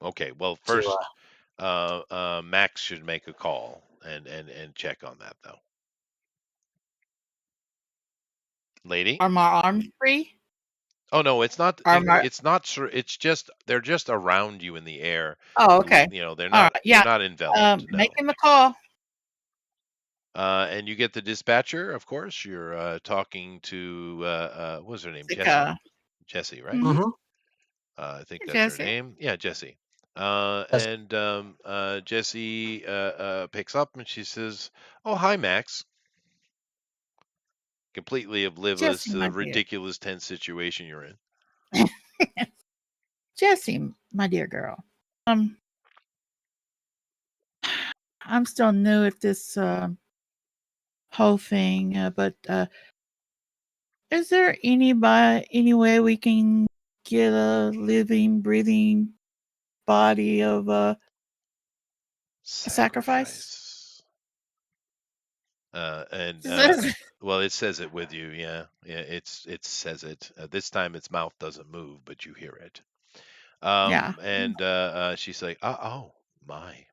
Okay. Well, to first, Max should make a call and check on that though. Lady. Are my arms free? Oh no, it's not. Are my It's not. It's just they're just around you in the air. Oh, okay. You know, they're All not. right. You're Yeah. not enveloped. No. Making the call. And you get the dispatcher, of course. You're talking to what was her name? Jessie. Jessica. Jessie, right? Mm-hmm. mhm. I think that's her Jesse. name. Yeah, Jessie. Yes. And Jessie picks up and she says, "Oh, hi, Max." Completely oblivious Jesse, to my the dear. ridiculous tense situation you're in. Jesse, my dear girl. I'm still new at this whole thing, but is there any way we can get a living, breathing body of a sacrifice? Sacrifice. And Says- well, it says it with you. Yeah, yeah. It says it. This time its mouth doesn't move, but you hear it. yeah. And she's like, oh my.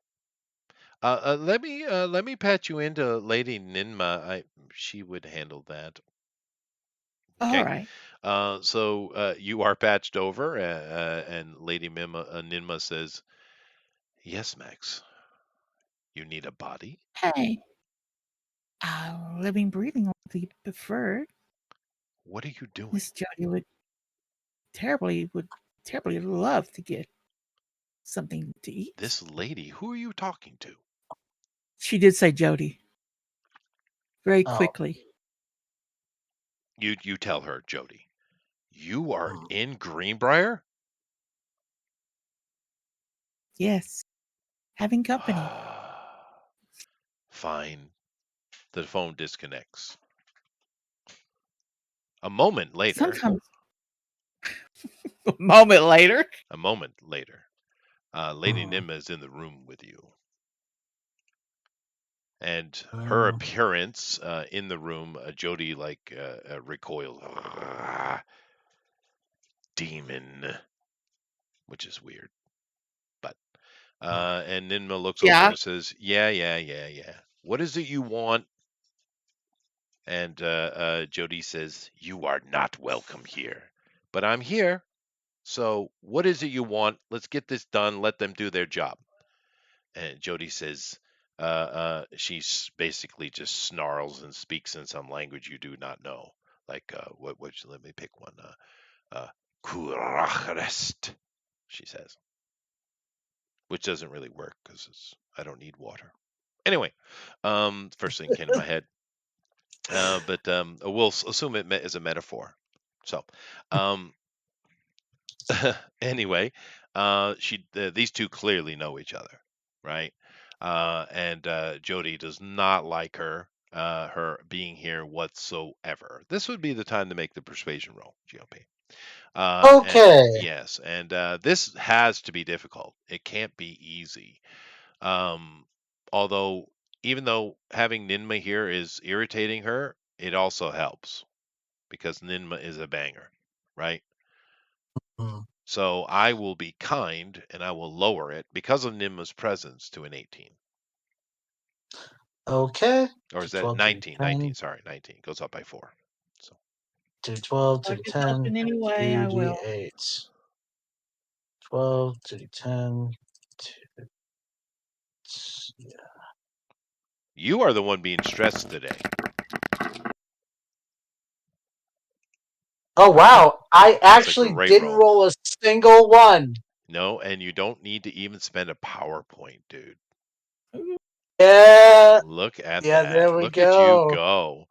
Let me patch you into Lady Ninma. She would handle that. All Okay. right. So you are patched over, and Lady Ninma says, "Yes, Max. You need a body. Hey, living, breathing would be preferred. What are you doing? Miss Jody would terribly love to get something to eat. This lady. Who are you talking to? She did say Jody very Oh. quickly. You tell her, Jody. You are Mm. in Greenbrier. Yes, having company. Fine. The phone disconnects. A moment later. Sometimes a moment later. A moment later. Lady Mm. Ninma is in the room with you. And her Mm. appearance in the room, Jody recoils. Demon, which is weird. But and Ninma looks over Yeah. and says, "Yeah. What is it you want?" And Jody says, "You are not welcome here, but I'm here. So what is it you want? Let's get this done. Let them do their job." And Jody says, she basically just snarls and speaks in some language you do not know. Like, let me pick one. Kurachrest, she says, which doesn't really work because I don't need water. Anyway, first thing came to my head. But we'll assume it is a metaphor. So, um, anyway, these two clearly know each other, right? And Jody does not like her being here whatsoever. This would be the time to make the persuasion roll, GOP. And Okay. yes, and this has to be difficult. It can't be easy. Um, although, even though having Ninma here is irritating her, it also helps because Ninma is a banger, right? Mm. So I will be kind and I will lower it because of Ninma's presence to an 18. Okay. Or is that 212 to 19? 10. 19, sorry, 19. Goes up by 4. So 212 I to can help 10. in any way. I will. 2d8. 12 to 10. Yeah. you are the one being stressed today. Oh wow! I That's a actually great didn't roll. roll a single one. No, and you don't need to even spend a PowerPoint, dude. Yeah. Look at Yeah. that. There we Look at you go. go.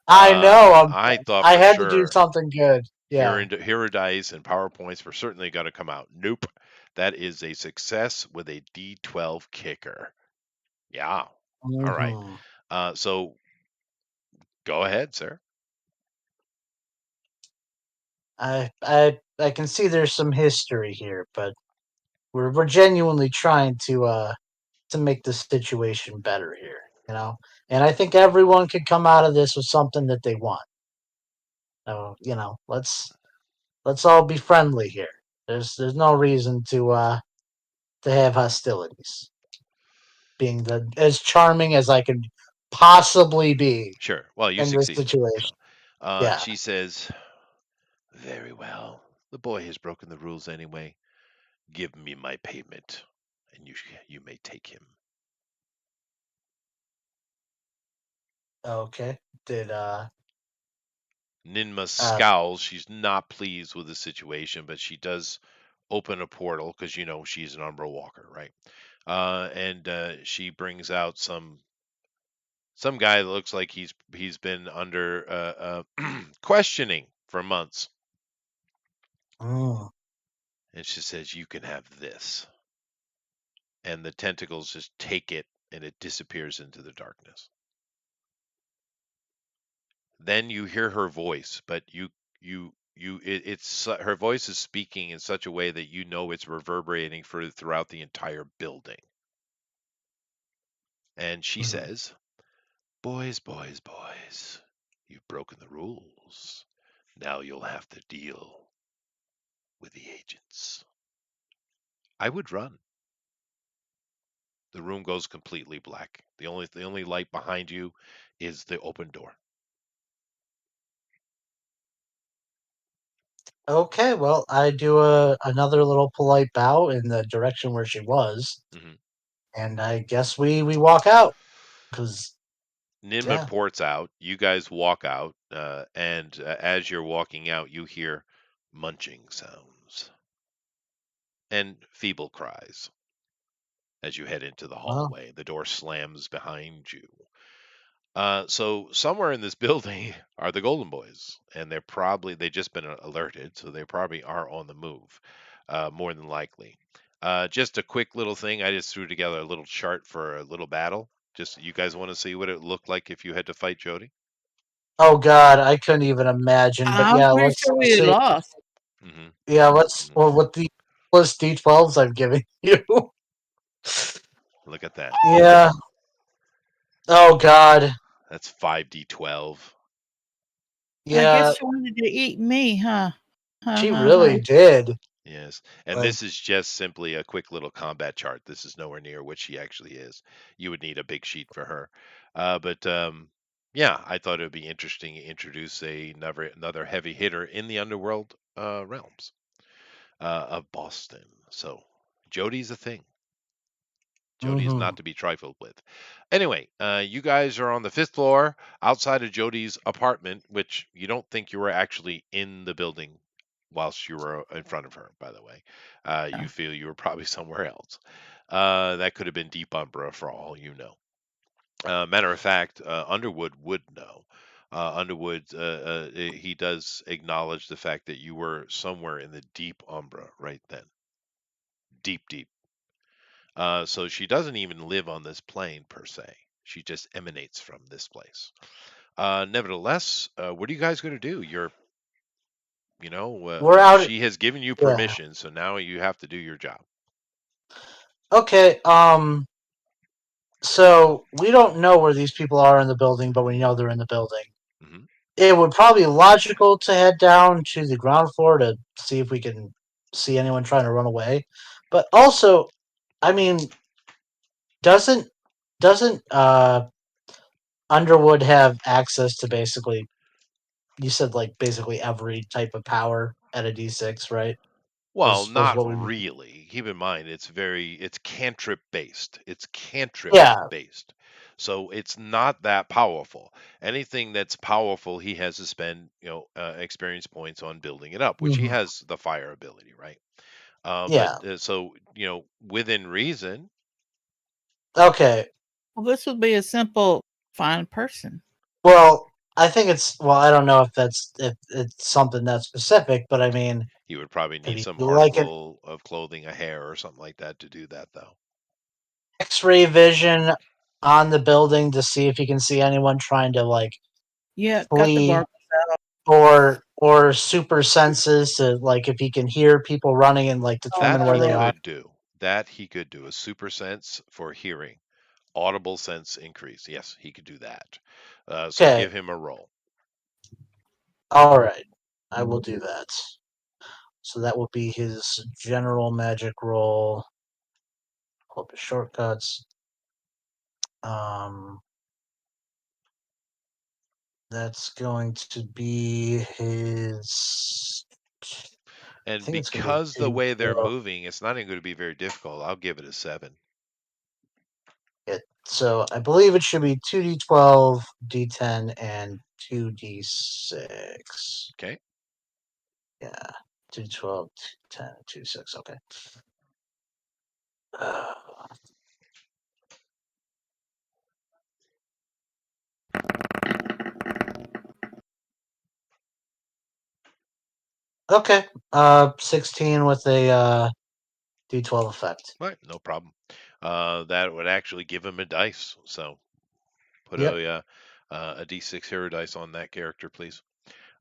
I know. I thought I for had to do sure something good. Yeah. Hero Dice and PowerPoints were certainly going to come out. Nope. That is a success with a D12 kicker. Yeah. All right. Hmm. So go ahead, sir. I can see there's some history here, but we're genuinely trying to make the situation better here, you know. And I think everyone could come out of this with something that they want. So let's all be friendly here. There's no reason to have hostilities. Being as charming as I could possibly be Sure. Well, you in this succeeded. So, situation. Yeah. she says, "Very well. The boy has broken the rules anyway. Give me my payment, and you may take him." Okay. Did Ninma uh scowls. She's not pleased with the situation, but she does open a portal because she's an Umbral Walker, right? And she brings out some guy that looks like he's been under questioning for months, mm, and she says, "You can have this," and the tentacles just take it, and it disappears into the darkness. Then you hear her voice, but it's her voice is speaking in such a way that it's reverberating throughout the entire building. And she mhm. says, "Boys, boys, boys, you've broken the rules. Now you'll have to deal with the agents." I would run. The room goes completely black. The only light behind you is the open door. Okay, well, I do another little polite bow in the direction where she was, hmm and I guess we walk out because Ninma yeah. ports out. You guys walk out, and as you're walking out, you hear munching sounds and feeble cries as you head into the Well, hallway. The door slams behind you. So somewhere in this building are the Golden Boys, and they just been alerted, so they probably are on the move, more than likely. Just a quick little thing. I just threw together a little chart for a little battle. Just you guys want to see what it looked like if you had to fight Jody? oh God, I couldn't even imagine. But I'm yeah, pretty let's sure we see. lost. hmm Yeah, let's. hmm Well, with the plus D12s I've given you. Look at that. Yeah. Oh God. That's 5d12. I guess Yeah, she wanted to eat me, huh? Ha she ha ha. really did. Yes, and Like, this is just simply a quick little combat chart. This is nowhere near what she actually is. You would need a big sheet for her. But yeah, I thought it would be interesting to introduce another heavy hitter in the underworld realms of Boston. So Jody's a thing. Jody is hmm not to be trifled with. Anyway, you guys are on the fifth floor outside of Jody's apartment, which you don't think you were actually in the building whilst you were in front of her, by the way. You feel you were probably somewhere else. That could have been Deep Umbra for all you know. Matter of fact, Underwood would know. Underwood, he does acknowledge the fact that you were somewhere in the Deep Umbra right then. Deep, deep. So she doesn't even live on this plane per se. She just emanates from this place. Nevertheless, what are you guys going to do? we're out. She has given you Yeah. permission, so now you have to do your job. Okay. So we don't know where these people are in the building, but we know they're in the building. hmm It would probably be logical to head down to the ground floor to see if we can see anyone trying to run away. But also, I mean, doesn't doesn't Underwood have access to basically you said like basically every type of power at a D6, right? Well, Was not what we really. Keep in mind, it's cantrip based. It's cantrip Yeah. based. So it's not that powerful. Anything that's powerful, he has to spend, experience points on building it up, which he hmm has the fire ability, right? But Yeah. so within reason. Okay. Well, this would be a simple find person. Well, I think it's I don't know if it's something that specific, but I mean, He would probably if need you some do like an article of clothing, a hair or something like that to do that, though. X-ray vision, on the building to see if he can see anyone trying to like Yeah, got the flee, bar. or super senses to like if he can hear people running and like determine That where he they are. could do. That he could do. A super sense for hearing. Audible sense increase. Yes, he could do that. So Okay, give him a roll. all right, I will do that. So that will be his general magic roll. Pull up his shortcuts. Um, that's going to be his. I And think it's going to be because a the two. way they're moving, it's not even going to be very difficult. I'll give it a 7. So I believe it should be 2d12, d10, and 2d6. Okay. Yeah, 2d12, 10, 2d6. Okay. Okay. 16 with a d12 effect. All right, no problem. That would actually give him a dice. So put Yep. a d6 hero dice on that character, please.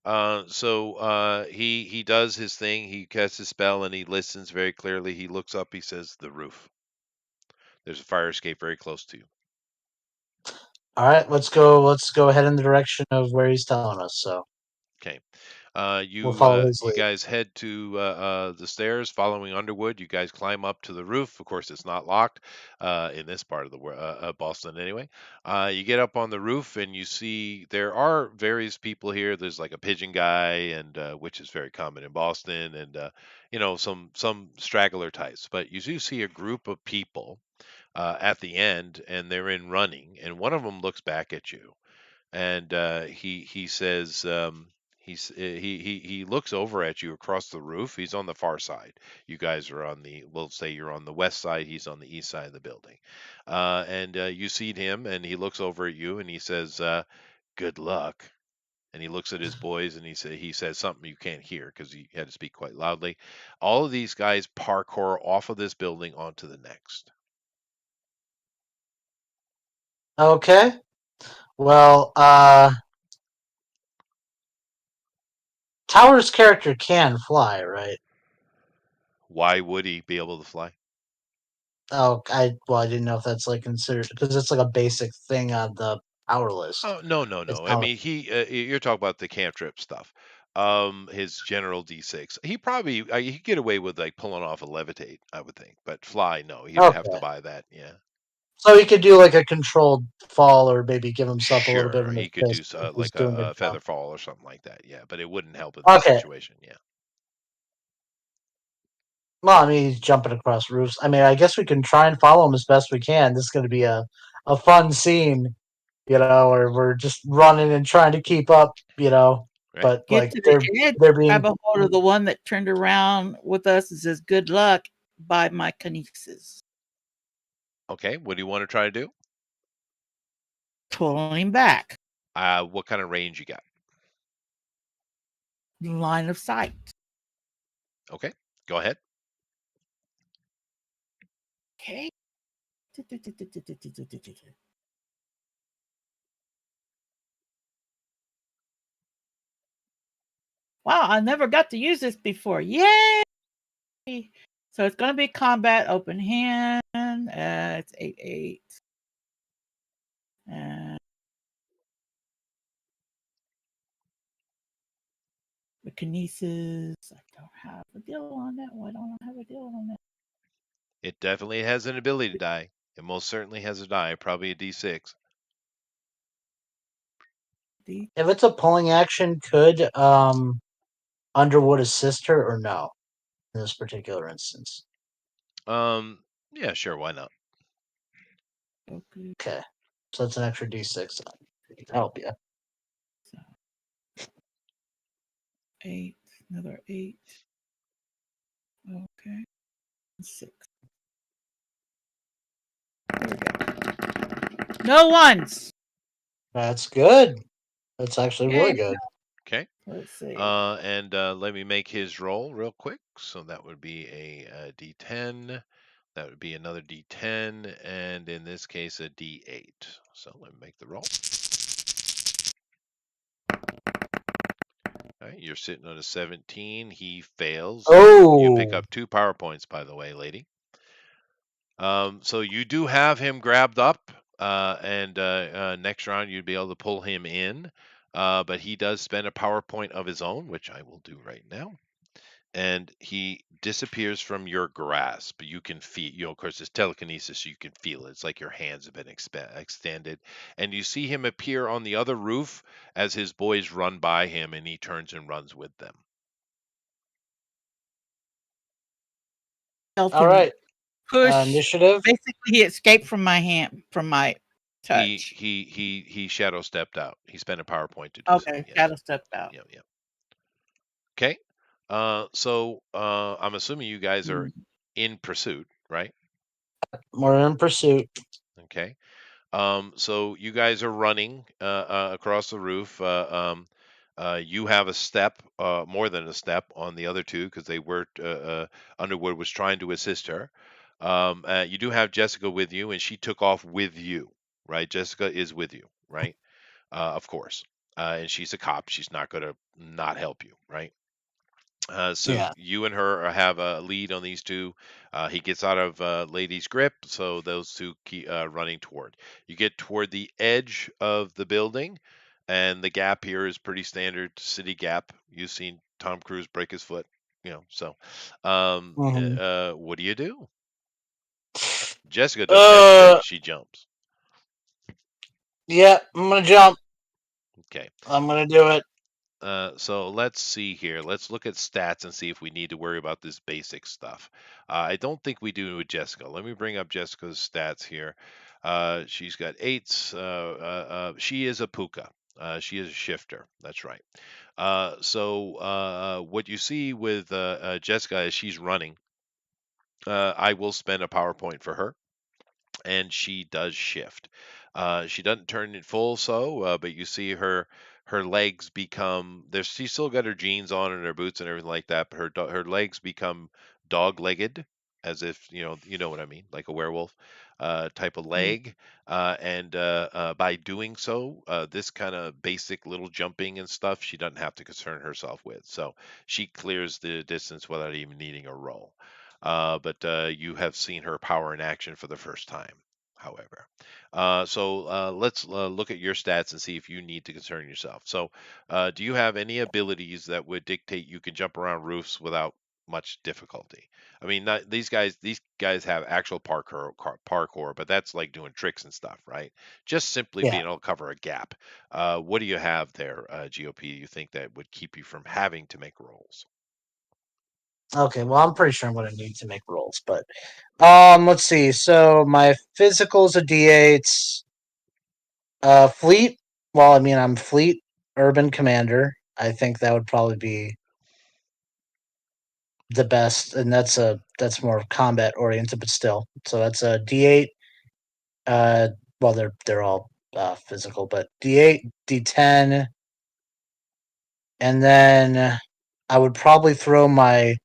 He does his thing. He casts his spell and he listens very clearly. He looks up. He says, "The roof. There's a fire escape very close to you." All right, let's go. Let's go ahead in the direction of where he's telling us. So Okay. we'll follow his You lead. guys head to the stairs following Underwood. You guys climb up to the roof. Of course, it's not locked in this part of the Boston anyway. You get up on the roof and you see there are various people here. There's like a pigeon guy, and which is very common in Boston, and some straggler types. But you do see a group of people at the end, and they're in running, and one of them looks back at you and he says he looks over at you across the roof. He's on the far side. You guys are on the, we'll say you're on the west side. He's on the east side of the building, and you see him, and he looks over at you, and he says, "Good luck." And he looks at his boys, and he says something you can't hear because he had to speak quite loudly. All of these guys parkour off of this building onto the next. Okay. Well, Tower's character can fly, right? Why would he be able to fly? Oh, I didn't know if that's like considered because it's like a basic thing on the power list. Oh, no, no, It's no. I not. mean, you're talking about the cantrip stuff. His general D6. He probably he'd get away with like pulling off a levitate, I would think. But fly, no, he would have to Okay. buy that. Yeah. So he could do like a controlled fall, or maybe give himself a little bit of Sure, an he could do assist if he's like doing a a jump. feather fall or something like that. Yeah, but it wouldn't help in this Okay. situation. Yeah. Well, I mean, he's jumping across roofs. I mean, I guess we can try and follow him as best we can. This is going to be a fun scene, where we're just running and trying to keep up, Right. but Get like to they're the edge, they're grab being. a hold of the one that turned around with us and says, "Good luck," by my kinesis. Okay. What do you want to try to do? Pull him back. What kind of range you got? Line of sight. Okay. Go ahead. Okay. Wow, I never got to use this before. Yay! So it's going to be combat open hand. It's 8/8. And the kinesis. I don't have a deal on that. Why don't I have a deal on that? It definitely has an ability to die. It most certainly has a die, probably a D6. If it's a pulling action, could Underwood assist her or no? In this particular instance. Yeah, sure, why not? Okay. Okay, so it's an extra d6. Help you. So 8. Another 8. Okay. 6. There we go. No ones. That's good. That's actually really Yay. good. Okay. Let's see. And let me make his roll real quick. So that would be a D10 That would be another D10, and in this case, a D8. So let me make the roll. All right, you're sitting on a 17. He fails. You pick Oh, up 2 power points, by the way, lady. So you do have him grabbed up, and next round you'd be able to pull him in. But he does spend a power point of his own, which I will do right now. And he disappears from your grasp. You can feel, of course, it's telekinesis, so you can feel it. It's like your hands have been extended. And you see him appear on the other roof as his boys run by him, and he turns and runs with them. Help all him right. push. Initiative. Basically, he escaped from my hand, from my He touch. he he he shadow stepped out. He spent a power point to do so. Okay, Yes. shadow stepped out. Yeah. Yeah. Okay. So I'm assuming you guys are Mm. in pursuit, right? We're in pursuit. Okay. So you guys are running across the roof. You have a step, more than a step, on the other two because they were Underwood was trying to assist her. You do have Jessica with you, and she took off with you, right? Jessica is with you, right? Of course. And she's a cop. She's not going to not help you, right? So Yeah. you and her have a lead on these two. He gets out of Lady's grip, so those two keep running toward. You get toward the edge of the building, and the gap here is pretty standard city gap. You've seen Tom Cruise break his foot, So, hmm what do you do? Jessica doesn't Uh, hesitate; she jumps. yeah. I'm gonna jump. Okay. I'm gonna do it. So let's see here. Let's look at stats and see if we need to worry about this basic stuff. I don't think we do with Jessica. Let me bring up Jessica's stats here. She's got 8s. She is a puka. She is a shifter. That's right. So what you see with Jessica as she's running, I will spend a PowerPoint for her, and she does shift. She doesn't turn it full, but you see her legs become there. She's still got her jeans on and her boots and everything like that, but her legs become dog-legged, as if you know what I mean, like a werewolf type of Mm. leg. And by doing so, this kind of basic little jumping and stuff, she doesn't have to concern herself with. So she clears the distance without even needing a roll. But you have seen her power in action for the first time, however. So let's look at your stats and see if you need to concern yourself. So, do you have any abilities that would dictate you can jump around roofs without much difficulty? I mean, not, these guys have actual parkour, but that's like doing tricks and stuff, right? Just simply Yeah. being able to cover a gap. What do you have there, GOP? You think that would keep you from having to make rolls? Okay. Well, I'm pretty sure I'm gonna need to make rolls, but let's see. So my physical's a D8. Fleet. Well, I mean, I'm fleet urban commander. I think that would probably be the best, and that's more combat oriented, but still. So that's a D8. Uh, well, they're all physical, but D8, D10, and then I would probably throw my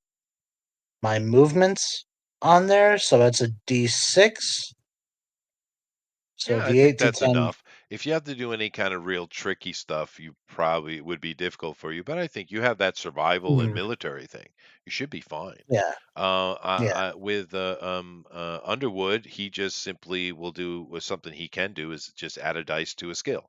movements on there. So that's a D6. So Yeah, I think D8, that's D10. enough. If you have to do any kind of real tricky stuff, you probably would be difficult for you. But I think you have that survival and Mhm. military thing. You should be fine. Yeah, yeah. With Underwood, he just simply will do with something he can do is just add a dice to a skill.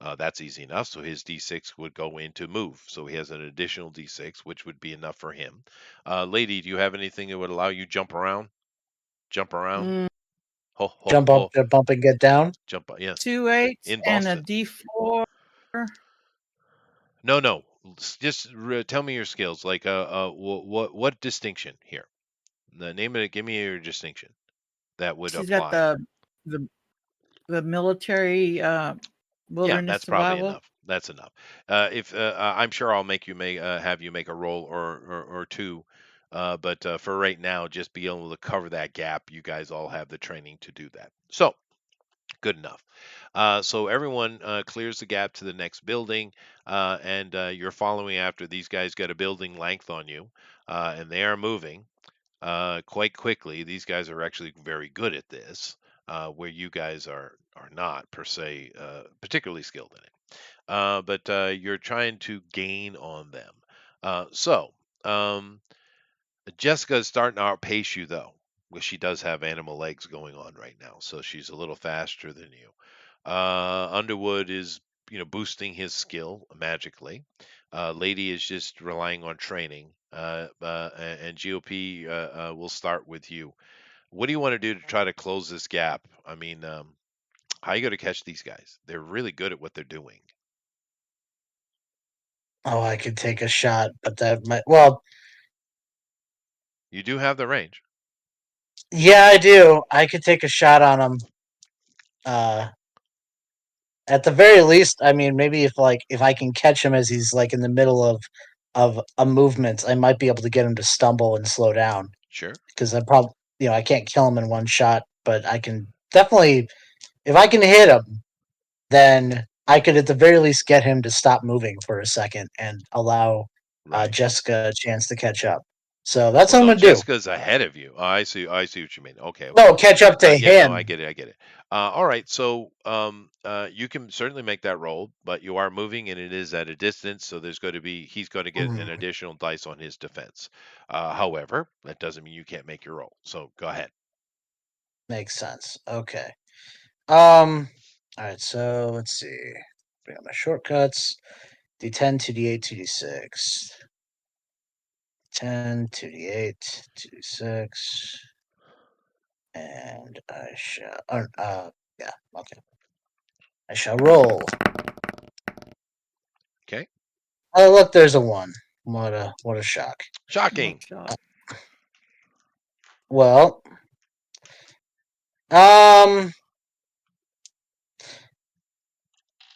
That's easy enough. So his D6 would go into move. So he has an additional D6, which would be enough for him. Lady, do you have anything that would allow you jump around? Jump around? Mm, Ho ho ho! Jump up, and get down. Jump! Yes, 2 8s in and a Boston. D4. No, no. Just tell me your skills. Like, what distinction here? The name of it. Give me your distinction that would She's got apply. the the military Yeah, wilderness that's probably survival. enough. That's enough. If I'm sure I'll make you make have you make a roll or two, but for right now, just be able to cover that gap. You guys all have the training to do that. So good enough. So everyone clears the gap to the next building, and you're following after these guys got a building length on you, and they are moving. quite quickly. These guys are actually very good at this, where you guys are not per se particularly skilled in it. But you're trying to gain on them. So Jessica's starting to outpace you though, because she does have animal legs going on right now, so she's a little faster than you. Underwood is boosting his skill magically. Lady is just relying on training. And GOP will start with you. What do you want to do to try to close this gap? I mean, how are you going to catch these guys? They're really good at what they're doing. Oh, I could take a shot, but that might. Well, You do have the range. yeah, I do. I could take a shot on him. Uh, at the very least, I mean, maybe if I can catch him as he's like in the middle of a movement, I might be able to get him to stumble and slow down. Sure. Because I probably I can't kill him in one shot, but I can definitely if I can hit him, then I could at the very least get him to stop moving for a second and allow Right. Jessica a chance to catch up. So that's Well, what I'm no, gonna do. Jessica's ahead of you. Oh, I see. I see what you mean. Okay. Okay. No, catch up to Yeah. No, I him. get it. I get it. All right. So, you can certainly make that roll, but you are moving, and it is at a distance. So he's going to get an Mhm. additional dice on his defense. However, that doesn't mean you can't make your roll. So go ahead. Makes sense. Okay. All right. So let's see. Bring up my shortcuts. D10, 2d8, 2d6. 10, 2d8, 2d6. And I shall. Yeah. Okay. I shall roll. Okay. Oh, look, there's a 1. What a shock. Shocking. Well, um,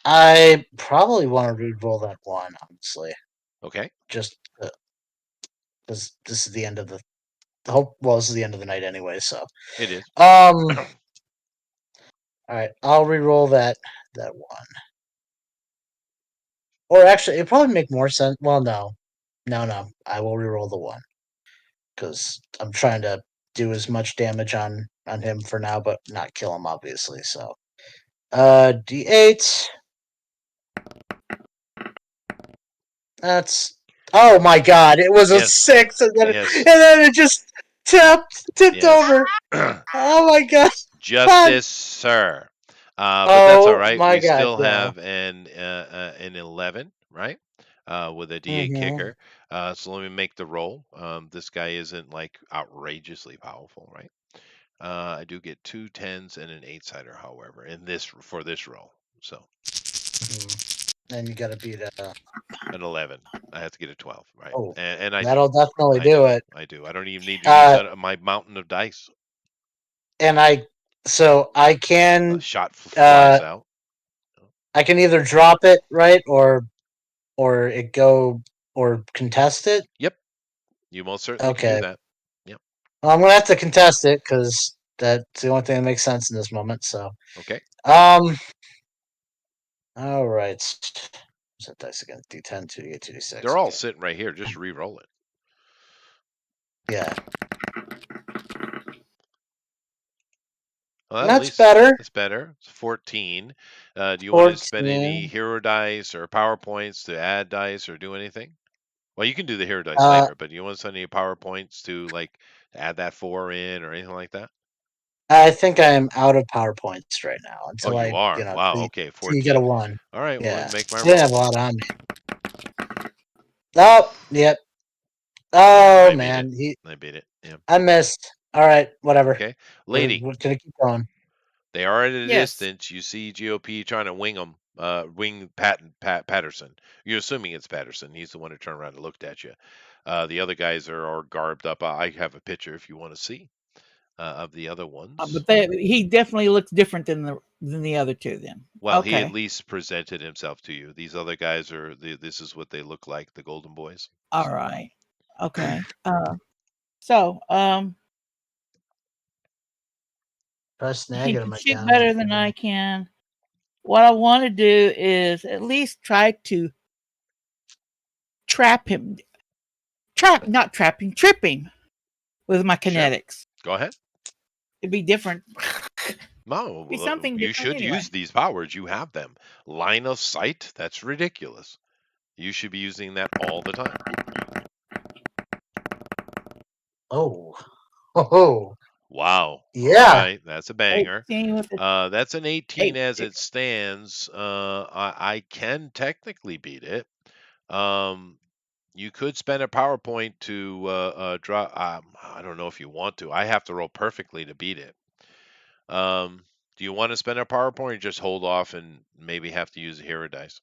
I probably want to re-roll that 1, honestly. Okay. Just because this is the end of the whole. Well, this is the end of the night anyway. So, It is. all right, I'll re-roll that 1. Or actually, it'd probably make more sense. Well, no. I will re-roll the 1 because I'm trying to do as much damage on him for now, but not kill him, obviously. So, D8. That's oh my god! It was a Yes. 6, and Yes. then it just tipped Yes. over. Oh my god! Justice, sir. But that's all Oh right. my We god! still Yeah. have an 11, right? With a D8 Mm-hmm. kicker. So let me make the roll. This guy isn't like outrageously powerful, right? I do get 2 10s and an 8-sider, however, in this for this roll. So And you got to beat an 11. I have to get a 12, right? Oh, And I do. that'll definitely I do do. it. I do. I don't even need to use my mountain of dice. And I can Shot flies out. I can either drop it, right, or it go or contest it. Yep. You most certainly can do Okay. that. Yep. Well, I'm gonna have to contest it because that's the only thing that makes sense in this moment. So, Okay. um, all right. What's that dice again? D10, 2d8, 2d6. They're all Okay. sitting right here. Just re-roll it. Yeah. Well, at That's least better. that's better. It's 14. Do you want to spend any 14. hero dice or power points to add dice or do anything? Well, you can do the hero dice Uh, later, but do you want to spend any power points to like add that 4 in or anything like that? I think I'm out of PowerPoints right now Oh, until you are. Wow. till Okay, you get a 14. 1. All right. Well, let Yeah. me make my I didn't have roll. a lot on me. Oh, yep. Yeah, Oh I beat it. man, I beat it. Yeah. I missed. All right, whatever. Okay, We're lady. gonna keep going. They are at a Yes. distance. You see GOP trying to wing them, wing Patterson. You're assuming it's Patterson. He's the one who turned around and looked at you. The other guys are garbed up. I have a picture if you want to see of the other ones. But he definitely looks different than the other two. Then Well, he at okay, least presented himself to you. These other guys are. This is what they look like, the Golden Boys. all right, okay. So Try he snagging can him shoot again. better than I can. What I want to do is at least try to trap him. Trip him. with my Sure. kinetics. Go ahead. It'd be different. No, Be something you different should anyway. use these powers. You have them. Line of sight, that's ridiculous. You should be using that all the time. Oh. Oh. Wow. Yeah. All right, that's a banger. 18 with the That's an 18 8. as it stands. I can technically beat it. You could spend a PowerPoint to draw. I don't know if you want to. I have to roll perfectly to beat it. Do you want to spend a PowerPoint or just hold off and maybe have to use a hero dice?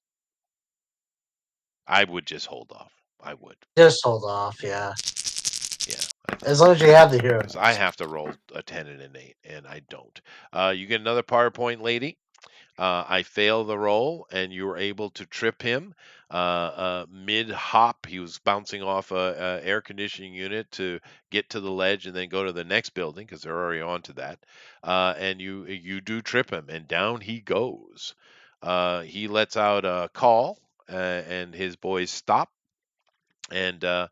I would just hold off. I would. Just hold off, yeah. Yeah, I think As long as you have the hero. because I have to roll a 10 and an 8, and I don't. You get another PowerPoint, lady. I fail the roll, and you were able to trip him mid hop. He was bouncing off a air conditioning unit to get to the ledge and then go to the next building because they're already on to that. And you do trip him, and down he goes. He lets out a call, and his boys stop, and you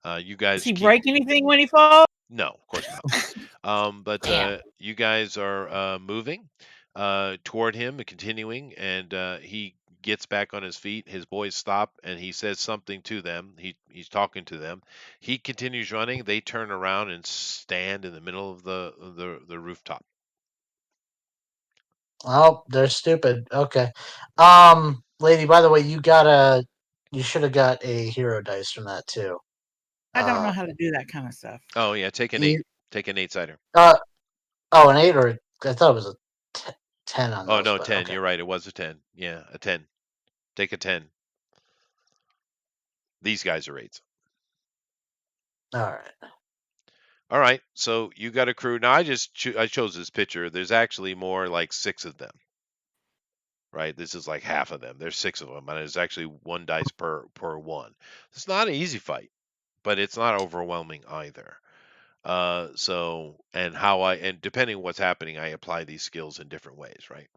Does guys he keep. break anything when he falls? No, of course not. But Damn. you guys are moving toward him and continuing, and he gets back on his feet. His boys stop, and he says something to them. He's talking to them. He continues running. They turn around and stand in the middle of the rooftop. Oh, they're stupid. Okay. Lady, by the way, you should have got a hero dice from that too. I don't know how to do that kind of stuff. Oh yeah, take an You, 8. Take an 8-sider. oh, an 8 or I thought it was a 10 on Oh those, no, but 10. okay. You're right. It was a 10. Yeah, a 10. Take a 10. These guys are 8s. All right. All right, so you got a crew. Now I chose this picture. There's actually more like 6 of them, right? This is like half of them. There's 6 of them, and there's actually 1 dice per one. It's not an easy fight, but it's not overwhelming either. And depending on what's happening, I apply these skills in different ways, right?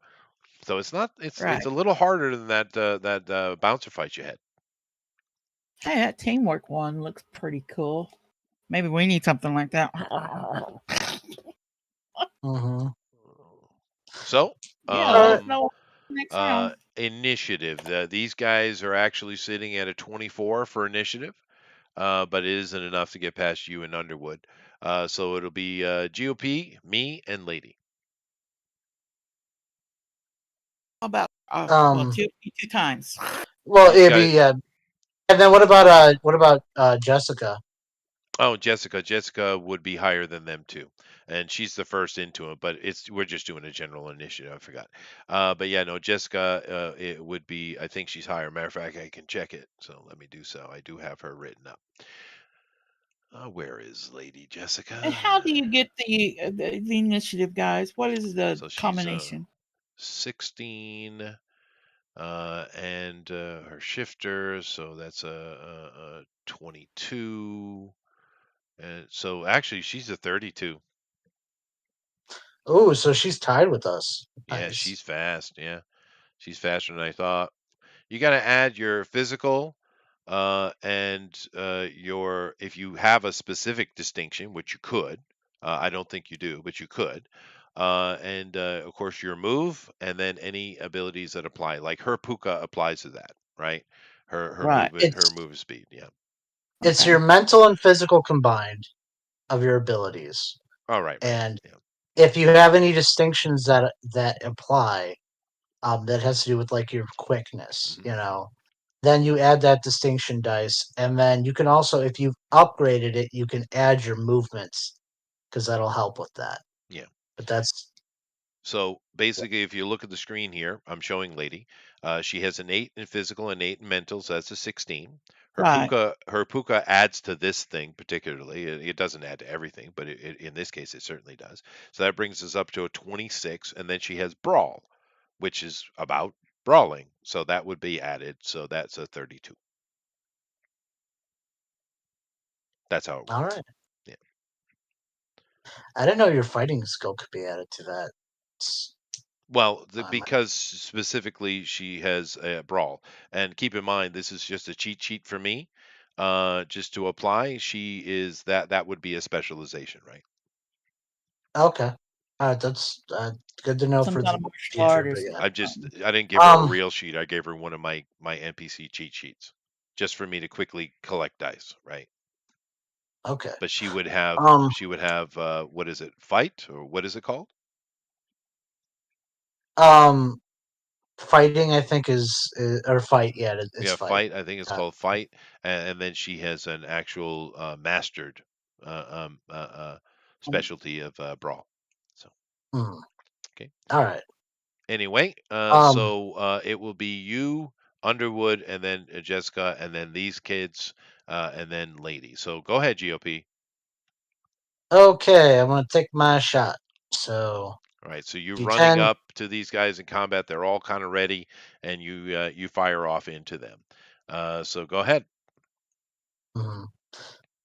So it's Right. a little harder than that bouncer fight you had. Hey, that teamwork one looks pretty cool. Maybe we need something like that. Mm-hmm. So, Yeah, let us Alright. know next round. initiative. These guys are actually sitting at a 24 for initiative, but it isn't enough to get past you and Underwood. So it'll be GOP, me, and Lady. How about Um. two times? Well, These it'd guys. be and then what about Jessica? Oh, Jessica. Jessica would be higher than them too, and she's the first into it. But we're just doing a general initiative. I forgot. But yeah, no, Jessica. It would be. I think she's higher. Matter of fact, I can check it. So let me do so. I do have her written up. Where is Lady Jessica? And how do you get the initiative, guys? What is the So she's combination? 16, and her shifter. So that's a 22. And so actually, she's a 32. Oh, so she's tied with us. Yeah, Nice. she's fast. Yeah, she's faster than I thought. You got to add your physical, and your if you have a specific distinction, which you could. I don't think you do, but you could. And of course your move, and then any abilities that apply. Like her puka applies to that, right? Her Right. movement, her It's move speed. Yeah. it's Okay. your mental and physical combined of your abilities. All right. Right. And Yeah. if you have any distinctions that apply, that has to do with like your quickness, Hmm. then you add that distinction dice, and then you can also, if you've upgraded it, you can add your movements because that'll help with that. Yeah. But that's So basically, if you look at the screen here, I'm showing Lady. She has an 8 in physical and 8 in mental, so that's a 16. Right. Her puka adds to this thing particularly. It doesn't add to everything, but in this case, it certainly does. So that brings us up to a 26, and then she has brawl, which is about brawling. So that would be added. So that's a 32. That's how it all works. right. Yeah. I didn't know your fighting skill could be added to that. It's, Well, I might- because specifically she has a brawl, and keep in mind this is just a cheat sheet for me. just to apply, she is that would be a specialization, right? Okay. All right, that's good to know Some for kind the of martial future. art or But yeah. I didn't give her a Um. real sheet. I gave her one of my NPC cheat sheets, just for me to quickly collect dice, right? Okay. But Um. she would have what is it? Fight, or what is it called? Um. Fighting, I think, is or fight. Yeah, it's Yeah, fight. fight. I think it's Uh, called fight, and then she has an actual mastered uh, um, uh, uh, specialty of brawl. So hmm. okay. All right. Anyway, Um. so it will be you, Underwood, and then Jessica, and then these kids, and then Lady. So go ahead, GOP. Okay, I'm gonna take my shot. So All right, so you're running D10. up to these guys in combat. They're all kind of ready, and you fire off into them. So go ahead. Hmm.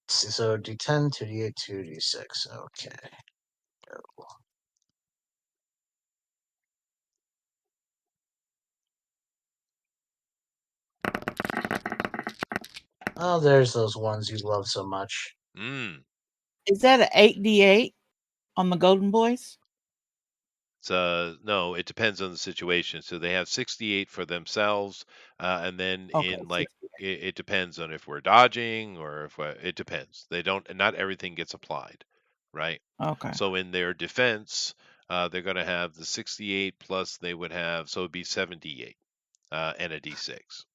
So D10, 2D8, 2D6. Okay. Oh, there's those ones you love so much. Mm. Is that an 8d8 on the Golden Boys? No, it depends on the situation. So they have 68 for themselves, and then Okay, in like 60. it depends on if we're dodging or if it depends. They don't, not everything gets applied, right? Okay. So in their defense, they're going to have the 68 plus they would have, so it'd be 78, and a D6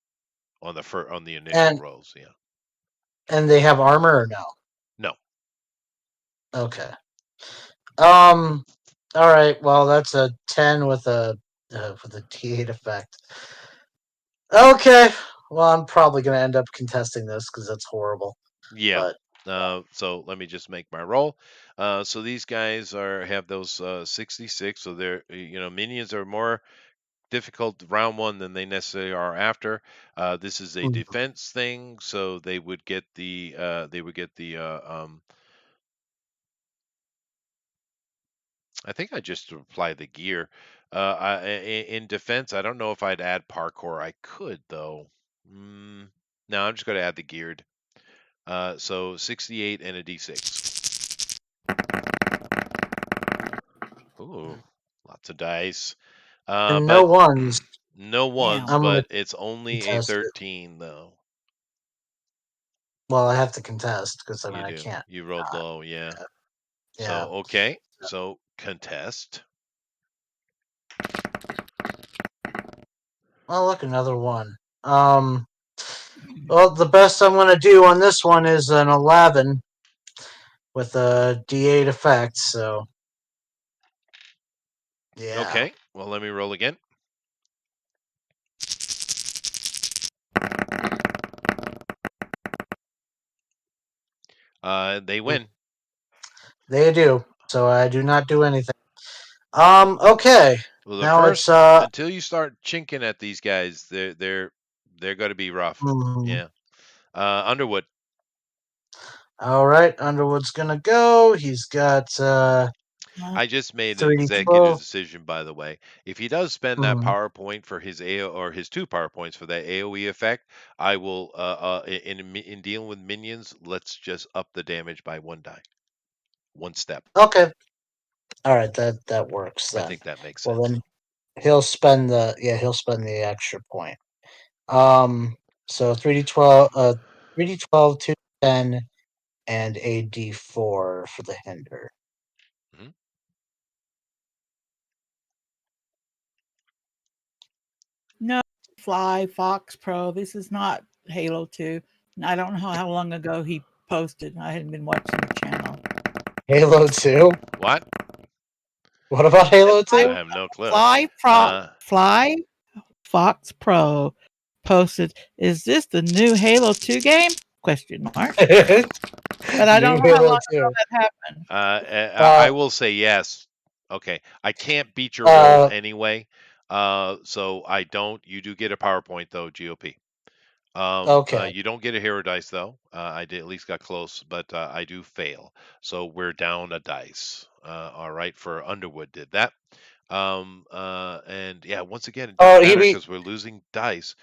on on the initial And rolls. Yeah. they have armor or no? No. Okay. Um. All right. Well, that's a 10 with a D8 effect. Okay. Well, I'm probably gonna end up contesting this because that's horrible. Yeah. But So let me just make my roll. So these guys have those 66. So they're minions are more difficult round one than they necessarily are after. This is a mm, defense thing, so they would get the I think I just apply the gear. In defense, I don't know if I'd add parkour. I could though. No, I'm just going to add the geared. So 68 and a D6. Ooh, lots of dice. and no But ones. no ones, Damn. I'm gonna but it's only a contest it. 13 though. Well, I have to contest because I mean You I do. can't You rolled not. low, yeah. Yeah. So okay, so contest. Oh, look, another one. Um. Well, the best I'm gonna do on this one is an 11 with a D8 effect. So yeah. Okay, well let me roll again. They win. They do. So I do not do anything. Okay. Well, the Now it's first until you start chinking at these guys, they're going to be rough. mhm. Yeah. Underwood. All right, Underwood's gonna go. He's got I just made an 3d12. executive decision, by the way. If he does spend that Mhm. PowerPoint for his AO or his two PowerPoints for that AOE effect, I will in dealing with minions, let's just up the damage by one die, one step. Okay. All right, that works I then. think that makes Well sense. then he'll spend the extra point. Um so 3d12 2d10 and a d4 for the hinder. Hmm. No, Fly Fox Pro. This is not Halo 2. And I don't know how long ago he posted. I hadn't been watching the channel. Halo 2? What? What about Halo I 2? have no clue. Fly Fox Pro posted, "Is this the new Halo 2 game?" Question mark. But I don't New know how Halo long ago 2. that happened. I Uh will say yes. Okay, I can't beat your roll uh anyway. So I don't. You do get a PowerPoint though, GOP. okay. You don't get a hero dice though. I did at least got close, but I do fail. So we're down a dice. All right, for Underwood did that. And yeah, once again, it Oh, doesn't he matter beat because we're losing dice.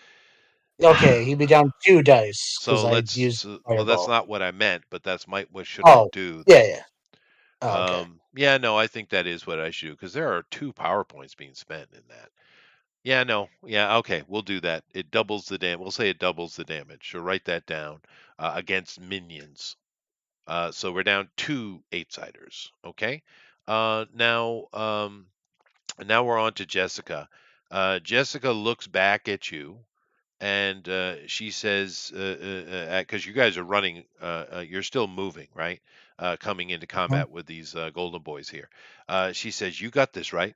Okay, he'd be down 2 dice because So I let's. used Well, that's fireball. not what I meant, but that's what should I Oh, do yeah, then? yeah. Oh, okay. Yeah, no, I think that is what I should do because there are 2 power points being spent in that. Yeah, no, yeah, okay, we'll do that. It doubles the damage. We'll say it doubles the damage. So write that down against minions. So we're down 2 8-siders. Okay. Now, now we're on to Jessica. Jessica looks back at you and she says, because you guys are running, you're still moving, right? Coming into Mhm. combat with these golden boys here. She says, "You got this, right?"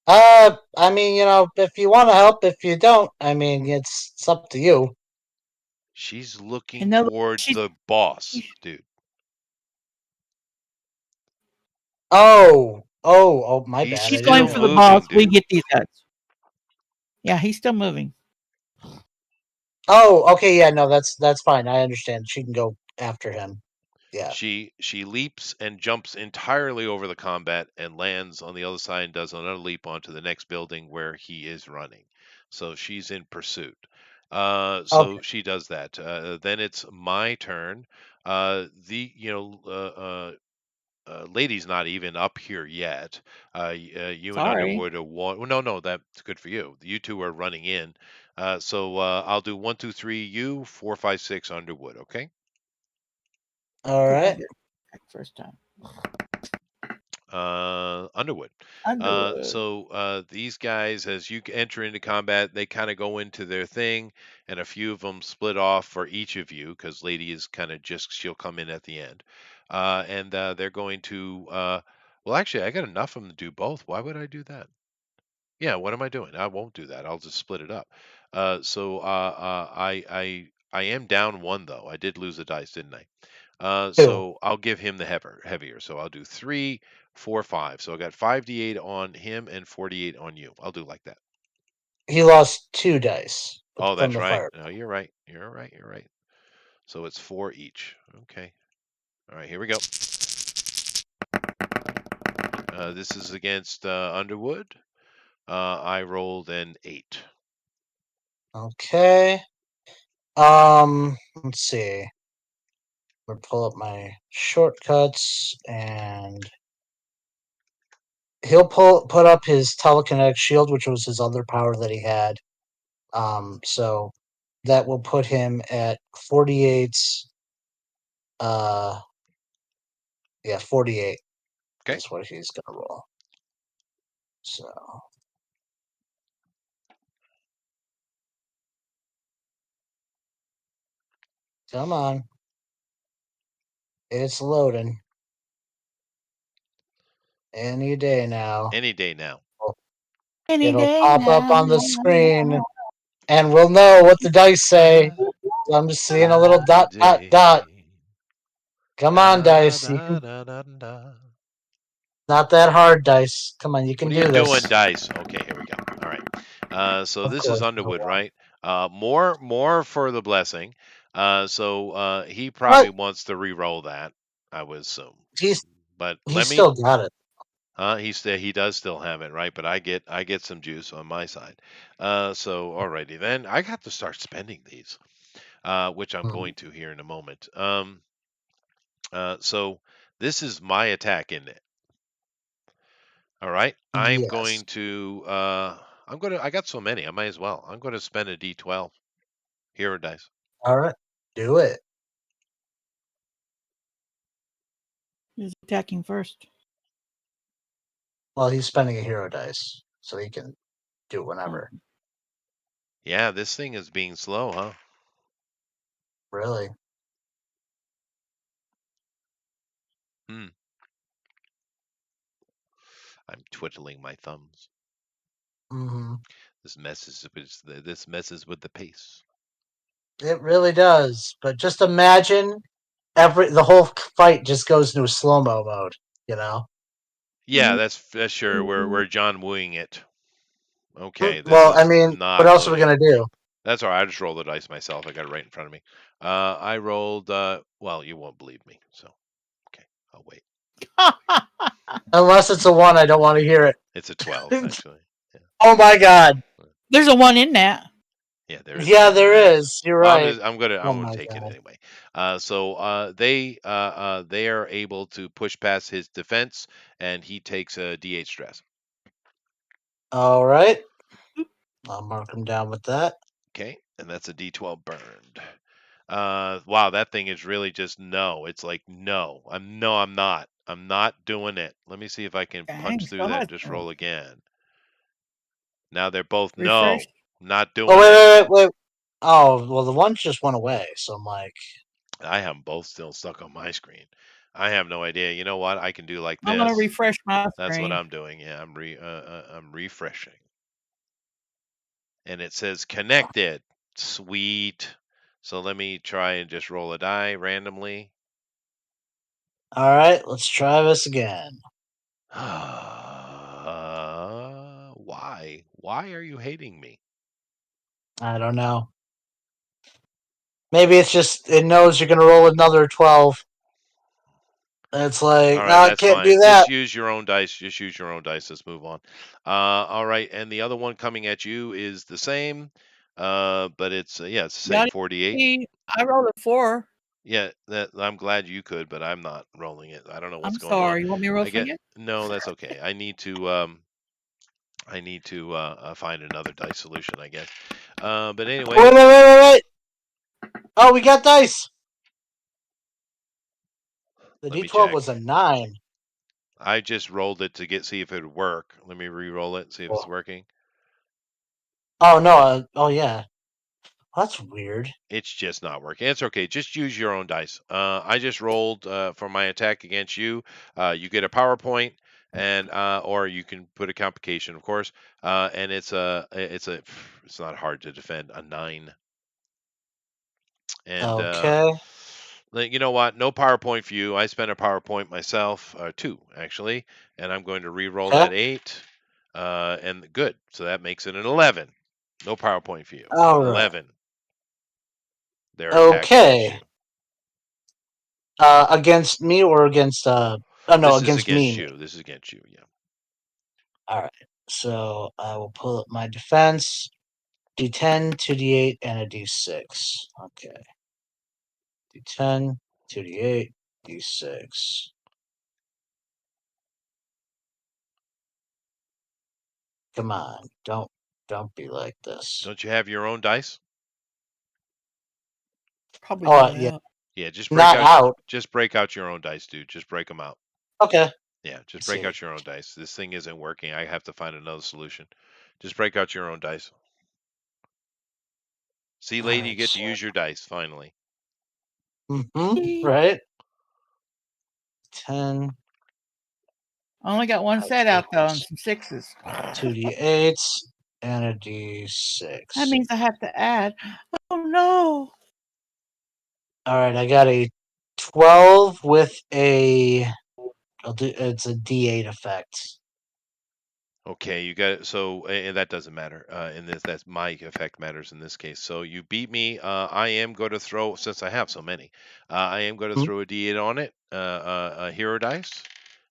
I mean, if you want to help, if you don't, I mean, it's up to you. She's looking In other words, toward the boss, dude. Oh, my He's bad. I she's didn't going still know for the that. boss. moving, We dude. get these guys. Yeah, he's still moving. Oh, okay, yeah, no, that's fine. I understand. She can go after him. Yeah. She leaps and jumps entirely over the combat and lands on the other side and does another leap onto the next building where he is running. So she's in pursuit. Okay. So she does that. Then it's my turn. The lady's not even up here yet. You and Sorry. Underwood are one. Well, no, that's good for you. You two are running in. So I'll do 1, 2, 3. You 4, 5, 6. Underwood. Okay. All Did I right. get it back first time? Underwood. Underwood. So these guys, as you enter into combat, they kind of go into their thing, and a few of them split off for each of you because Lady is kind of just she'll come in at the end, and they're going to. Well, actually, I got enough of them to do both. Why would I do that? Yeah, what am I doing? I won't do that. I'll just split it up. I am down 1 though. I did lose a dice, didn't I? 2. So I'll give him the heavier. So I'll do 3, 4, 5. So I got 5d8 on him and 48 on you. I'll do like that. He lost 2 dice Oh, from that's the right. fire. No, you're right. You're right. You're right. So it's 4 each. Okay. All right. Here we go. This is against Underwood. I rolled an 8. Okay. Let's see. I'm gonna pull up my shortcuts and he'll put up his telekinetic shield, which was his other power that he had. So that will put him at 48. Uh, yeah, 48 Okay. is what he's gonna roll. So come on, it's loading any day now. Any day now. Any It'll day pop up now. on the screen, and we'll know what the dice say. So I'm just seeing a little Any dot, dot, dot. day. Come on, Da, da, dice. You da, can. da, da, da. Not that hard, dice. Come on, you can What are you do doing, this. dice? Okay, here we go. All right. So Of this is course, no Underwood, one. right? More for the blessing. So he probably But wants to re-roll that, I would assume. he's But he's let me. still got it. He does still have it, right? But I get some juice on my side. So alrighty then, I got to start spending these, which I'm Mhm. going to here in a moment. So this is my attack in it. All right. Yes. I got so many. I might as well. I'm going to spend a D12. Hero dice. All right. Do it. Who's attacking first? Well, he's spending a hero dice, so he can do it Oh, whenever. Yeah, this thing is being slow, huh? Really. Hmm. I'm twiddling my thumbs. Hmm. This messes with the pace. It really does. But just imagine the whole fight just goes into a slow mo mode. You know. Yeah, that's sure. We're John Wooing it. Okay, this Well, I is mean, what not else are we loading. gonna do? That's all right. I just rolled the dice myself. I got it right in front of me. I rolled. Well, you won't believe me, so okay, I'll wait. Unless it's a one, I don't want to hear It's a 12, it. actually. Yeah. Oh my god! There's a 1 in that. Yeah, there is a Yeah, one in there that. is. You're Well, right. I'm Oh gonna my take it god. anyway. They are able to push past his defense, and he takes a D8 stress. All right. I'll mark him down with that. Okay, and that's a D12 burned. Wow, that thing is really just no. It's like no. I'm not. I'm not doing it. Let me see if I can Dang, punch through that so and just roll again. Now they're both refresh. no. Not Oh doing it. wait. Oh well, the one just went away. So I'm like, I have them both still stuck on my screen. I have no idea. You know what? I can do like I'm gonna this. refresh my That's what screen. I'm doing. Yeah, I'm refreshing, and it says connected. Sweet. So let me try and just roll a die randomly. all right, let's try this again. Why? Why are you hating me? I don't know. Maybe it's just it knows you're gonna roll another 12. It's like, All no, right, I that's can't do fine. that. Just use your own dice. Just use your own dice. Let's move on. All right, and the other one coming at you is the same, but it's yeah, it's the Y'all same didn't 48. see, I rolled a 4. Yeah, that I'm glad you could, but I'm not rolling it. I don't know what's I'm going on. sorry. You want me to roll I for get you? no, that's okay. I need to find another dice solution, I guess. But anyway, Wait. Oh, we got dice. The let me D12 check. was a 9. I just rolled it to see if it would work. Let me re-roll it, see if it's Oh, working. oh no. Oh yeah. That's weird. It's just not working. It's okay. Just use your own dice. I just rolled for my attack against you. You get a PowerPoint, and or you can put a complication, of course. And it's not hard to defend a 9. And Okay. you know what? No PowerPoint for you. I spent a PowerPoint myself, 2 actually, and I'm going to re-roll Okay. that 8. And good. So that makes it an 11. No PowerPoint for you. All right. 11. Their attack against Okay. you. Against me or against oh no, This is against against me. you. This is against you. Yeah. All right. So I will pull up my defense. D10, 2D8, and a D6. Okay. D10, 2D8, D6. Come on, don't be like this. Don't you have your own dice? Probably Oh not yeah, out. Yeah. Just break not out. out. Just break out your own dice, dude. Just break them out. Okay. Yeah. Just Let's break see. out your own dice. This thing isn't working. I have to find another solution. Just break out your own dice. See, All lady, you right. get to So, use your dice finally. right. 10. I only got one I'll set take out though and this. some 6s. 2D8 and a That D6. means I have to add. Oh no. All right. I got a 12 with a. It's a D8 effect. Okay, you got so and that doesn't matter in this. That's my effect matters in this case. So you beat me. I am going to throw since I have so many. I am going to Hmm? throw a d8 on it, a hero dice,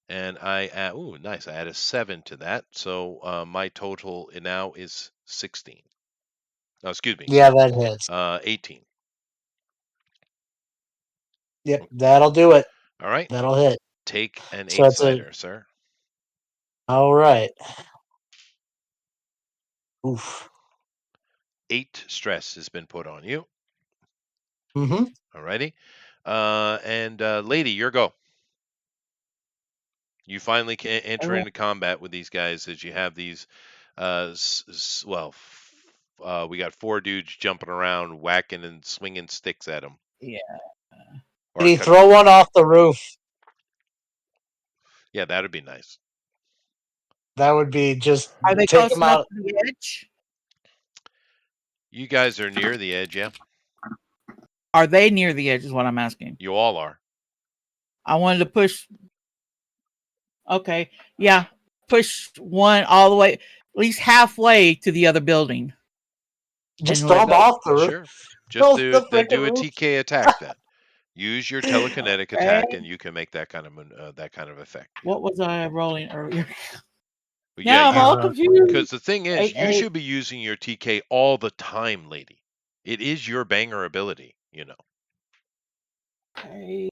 and I add. Ooh, nice! I add a 7 to that, so my total now is 16. Oh, excuse me, Yeah, that hits. 18. Yep, that'll do it. All right, That'll hit. take an So 8 it's a. sider, sir. All right. Oof. 8 stress has been put on you. Mm-hmm. Alrighty, and lady, your go. You finally can enter Okay. into combat with these guys as you have these we got 4 dudes jumping around whacking and swinging sticks at them Yeah. Did or he cut. throw one off the roof? Yeah, that'd be nice. That would be just Are they take close him enough out. to the edge? You guys are near the edge. Yeah, Are they near the edge is what I'm asking. you all are. I wanted to push. Okay. Yeah. Push one all the way, at least halfway to the other building. Just And throw let him go. off the roof. Sure. Just Off do the then freaking do a roof. TK attack then. Use your telekinetic Okay. attack and you can make that kind of effect. Yeah. What was I rolling earlier? Now I'm all Uh, confused. Because the thing is, you 8, should be using your TK all the time, lady. It is your banger ability, you know. 8.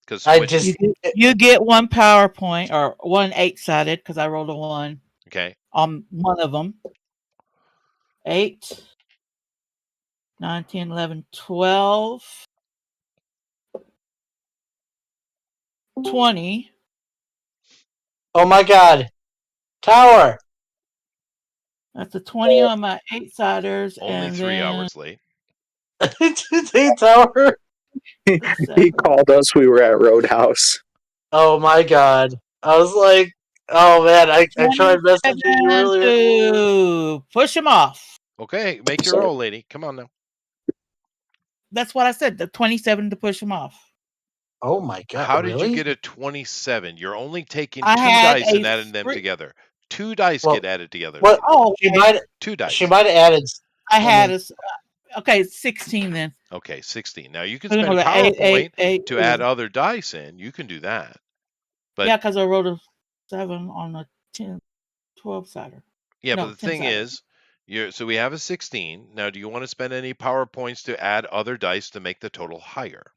Because I what? just You get one PowerPoint or one 8-sided because I rolled a 1 Okay. on one of them. 8, 9, 10, 11, 12, 20. oh my god, Tower. That's a 20 on my 8-siders, Only and 3 then hours late. Hey, Tower. He 7. called us. We were at Roadhouse. Oh my god. I was like, oh man, I tried messaging you 27 earlier. to push him off. Okay, make your Sorry. roll, lady. Come on now. That's what I said. The 27 to push him off. Oh my god, How really? did you get a 27? You're only taking I 2 had dice and a adding them 3. together. 2 dice Well, get added together, what? lady. Oh, She okay. might 2 dice. she might have added. I had mean, okay, 16 then. Okay, 16. Now you can We're spend a gonna go to 8, PowerPoint to add 2. other dice in. You can do that. But Yeah, because I rolled a 7 on a 10, 12-sider. yeah, but No, the thing 10-sider. is, so we have a 16. Now, do you want to spend any PowerPoints to add other dice to make the total higher?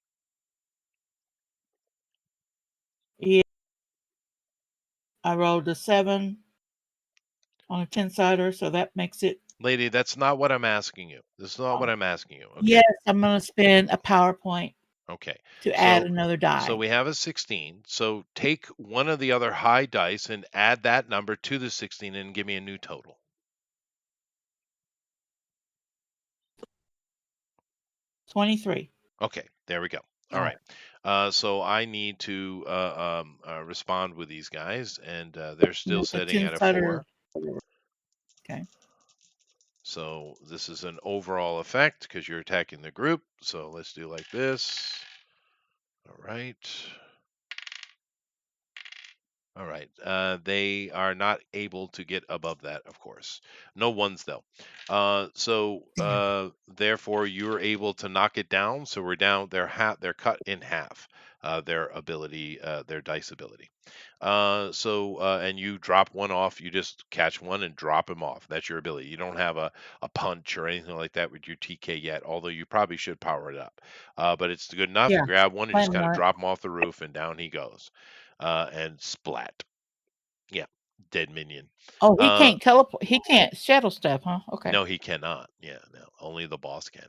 Yeah. I rolled a 7 on a 10-sider, so that makes it. Lady, that's not what I'm asking you. This is not what I'm asking you. Okay. Yes, I'm gonna spend a PowerPoint Okay. to add So another die. so we have a 16. So take one of the other high dice and add that number to the 16 and give me a new total. 23. Okay, there we go. All right. So I need to respond with these guys, and they're still With the sitting at a 10-sider. 4. Okay. So this is an overall effect because you're attacking the group. So let's do like this. All right. All right. They are not able to get above that, of course. No ones though. Therefore, you're able to knock it down. So we're down. They're cut in half. Their ability, their dice ability. And you drop one off. You just catch one and drop him off. That's your ability. You don't have a punch or anything like that with your TK yet. Although you probably should power it up. But it's good enough. Yeah. You grab one and just Plan kind of on it. drop him off the roof, and down he goes. And splat. Yeah, dead minion. Oh, he can't teleport. He can't shadow step, huh? Okay. No, he cannot. Yeah, no, only the boss can.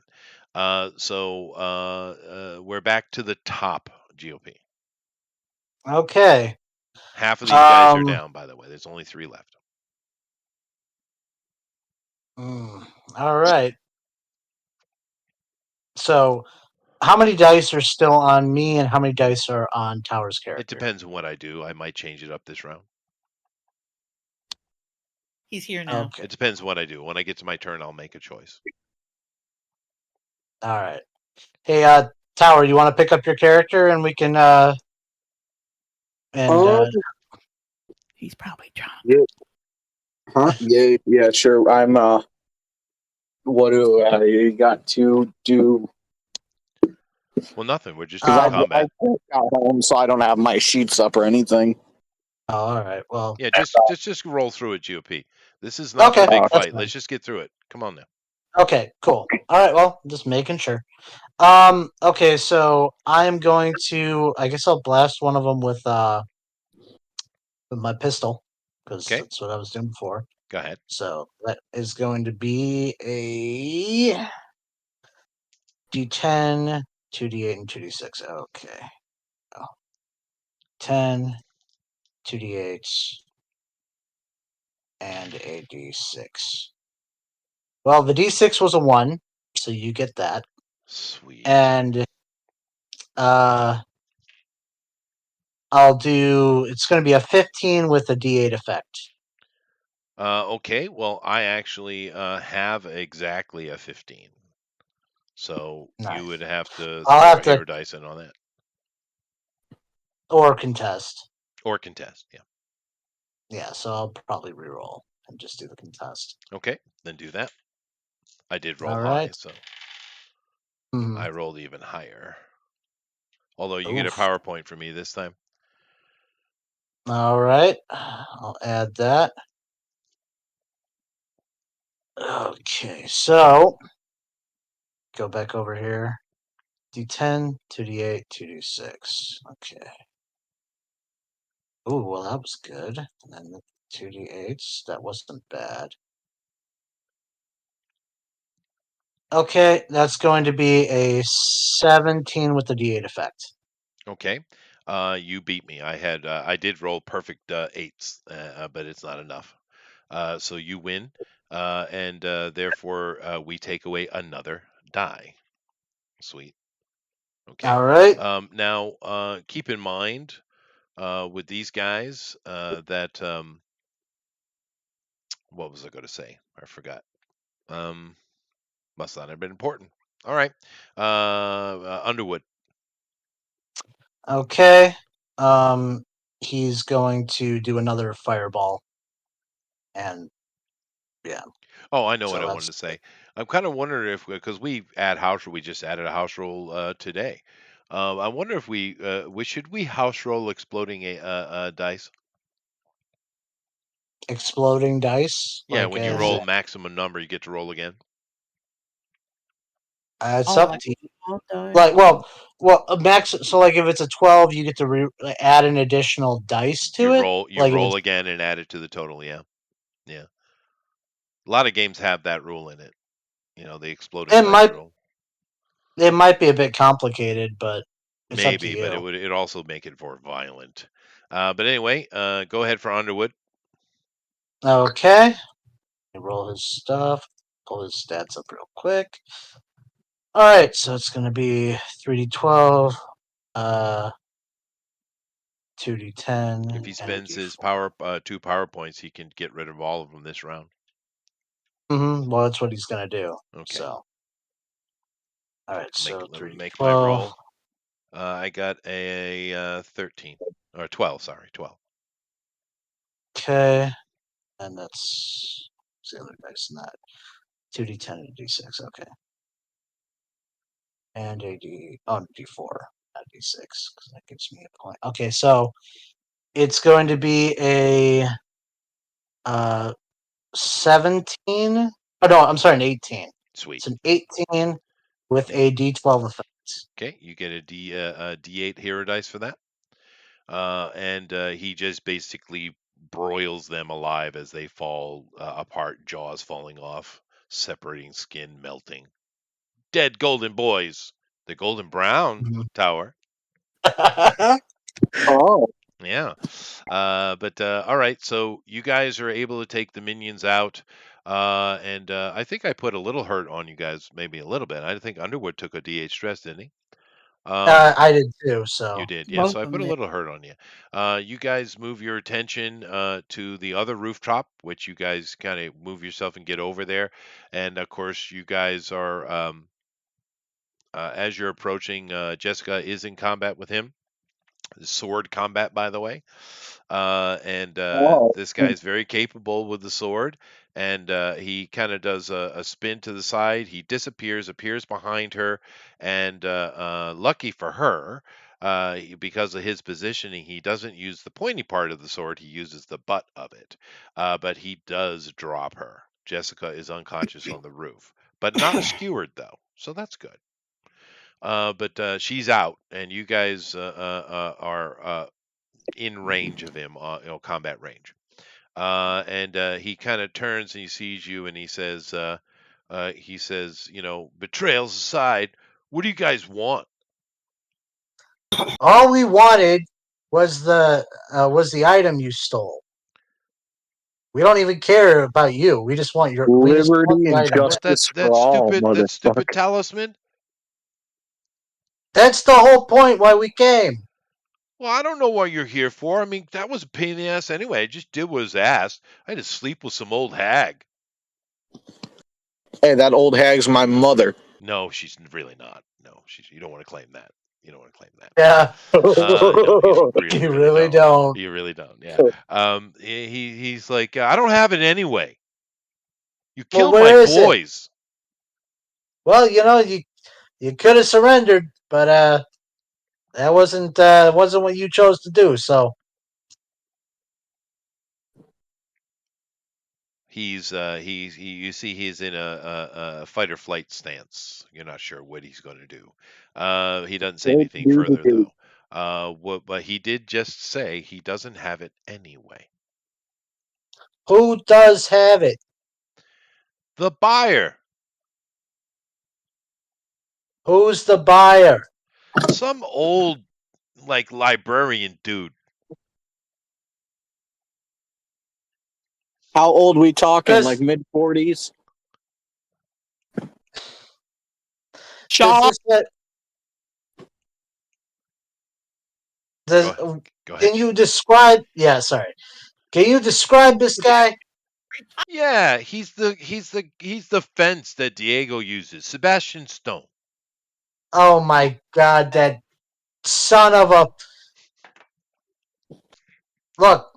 We're back to the top GOP. Okay. Half of these guys are Um, down, by the way. There's only 3 left. All right. So, how many dice are still on me, and how many dice are on Tower's It character? depends on what I do. I might change it up this round. He's here now. Okay. It depends on what I do. When I get to my turn, I'll make a choice. All right. Hey, Tower, you want to pick up your character, and we can He's probably drunk. Yeah. Huh? Yeah, sure. I'm what do you got to do? Well, nothing. We're just Because doing I combat. got home, so I don't have my sheets up or anything. Oh, all right. Well, Yeah, just roll through it, GOP. This is not okay, the big that's fight. fine. Let's just get through it. Come on now. Okay, cool. All right. Well, just making sure. Okay, so I'm going to. I guess I'll blast one of them with my pistol because Okay. that's what I was doing before. Go ahead. So that is going to be a D10, 2D8, and 2D6. Okay. 10, 2D8, and a D6. Well, the D6 was a 1, so you get that. Sweet. And I'll do. It's going to be a 15 with a D8 effect. Okay. Well, I actually have exactly a 15. So Nice. you would have to I'll throw have a to- hair dice in on that. Or contest. Or contest. Yeah. Yeah, so I'll probably reroll and just do the contest. Okay. Then do that. I did roll All high, right. so Mhm. I rolled even higher. Although you get a Oof. PowerPoint for me this time. All right. I'll add that. Okay, so go back over here. D10, 2D8, 2D6. Okay. Ooh, well, that was good. And then the 2D8s. That wasn't bad. Okay, that's going to be a 17 with the D8 effect. Okay. You beat me. I did roll perfect eights, but it's not enough. So you win, and therefore we take away another die. Sweet. Okay. All right. Now, keep in mind with these guys that what was I going to say? I forgot. Um, must not have been important. All right. Underwood. Okay. Um, he's going to do another fireball, and yeah. Oh, I know what So I wanted that's to say. I'm kind of wondering if because we add house rule, we just added a house rule today. I wonder if we should we house roll exploding a dice. exploding dice. Yeah, Like when you as roll maximum number, you get to roll again. it's Oh, up like to you. all die. Like well, a max. So like if it's a 12, you get to add an additional dice to it. You Like if roll it's again and add it to the total. Yeah, yeah. A lot of games have that rule in it. You know, the exploding it dice might rule. it might be a bit complicated, but it's up to Maybe, but you. it also make it more violent. But anyway, go ahead for Underwood. Okay. Roll his stuff. Pull his stats up real quick. All right, so it's going to be 3d12, 2d10, If he and a spends his d4. two power points, he can get rid of all of them this round. Well, that's what he's going to do. Okay. So, all right, so Let me make my 3d12. roll. I got a 13 or 12. Sorry, 12. Okay, and that's what's the other dice in that? 2d10 and a d6. Okay, and a d4, not d6, because that gives me a point. Okay, so it's going to be a 17. Oh no, I'm sorry, an 18. Sweet. It's an 18 with Yeah. a d12 effect. Okay. You get a D8 hero dice for that. And he just basically broils them alive as they fall apart, jaws falling off, separating skin melting. Dead golden boys. The golden brown Mhm. tower. Oh, Yeah. But all right. So you guys are able to take the minions out. And I think I put a little hurt on you guys, maybe a little bit. I think Underwood took a D8 stress, didn't he? I did too. You So did, yeah. Both So I of put a them. little hurt on you. You guys move your attention to the other rooftop, which you guys kind of move yourself and get over there. And of course, you guys are, as you're approaching, Jessica is in combat with him. Sword combat, by the way. And oh. this guy is very capable with the sword. And he kind of does a spin to the side. He disappears, appears behind her, and lucky for her, because of his positioning, he doesn't use the pointy part of the sword. He uses the butt of it. But he does drop her. Jessica is unconscious on the roof, but not skewered though, so that's good. But she's out, and you guys are in range of him, combat range. And he kind of turns and he sees you, and he says, betrayals aside, what do you guys want? all we wanted was the item you stole. We don't even care about you. We just want Liberty the and item What back. justice for all, that stupid motherfucker. talisman? That's the whole point why we came. Well, I don't know what you're here for. I mean, that was a pain in the ass anyway. I just did what was asked. I had to sleep with some old hag. Hey, that old hag's my mother. No, she's really not. No, you don't want to claim that. You don't want to claim that. Yeah, No, you really, you really really don't. don't. You really don't. Yeah. He's like, I don't have it anyway. You Well, killed my where is it? boys. Well, you could have surrendered, but that wasn't what you chose to do. So You see he's in a fight or flight stance. You're not sure what he's going to do. He doesn't say What anything do further do? though. But he did just say he doesn't have it anyway. Who does have it? The buyer, Who's the buyer? some old like librarian dude. How old we talking? Like Does mid-40s? does Shaw, this does Go ahead. can you describe? Yeah, sorry. Can you describe this guy? Yeah, he's the fence that Diego uses. Sebastian Stone. Oh my God, that son of a look!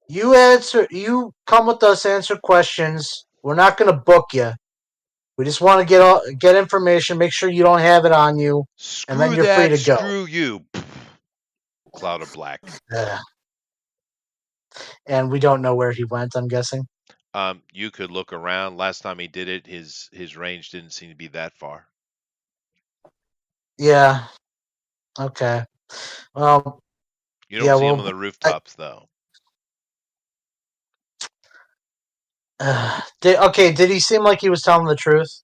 You answer. You come with us. Answer questions. We're not going to book you. We just want to get information. Make sure you don't have it on you, and then Screw you're free that. to go. Screw you. Cloud of black. Ugh. And we don't know where he went. I'm guessing. You could look around. Last time he did it, his range didn't seem to be that far. Yeah. Okay. Well. You don't Yeah. see him on Well. the rooftops though. Okay. Did he seem like he was telling the truth?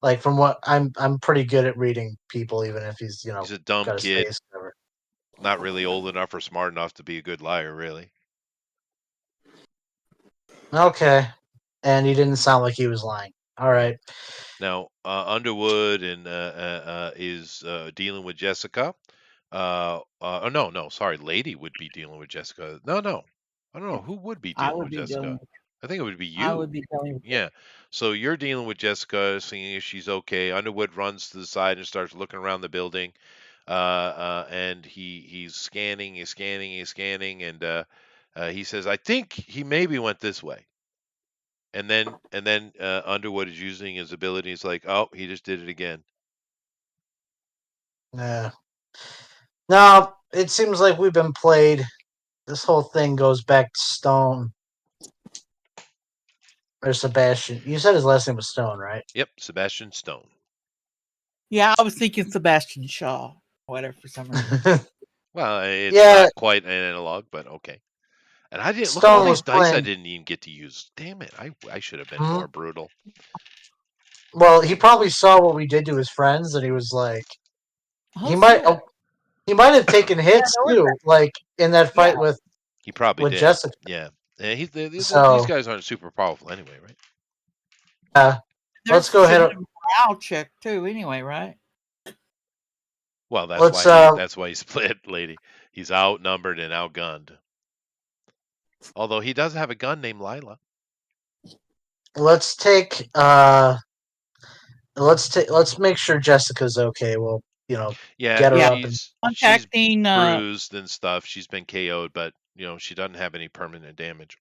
Like from what I'm pretty good at reading people, even if he's He's a dumb got his kid, face covered. not really old enough or smart enough to be a good liar, really. Okay. And he didn't sound like he was lying. All right. Now, Underwood and is dealing with Jessica. Oh no, sorry, Lady would be dealing with Jessica. No, I don't know who would be I dealing would with be Jessica. dealing. I think it would be I you. would be dealing with it. Yeah. So you're dealing with Jessica, seeing if she's okay. Underwood runs to the side and starts looking around the building, and he's scanning, and he says, "I think he maybe went this way." And then Underwood is using his ability. He's like, "Oh, he just did it again." Yeah. Now it seems like we've been played. This whole thing goes back to Stone or Sebastian. You said his last name was Stone, right? Yep, Sebastian Stone. Yeah, I was thinking Sebastian Shaw. Whatever for some reason. Well, it's Yeah, not quite an analog, but okay. And I didn't look at all Stone was these dice I playing. didn't even get to use. Damn it! I should have been Hmm? more brutal. Well, he probably saw what we did to his friends, and he was like, he Oh might shit! he might have taken Yeah, hits there was too, like in that yeah. fight He probably with did. Jessica. Yeah. And these So guys aren't super powerful anyway, right? uh, There's let's go should ahead. be a morale check too. Anyway, right? Well, Let's that's why he split, lady. He's outnumbered and outgunned. Although he does have a gun named Lila. let's take let's make sure Jessica's okay. We'll Yeah, get her Yeah. up and she's Contacting. bruised and stuff. She's been KO'd, but she doesn't have any permanent damage.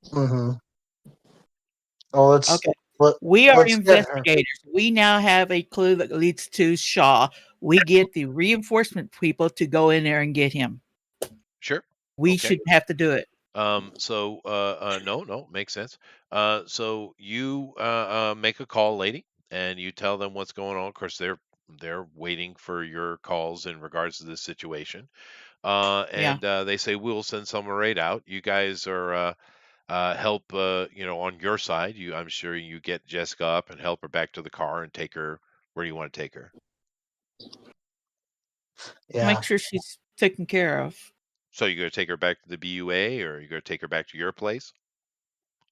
mm-hmm. Oh, Okay. let, We are let's get her. investigators. We now have a clue that leads to Shaw. We get the reinforcement people to go in there and get him. Sure. We Okay. should have to do it. No, makes sense. So you make a call, lady, and you tell them what's going on. Of course, they're waiting for your calls in regards to this situation. Yeah. And they say we'll send someone right out. You guys are help, on your side. I'm sure you get Jessica up and help her back to the car and take her where you want to take her. Yeah, Make sure she's taken care of. So you're gonna take her back to the BUA, or you're gonna take her back to your place?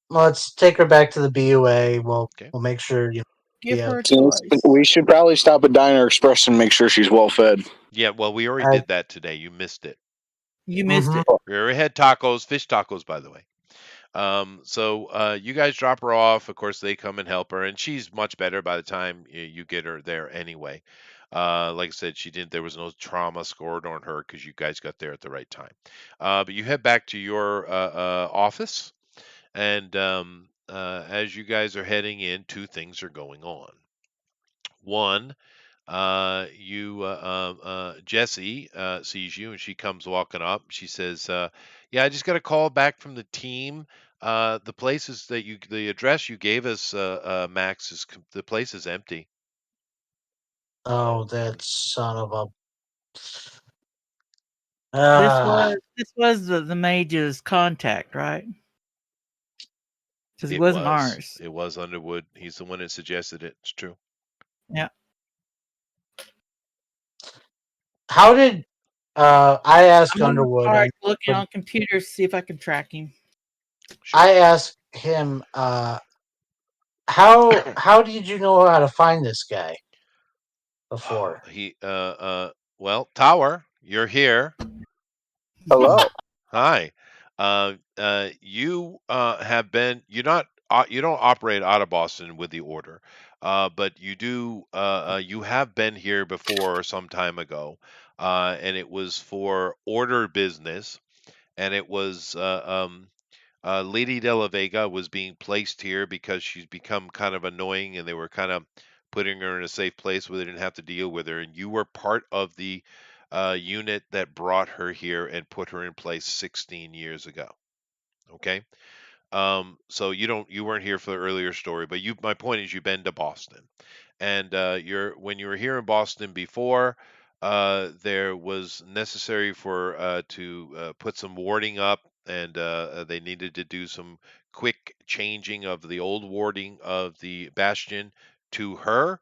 let's take her back to the BUA. Okay. We'll make sure Give yeah. her a choice. We should probably stop at Diner Express and make sure she's well fed. Yeah. Well, we already I, did that today. You missed it. You missed mm-hmm. it. We already had tacos, fish tacos, by the way. So you guys drop her off. Of course, they come and help her, and she's much better by the time you get her there anyway. Like I said, she didn't. There was no trauma scored on her because you guys got there at the right time. But you head back to your office, and as you guys are heading in, two things are going on. One, Jessie sees you and she comes walking up. She says, "Yeah, I just got a call back from the team. The places that the address you gave us, Max, the place is empty. Oh, that son of a. This was the mage's contact, right? Because it It wasn't was. ours. It was Underwood. He's the one that suggested it. It's true. Yeah. How did I asked I'm gonna Underwood start and looking on computers to see if I can track him. Sure. I asked him how did you know how to find this guy before? Well, Tower, you're here. Hello. Hi. You have been. You don't operate out of Boston with the order, but you do. You have been here before some time ago, and it was for order business, and it was Lady De La Vega was being placed here because she's become kind of annoying, and they were kind of putting her in a safe place where they didn't have to deal with her. And you were part of the unit that brought her here and put her in place 16 years ago. Okay. So you weren't here for the earlier story, but my point is you've been to Boston, and when you were here in Boston before, there was necessary for to put some warding up, and they needed to do some quick changing of the old warding of the bastion to her.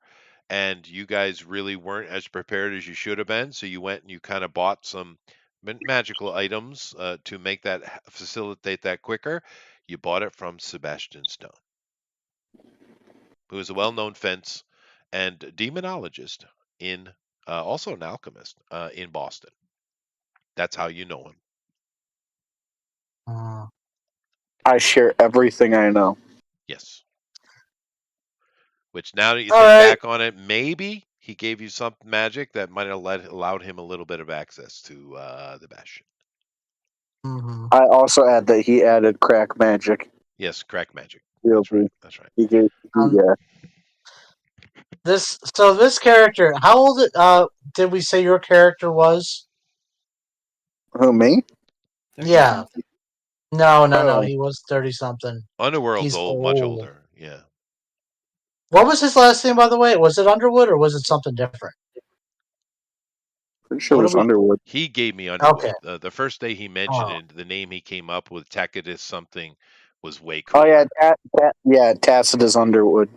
And you guys really weren't as prepared as you should have been, so you went and you kind of bought some magical items to make that facilitate that quicker. You bought it from Sebastian Stone, who is a well-known fence and demonologist in, also an alchemist in Boston. That's how you know him. Uh, I share everything I know. Yes. Which now that you all think right. back on it, maybe he gave you some magic that might have allowed him a little bit of access to the Bastion. Mm-hmm. I also add that he added crack magic. Yes, crack magic. Real That's right. good. That's right. He gave, Um, yeah. this character, how old did we say your character was? Who, me? 30 Yeah. something. No, Oh, he was 30 something. Underworld's He's old, much old. older. Yeah. What was his last name, by the way? Was it Underwood or was it something different? pretty sure it What was do we? Underwood. He gave me Okay. Underwood. The first day he mentioned Oh, it, the name he came up with, Tacitus something, was way Oh, yeah. cooler. Yeah, Tacitus Underwood.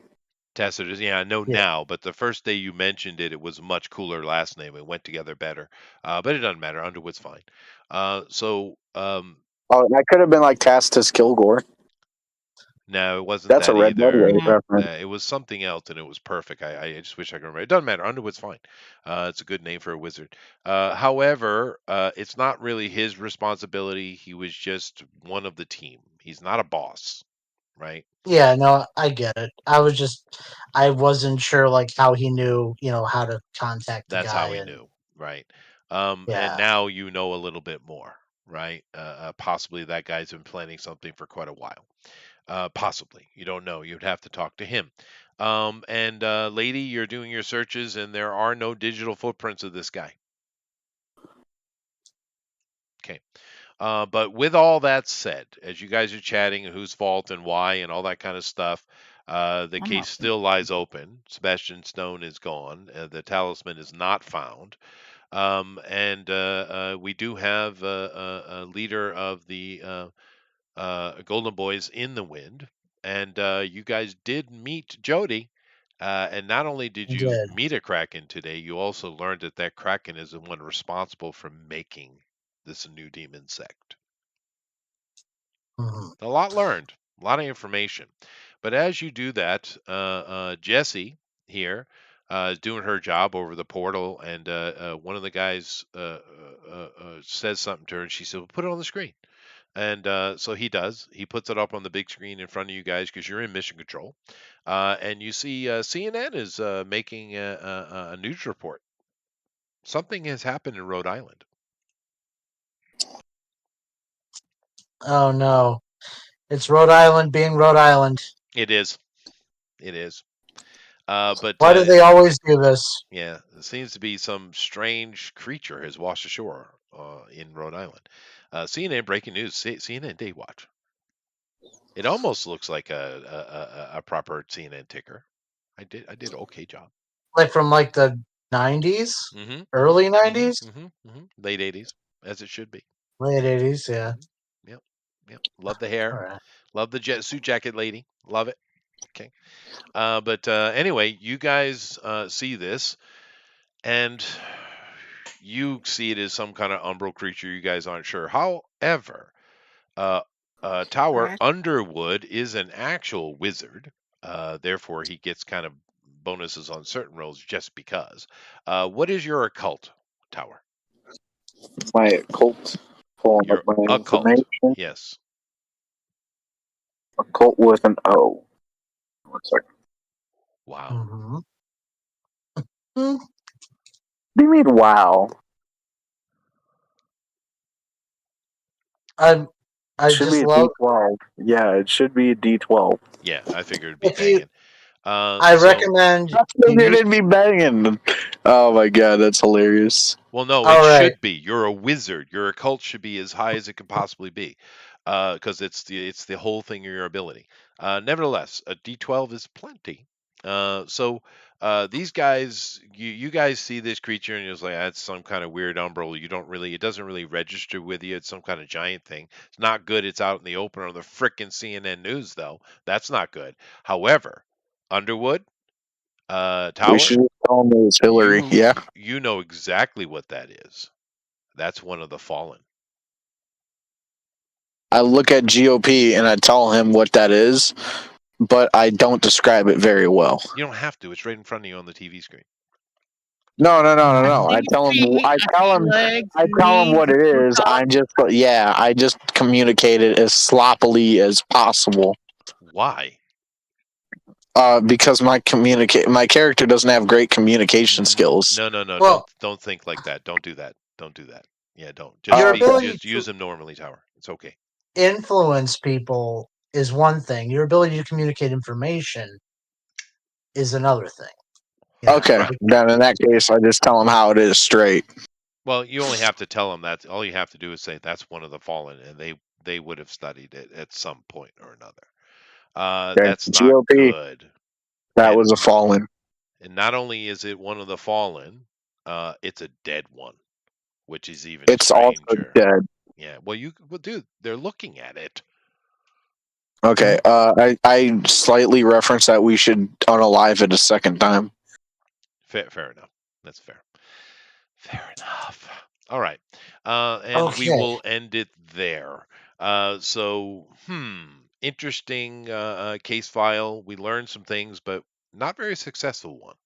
Tacitus, yeah, I know yeah. now, but the first day you mentioned it, it was a much cooler last name. It went together better, but it doesn't matter. Underwood's fine. Oh, and that could have been like Tacitus Kilgore. No, it wasn't That's a that Red Dead either. reference. It was something else, and it was perfect. I just wish I could remember. It doesn't matter. Underwood's fine. It's a good name for a wizard. However, it's not really his responsibility. He was just one of the team. He's not a boss, right? Yeah, no, I get it. I wasn't sure like how he knew, how to contact the That's how guy he and knew, right? And yeah. now you know a little bit more, right? Possibly that guy's been planning something for quite a while. Possibly. You don't know. You'd have to talk to him. And lady, you're doing your searches, and there are no digital footprints of this guy. Okay. But with all that said, as you guys are chatting and whose fault and why and all that kind of stuff, the I'm case not. still lies open. Sebastian Stone is gone. The talisman is not found. And we do have a leader of the Golden Boys in the wind. And you guys did meet Jody. And not only did I you did. meet a Kraken today, you also learned that that Kraken is the one responsible for making this new demon sect. Hmm. A lot learned, a lot of information. But as you do that, Jessie here is doing her job over the portal, and one of the guys says something to her, and she said, well, "Put it on the screen." And so he does. He puts it up on the big screen in front of you guys because you're in mission control. And you see CNN is making a news report. Something has happened in Rhode Island. Oh no. It's Rhode Island being Rhode Island. It is. It is. But Why do they always do this? yeah, it seems to be some strange creature has washed ashore in Rhode Island. CNN breaking news. CNN Day Watch. It almost looks like a proper CNN ticker. I did okay job. Like from like the 90s, early 90s, Late 80s, as it should be. late 80s. Yeah. Yep. Love the hair. All right. Love the suit jacket lady. Love it. Okay. But anyway, you guys see this, and you see it as some kind of umbral creature. You guys aren't sure. However, Tower Right. Underwood is an actual wizard. Therefore, he gets kind of bonuses on certain rolls just because. What is your occult, Tower? My occult. Pulling Your up my occult. information. Yes. Occult with an O. 1 second. Wow. Mm-hmm. What do you mean, wow? I It should just be a love D12. Yeah, it should be a D12. Yeah, I figured it'd be if you. banging. I So, recommend It you do. didn't be banging. Oh my god, that's hilarious. well, no, it All right. should be. You're a wizard. Your occult should be as high as it can possibly be, because it's the whole thing of your ability. Nevertheless, a D12 is plenty. So these guys, you guys see this creature and you're just like, that's some kind of weird umbral. You don't really, it doesn't really register with you. It's some kind of giant thing. It's not good. It's out in the open on the frickin' CNN news though. That's not good. However, Underwood, We Tower, should just tell him it was Hillary. Yeah. you know exactly what that is. That's one of the fallen. I look at GOP and I tell him what that is, but I don't describe it very well. You don't have to. It's right in front of you on the TV screen. No. I I see tell him. feet, I see legs, knees, what it and is. top. I just communicate it as sloppily as possible. Why? Because my character doesn't have great communication skills. No. Well, Don't think like that. Don't do that. Don't do that. Yeah, don't. your okay. ability Just use them normally, Tower. It's okay. to influence people is one thing. Your ability to communicate information is another thing. You know, Okay, Right. then in that case, I just tell him how it is straight. Well, you only have to tell them that. All you have to do is say that's one of the fallen, and they would have studied it at some point or another. Okay. That's not GOP, good. that And was a fallen. and not only is it one of the fallen, it's a dead one, which is even It's also stranger. dead. Yeah. Well, dude, they're looking at it. Okay. I slightly referenced that we should unalive it a second time. Fair enough. That's fair. Fair enough. All right. And we Okay. will end it there. Interesting case file. We learned some things, but not very successful one,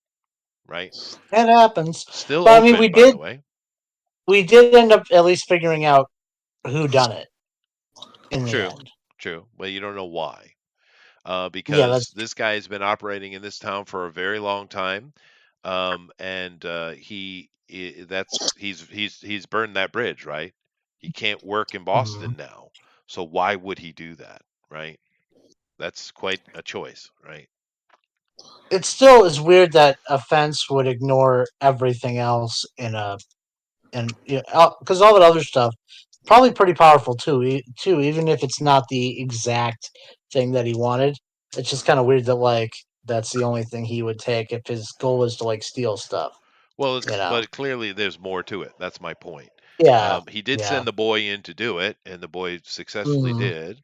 right? It happens. Still But I mean, open, by the way. we did end up at least figuring out who done it in the True, end. true. Well, you don't know why. Yeah, Because that's this guy has been operating in this town for a very long time, and he's burned that bridge, right? He can't work in Boston now, so why would he do that, right? That's quite a choice, right? it still is weird that a fence would ignore everything else in a and because all that other stuff probably pretty powerful too. Too, even if it's not the exact thing that he wanted, it's just kind of weird that like that's the only thing he would take if his goal was to like steal stuff. Well, You know? but clearly there's more to it. That's my point. Yeah, He did yeah. send the boy in to do it, and the boy successfully Mhm. did.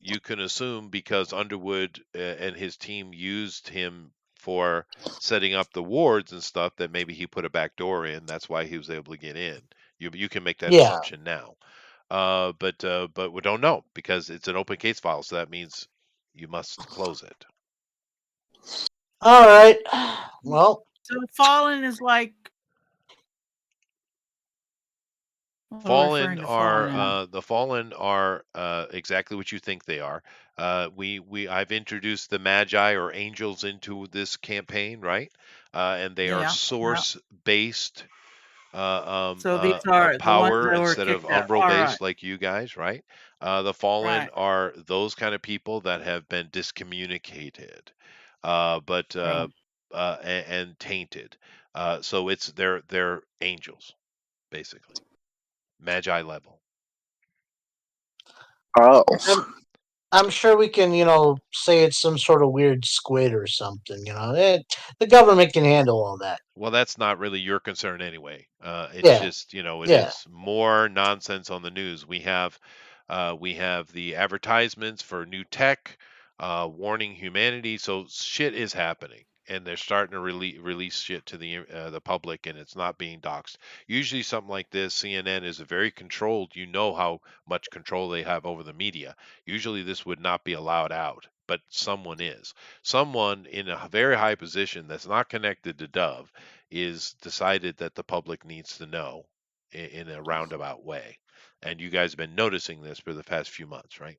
You can assume because Underwood and his team used him for setting up the wards and stuff that maybe he put a back door in. That's why he was able to get in. You can make that Yeah. assumption now. But we don't know because it's an open case file, so that means you must close it. All right. Well, So fallen is like what are we referring Fallen to fallen are as? the fallen are exactly what you think they are. I've introduced the magi or angels into this campaign, right? And they are Yeah, yeah. source based So these are the ones power that were instead of kicked out. umbral All right, based like you guys, right? The fallen right. are those kind of people that have been discommunicated, but Right. and tainted. So they're angels basically, magi level. Oh, I'm I'm sure we can, say it's some sort of weird squid or something. The government can handle all that. Well, that's not really your concern anyway. It's Yeah, just, it yeah. is more nonsense on the news. We have the advertisements for new tech, warning humanity. So shit is happening, and they're starting to release shit to the public, and it's not being doxxed. Usually, something like this, CNN is very controlled. You know how much control they have over the media. Usually, this would not be allowed out, but someone is. Someone in a very high position that's not connected to Dove is decided that the public needs to know in a roundabout way. And you guys have been noticing this for the past few months, right?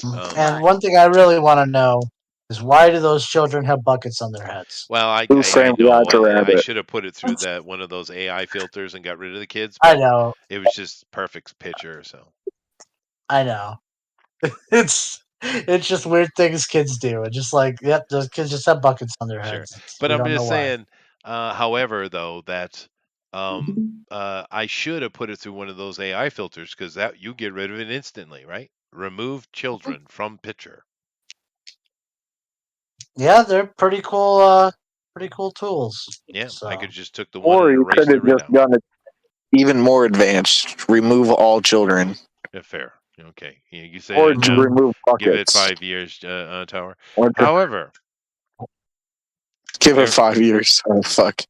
And Right. one thing I really want to know is why do those children have buckets on their heads? Well, Who I framed know Roger I Rabbit? should have put it through that one of those AI filters and got rid of the kids, I but know, it was just perfect picture. So I know. It's just weird things kids do. It's just like, yep, those kids just have buckets on their sure, heads. but We I'm don't know just why. saying. However, though, that I should have put it through one of those AI filters because that you get rid of it instantly, right? Remove children from picture. Yeah, they're pretty cool tools. Yeah, I So could just took the one Or and you could erased it have right just out. done it even more advanced. Remove all children. Yeah, fair. Okay, you say Or that just now. remove Give it buckets. 5 years, Tower. Or just However, give it there. 5 years. Oh, fuck.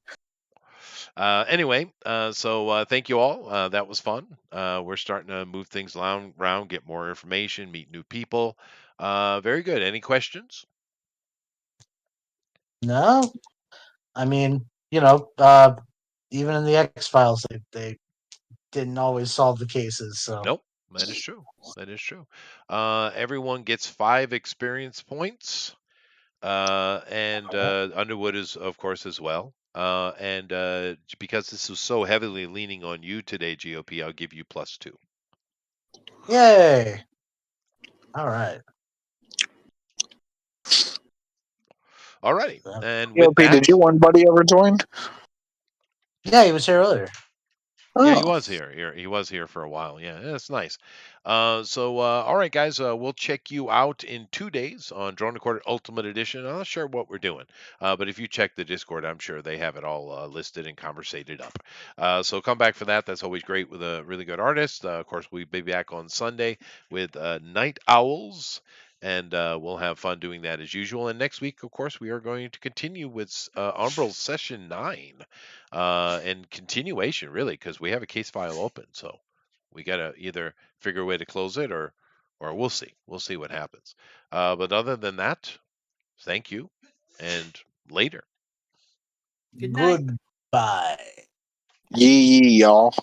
Anyway, so thank you all. That was fun. We're starting to move things around, get more information, meet new people. Very good. Any questions? no, I mean, even in the X Files, they didn't always solve the cases. So Nope. That is true. That is true. Everyone gets 5 experience points. And Underwood is, of course, as well. And because this was so heavily leaning on you today, GOP, I'll give you +2. yay! All right. Alrighty. Uh, And with ELP, did that, your one buddy ever join? Yeah, he was here earlier. yeah, he Oh. was here. He was here for a while. Yeah, that's nice. All right, guys, we'll check you out in 2 days on Drone Recorder Ultimate Edition. I'm not sure what we're doing, but if you check the Discord, I'm sure they have it all listed and conversated up. So come back for that. That's always great with a really good artist. Of course, we'll be back on Sunday with Night Owls. And we'll have fun doing that as usual. And next week, of course, we are going to continue with Umbral Session 9 and continuation really because we have a case file open, so we got to either figure a way to close it or we'll see what happens. But other than that, thank you and later. Good night. Goodbye. Yee, y'all.